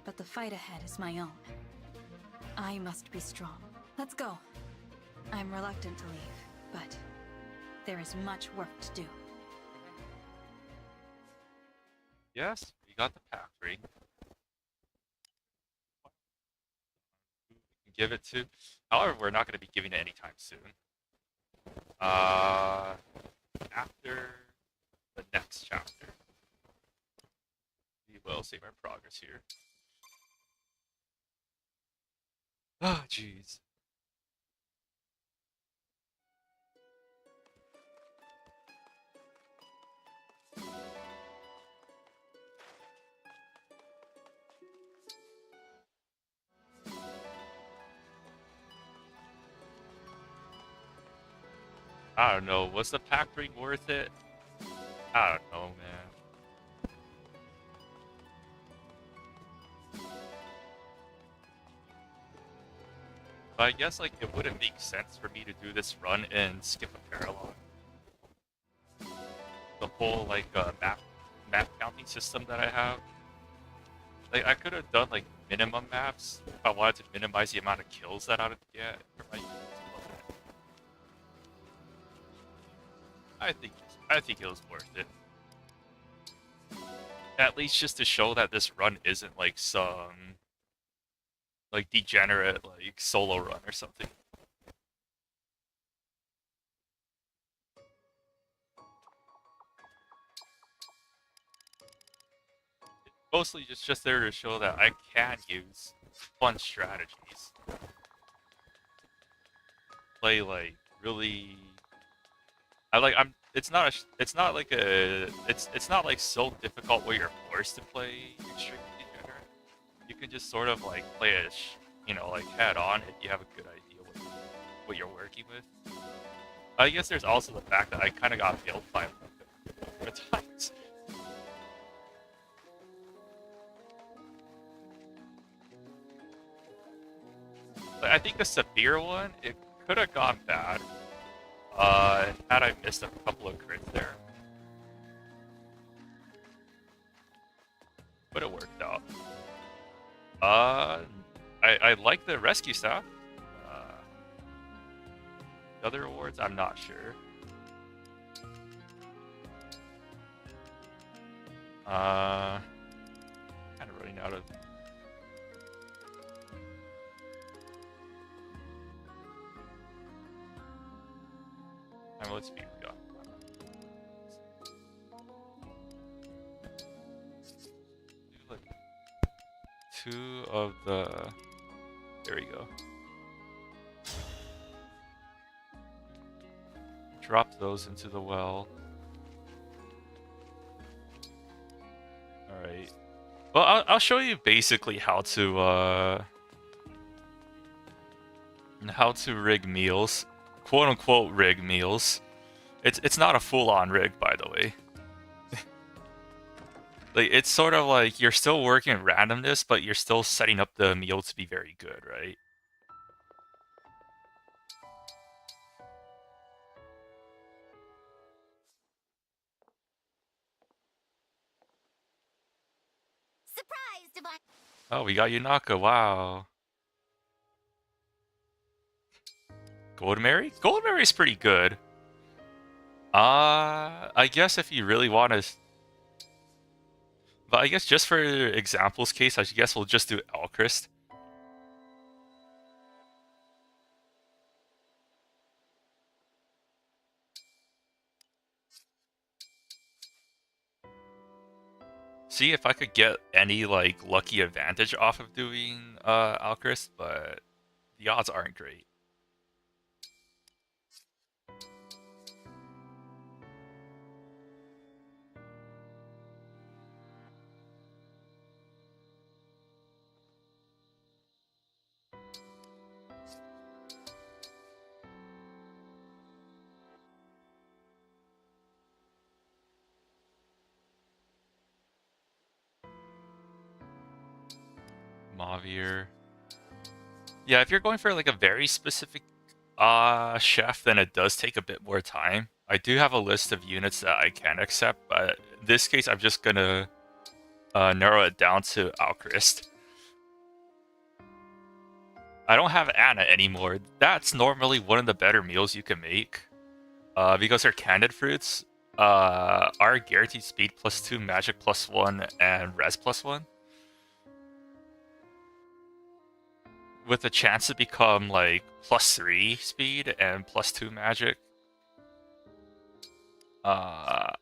But the fight ahead is my own. I must be strong. Let's go. I'm reluctant to leave, but there is much work to do. Yes, we got the pact ring. We can give it to. However, we're not going to be giving it anytime soon. After the next chapter, we will save our progress here. Ah, jeez. I don't know. Was the pack ring worth it? I don't know, man. But I guess like it wouldn't make sense for me to do this run and skip a paralogue. The whole like map counting system that I have. Like I could have done like minimum maps if I wanted to minimize the amount of kills that I would get for my units. I think it was worth it. At least just to show that this run isn't like some like degenerate like solo run or something. Mostly just there to show that I can use fun strategies. Play like really it's not like so difficult where you're forced to play extremely degenerate. You can just sort of like play it, like head on if you have a good idea what you're working with. I guess there's also the fact that I kind of got built by at times. But I think the severe one, it could have gone bad. Had I missed a couple of crits there. But it worked out. I like the rescue staff. The other awards, I'm not sure. Kind of running out of... let's speed up. Do like 2 of the... There we go. Drop those into the well. Alright. Well, I'll show you basically how to rig meals. Quote-unquote rig meals. It's not a full-on rig, by the way. Like, it's sort of like you're still working randomness, but you're still setting up the meal to be very good, right? Surprise, Divine! Oh, we got Yunaka, wow. Gold Mary? Gold Mary's pretty good. I guess if you really want to... But I guess just for example's case, I guess we'll just do Elchrist. See if I could get any, like, lucky advantage off of doing Elchrist, but the odds aren't great. Mavier. Yeah, if you're going for like a very specific chef, then it does take a bit more time. I do have a list of units that I can accept, but in this case, I'm just gonna narrow it down to Alchrist. I don't have Anna anymore. That's normally one of the better meals you can make. Because her candid fruits are guaranteed speed +2, magic +1, and res +1. With a chance to become like +3 speed and +2 magic Uh,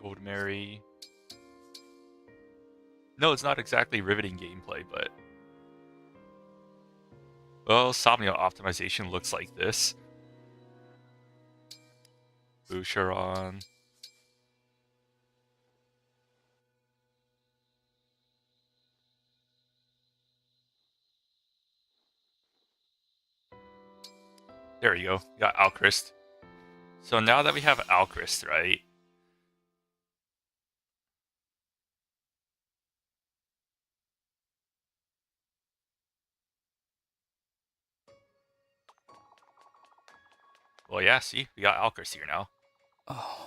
Gold Mary. No, it's not exactly riveting gameplay, but well, Somnia optimization looks like this. Boucheron. There you go. Got Alchrist. So now that we have Alchrist, right? Well, yeah, see? We got Alchrist here now. Oh.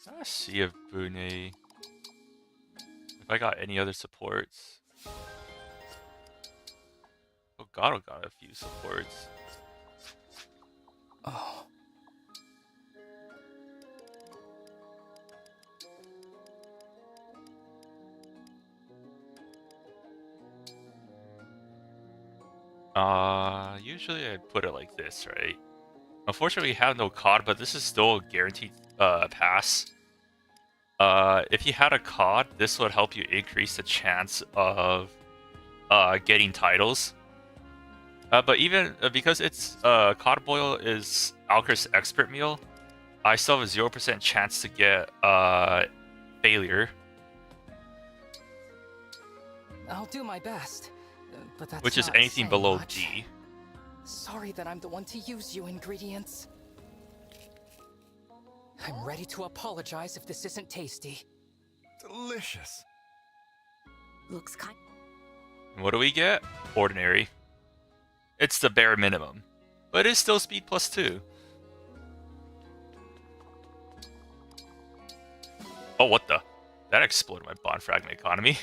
Let's see if Bune... If I got any other supports. Oh, Gato got a few supports. Oh. Usually I'd put it like this, right? Unfortunately, we have no COD, but this is still a guaranteed pass. If you had a COD, this would help you increase the chance of getting titles. But even because it's COD Boil is Alchrist's expert meal, I still have a 0% chance to get failure. I'll do my best, but that's which is not anything saying below much. D. Sorry that I'm the one to use you ingredients. I'm ready to apologize if this isn't tasty. Delicious. Looks kind. And what do we get? Ordinary. It's the bare minimum, but it's still speed +2. Oh, what the? That exploded my bond fragment economy.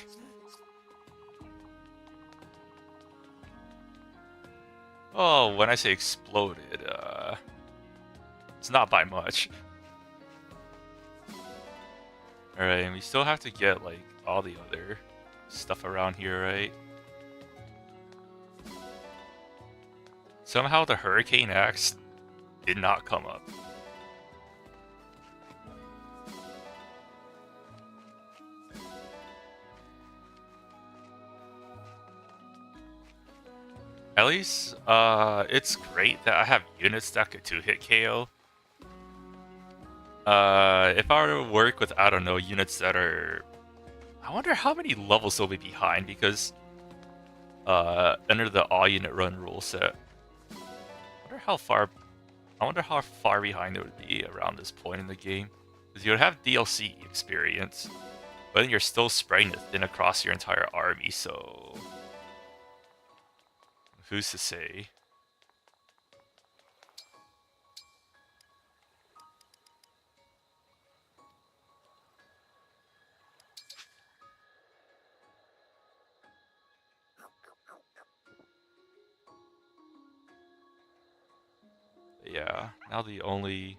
Oh, when I say exploded, it's not by much. Alright, and we still have to get, like, all the other stuff around here, right? Somehow the Hurricane Axe did not come up. At least, it's great that I have units that could 2-hit KO. If I were to work with, I don't know, units that are... I wonder how many levels they'll be behind, because under the all-unit run rule set. I wonder how far behind it would be around this point in the game. Because you would have DLC experience, but then you're still spreading it thin across your entire army, so... Who's to say? Yeah, now the only...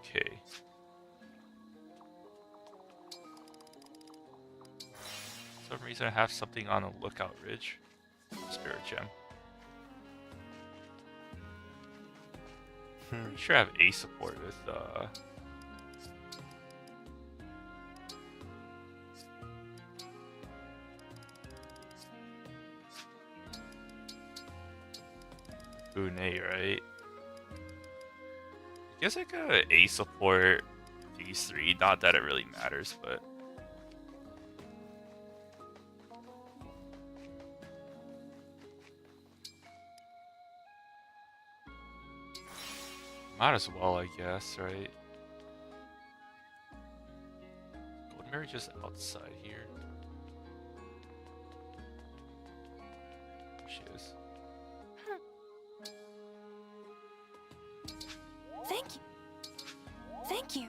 Okay. For some reason I have something on a lookout ridge. Spirit gem. Pretty sure I have A support with Bune, right? I guess I could A support these three. Not that it really matters, but Might as well, I guess, right? Golden Mary just outside here. There she is. Thank you. Thank you.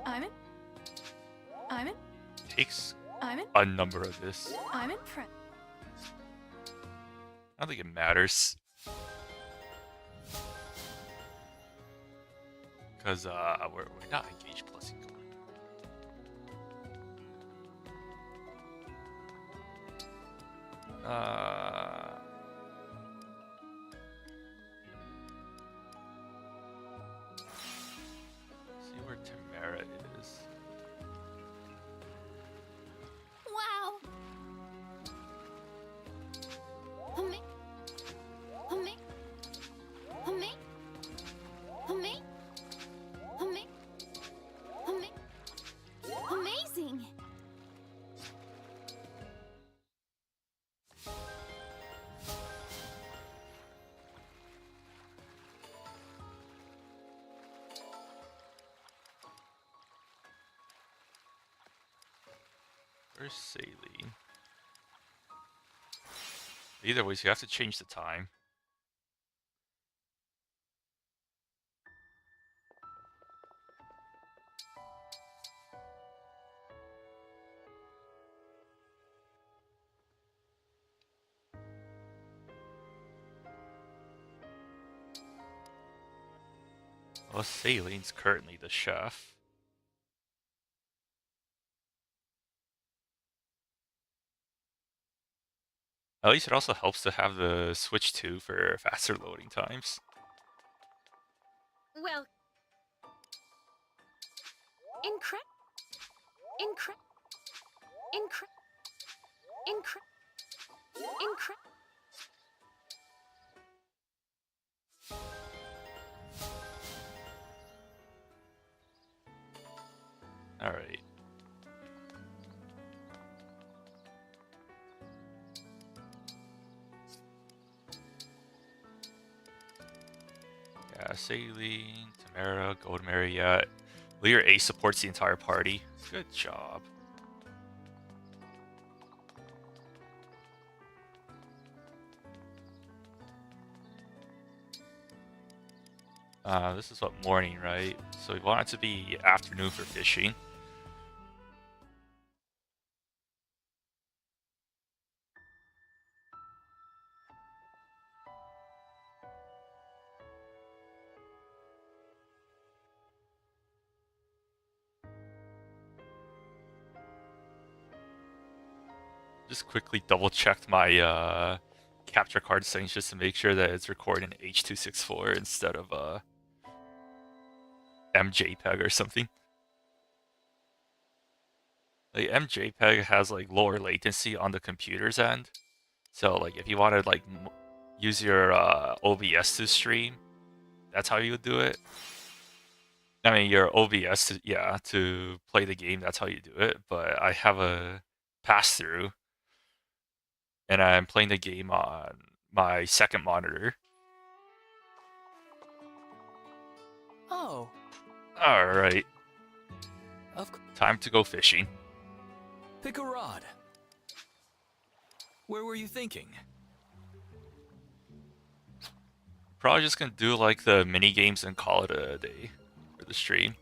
I'm in. Takes I'm in. a number of this. I'm impressed. I don't think it matters. Because we're not engaged plus income. See where Tamara is. Wow. Humi. Humi. Humi. Humi. Humi. Humi. Amazing. Where's Saline? Either way, so you have to change the time. Well, Saline's currently the chef. At least it also helps to have the Switch 2 for faster loading times. Well, incre. Alright. Yeah, Saline, Tamara, Golden Mary, yeah. Leader A supports the entire party. Good job. This is what, morning, right? So we want it to be afternoon for fishing. Just quickly double checked my capture card settings just to make sure that it's recording H.264 instead of MJPEG or something. Like MJPEG has like lower latency on the computer's end, so like if you want to like use your OBS to stream, that's how you would do it. I mean your OBS to, yeah, to play the game, that's how you do it. But I have a pass through, and I'm playing the game on my second monitor. Oh. All right. Of course. Time to go fishing. Pick a rod. Where were you thinking? Probably just gonna do like the mini games and call it a day for the stream.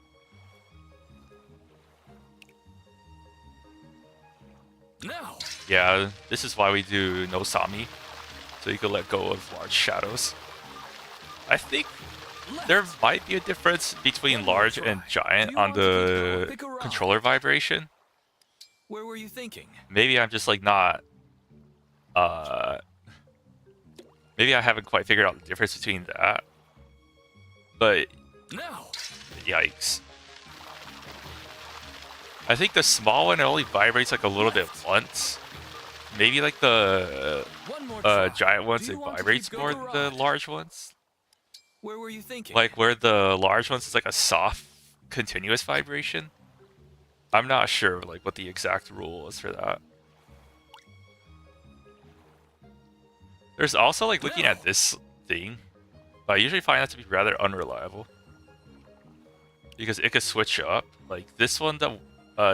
Now. Yeah, this is why we do no Sami, so you can let go of large shadows. I think there might be a difference between large and giant on the controller vibration. Where were you thinking? Maybe I'm just like not maybe I haven't quite figured out the difference between that. But now. Yikes. I think the small one only vibrates like a little bit once. Maybe like the giant ones, it vibrates more than the large ones. Where were you thinking? Like where the large ones is like a soft, continuous vibration. I'm not sure like what the exact rule is for that. There's also like looking at this thing. But I usually find that to be rather unreliable. Because it could switch up. Like this one, the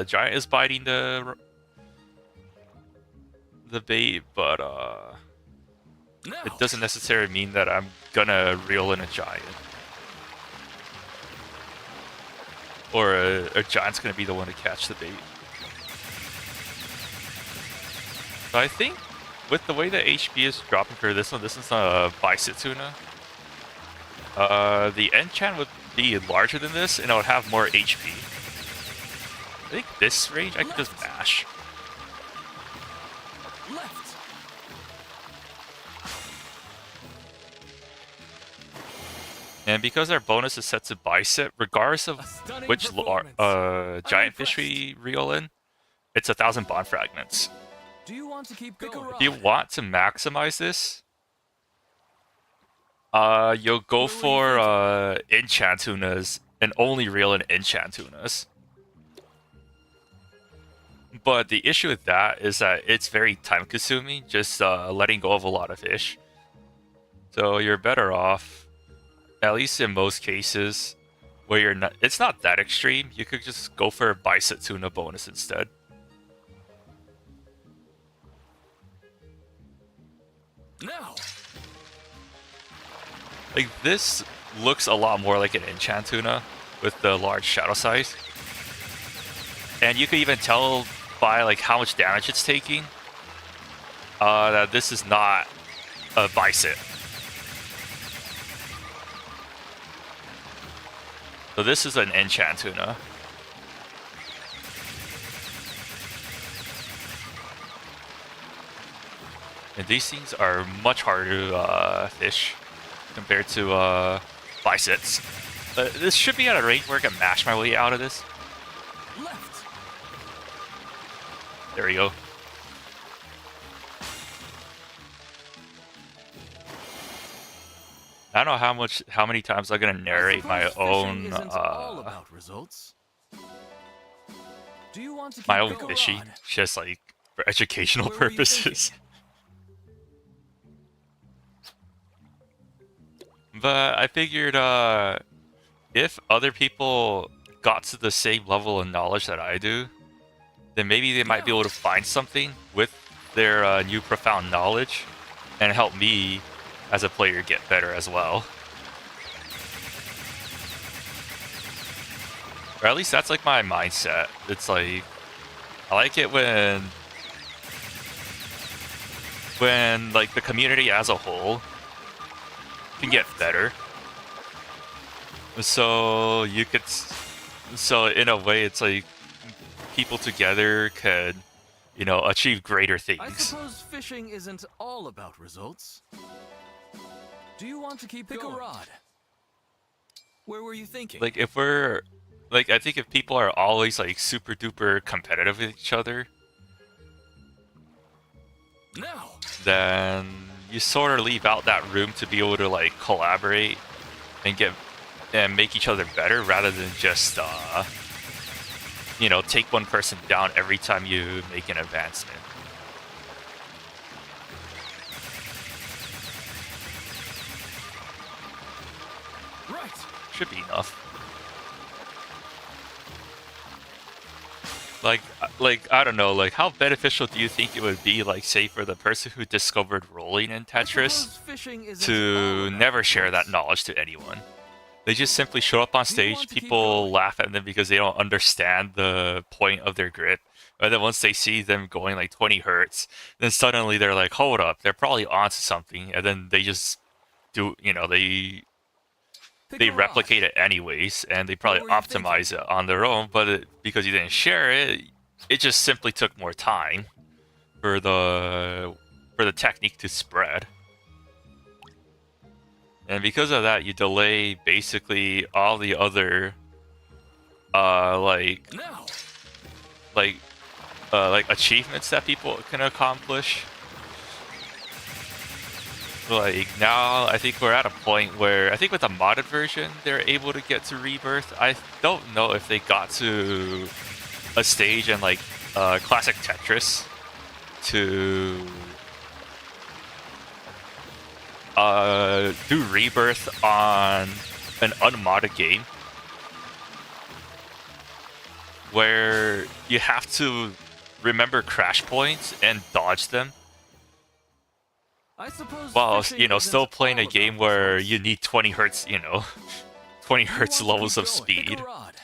giant is biting the bait, but it doesn't necessarily mean that I'm gonna reel in a giant. Or a giant's gonna be the one to catch the bait. So I think with the way the HP is dropping for this one's a Bicep Tuna. The enchant would be larger than this, and it would have more HP. I think this range I could just mash. Left. And because our bonus is set to Bicep, regardless of which giant fish we reel in, it's 1,000 bond fragments. Do you want to keep going? If you want to maximize this, you'll go for enchant tunas and only reel in enchant tunas. But the issue with that is that it's very time consuming, just letting go of a lot of fish. So you're better off, at least in most cases, where you're not, it's not that extreme, you could just go for a Bicep Tuna bonus instead. Now. Like this looks a lot more like an enchant tuna with the large shadow size. And you could even tell by like how much damage it's taking that this is not a Bicep. So this is an enchant tuna. And these things are much harder to fish compared to biceps. This should be at a range where I can mash my way out of this. Left. There we go. I don't know how many times I'm gonna narrate my own all about results. Do you want to keep my own going? fishing, just like for educational purposes. But I figured if other people got to the same level of knowledge that I do, then maybe they might be able to find something with their new profound knowledge and help me as a player get better as well. Or at least that's like my mindset. It's like, I like it when like the community as a whole can get better. So you could, so in a way it's like people together could, you know, achieve greater I things. suppose fishing isn't all about results. Do you want to keep going? Pick a rod. Where were you thinking? Like if we're, like I think if people are always like super duper competitive with each other, now, then you sort of leave out that room to be able to like collaborate and make each other better rather than just you know, take one person down every time you make an advancement. right. Should be enough. Like I don't know, like how beneficial do you think it would be, like say for the person who discovered rolling in Tetris to never share that knowledge to anyone? They just simply show up on stage, people laugh at them because they don't understand the point of their grip. And then once they see them going like 20 hertz, then suddenly they're like, hold up, they're probably onto something. And then they just do, you know, they replicate it anyways, and they probably optimize it on their own, but because you didn't share it, it just simply took more time for the technique to spread. And because of that, you delay basically all the other like achievements that people can accomplish. Like now, I think we're at a point where I think with the modded version, they're able to get to rebirth. I don't know if they got to a stage in like classic Tetris to do Rebirth on an unmodded game where you have to remember crash points and dodge them I suppose while, fishing you know, isn't still playing all a game about where results. you need 20 hertz, you know, 20 Do you hertz want to levels keep of going? speed, Pick a rod.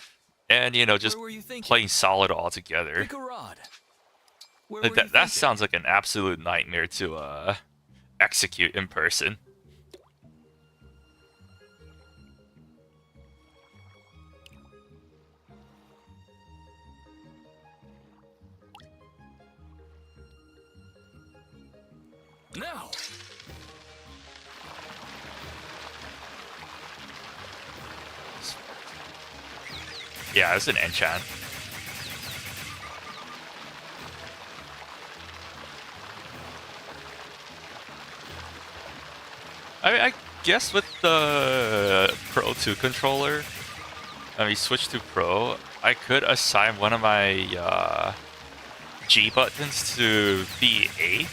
and, you know, just Where were you thinking? playing solid altogether. Pick a rod. Where Like were you that thinking? sounds like an absolute nightmare to execute in person. Now. Yeah, it's an enchant. I guess with the Pro 2 controller, I mean, switch to Pro, I could assign one of my G buttons to be A,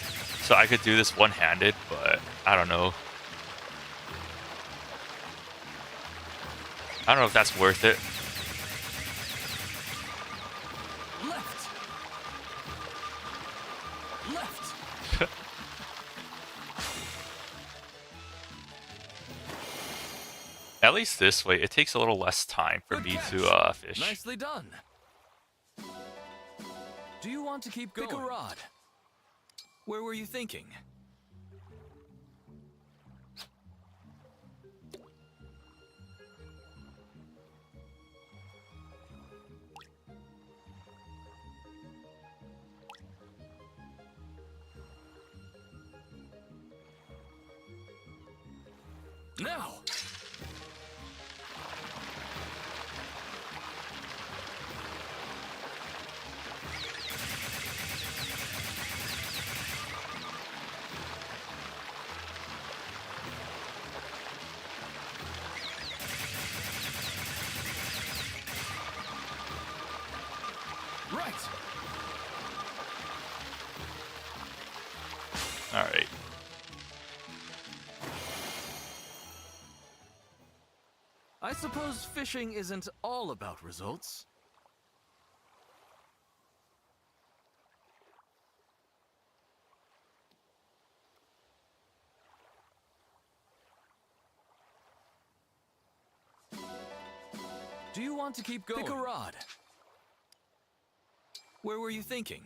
so I could do this one-handed, but I don't know. I don't know if that's worth it. Left. Left. At least this way, it takes a little less time for Good me catch. to fish. Nicely done. Do you want to keep going? Pick a rod. Where were you thinking? Now. Right. All right. I suppose fishing isn't all about results. Do you want to keep going? Pick a rod. Where were you thinking?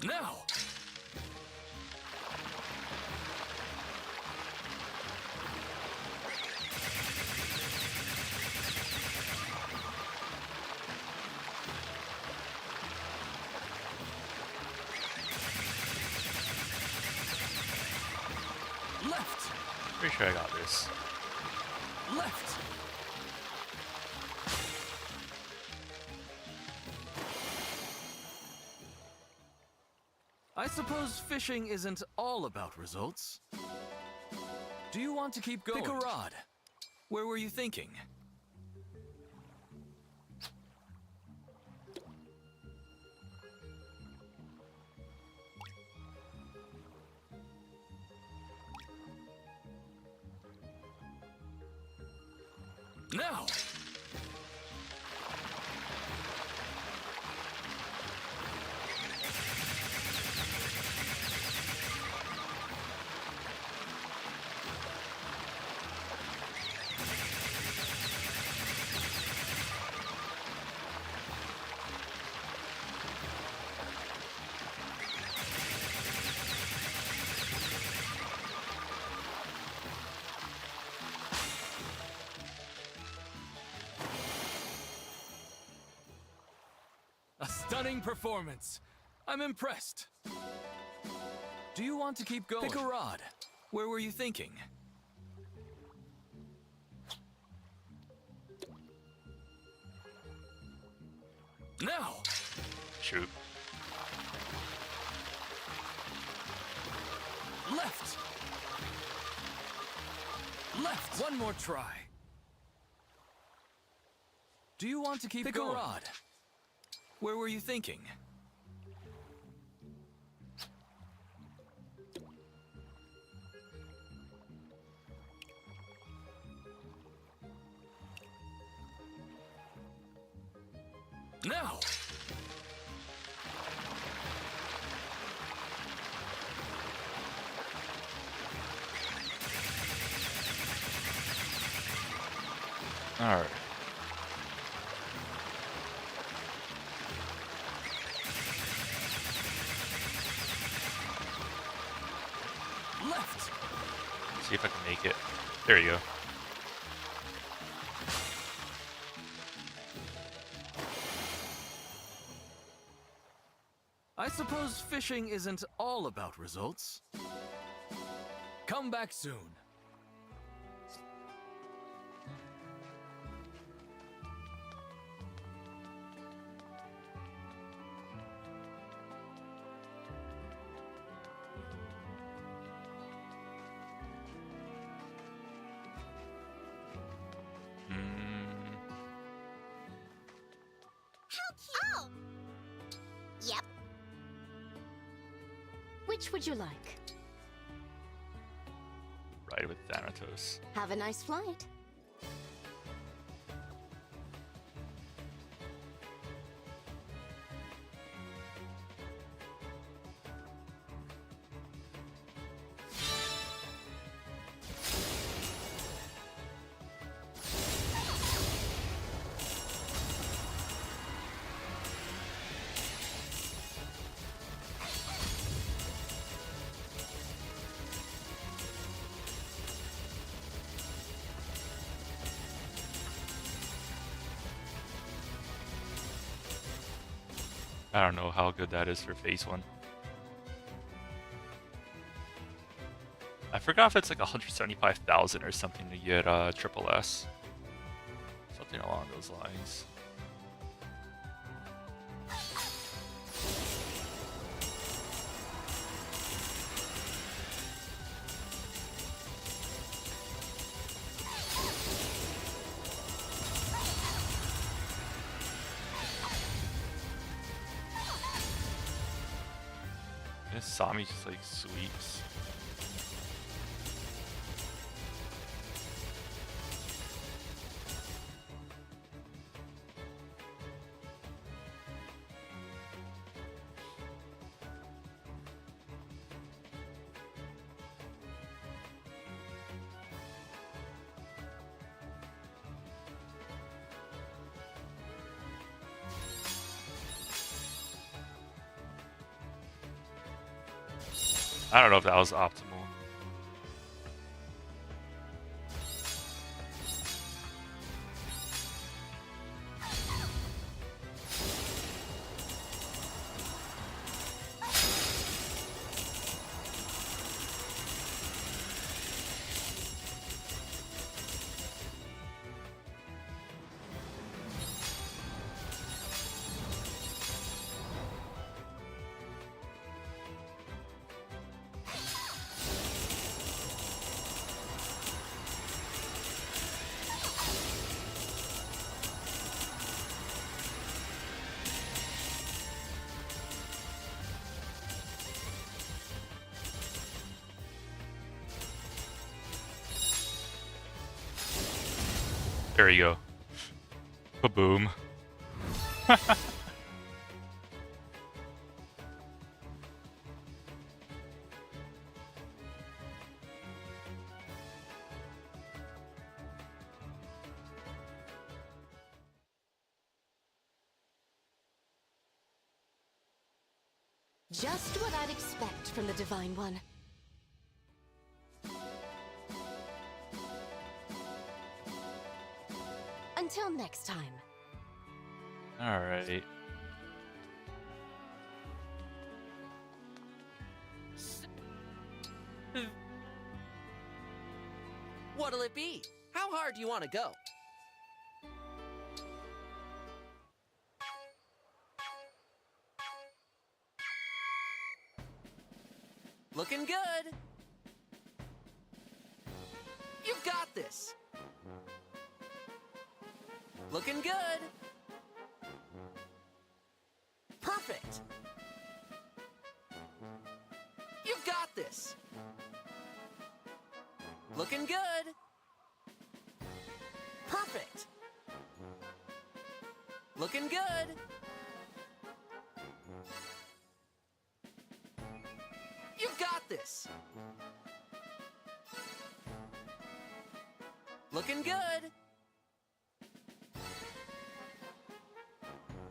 Now. Left. Pretty sure I got this. Left. I suppose fishing isn't all about results. Do you want to keep going? Pick a rod. Where were you thinking? Now. A stunning performance. I'm impressed. Do you want to keep going? Pick a rod. Where were you thinking? Now. Shoot. Left. Left. One more try. Do you want to keep Pick a going? rod. Where were you thinking? Now! Alright. Left! See if I can make it. There you go. I suppose fishing isn't all about results. Come back soon. How cute! Oh! Yep. Which would you like? Ride with Thanatos. Have a nice flight. I don't know how good that is for phase 1. I forgot if it's like 175,000 or something to get triple S. Something along those lines. This Sami just like sweeps. I don't know if that was optimal. There you go. Kaboom. Just what I'd expect from the Divine One. Until next time. Alright. What'll it be? How hard do you want to go? Looking good. You got this. Looking good. Perfect. You've got this. Looking good. Perfect. Looking good. You've got this. Looking good.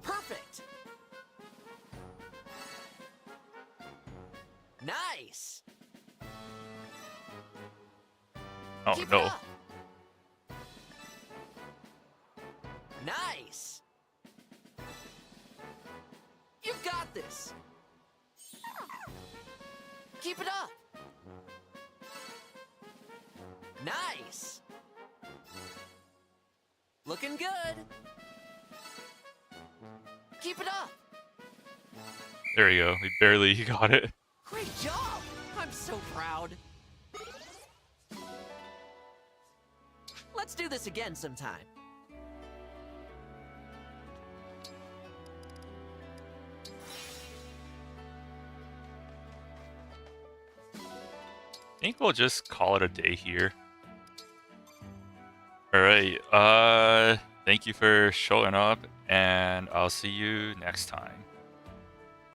Perfect. Nice. Oh Keep it no. up. Nice. You've got this. Keep it up. Nice. Looking good. Keep it up. There we go. We barely got it. Great job. I'm so proud. Let's do this again sometime. I think we'll just call it a day here. Alright, thank you for showing up, and I'll see you next time.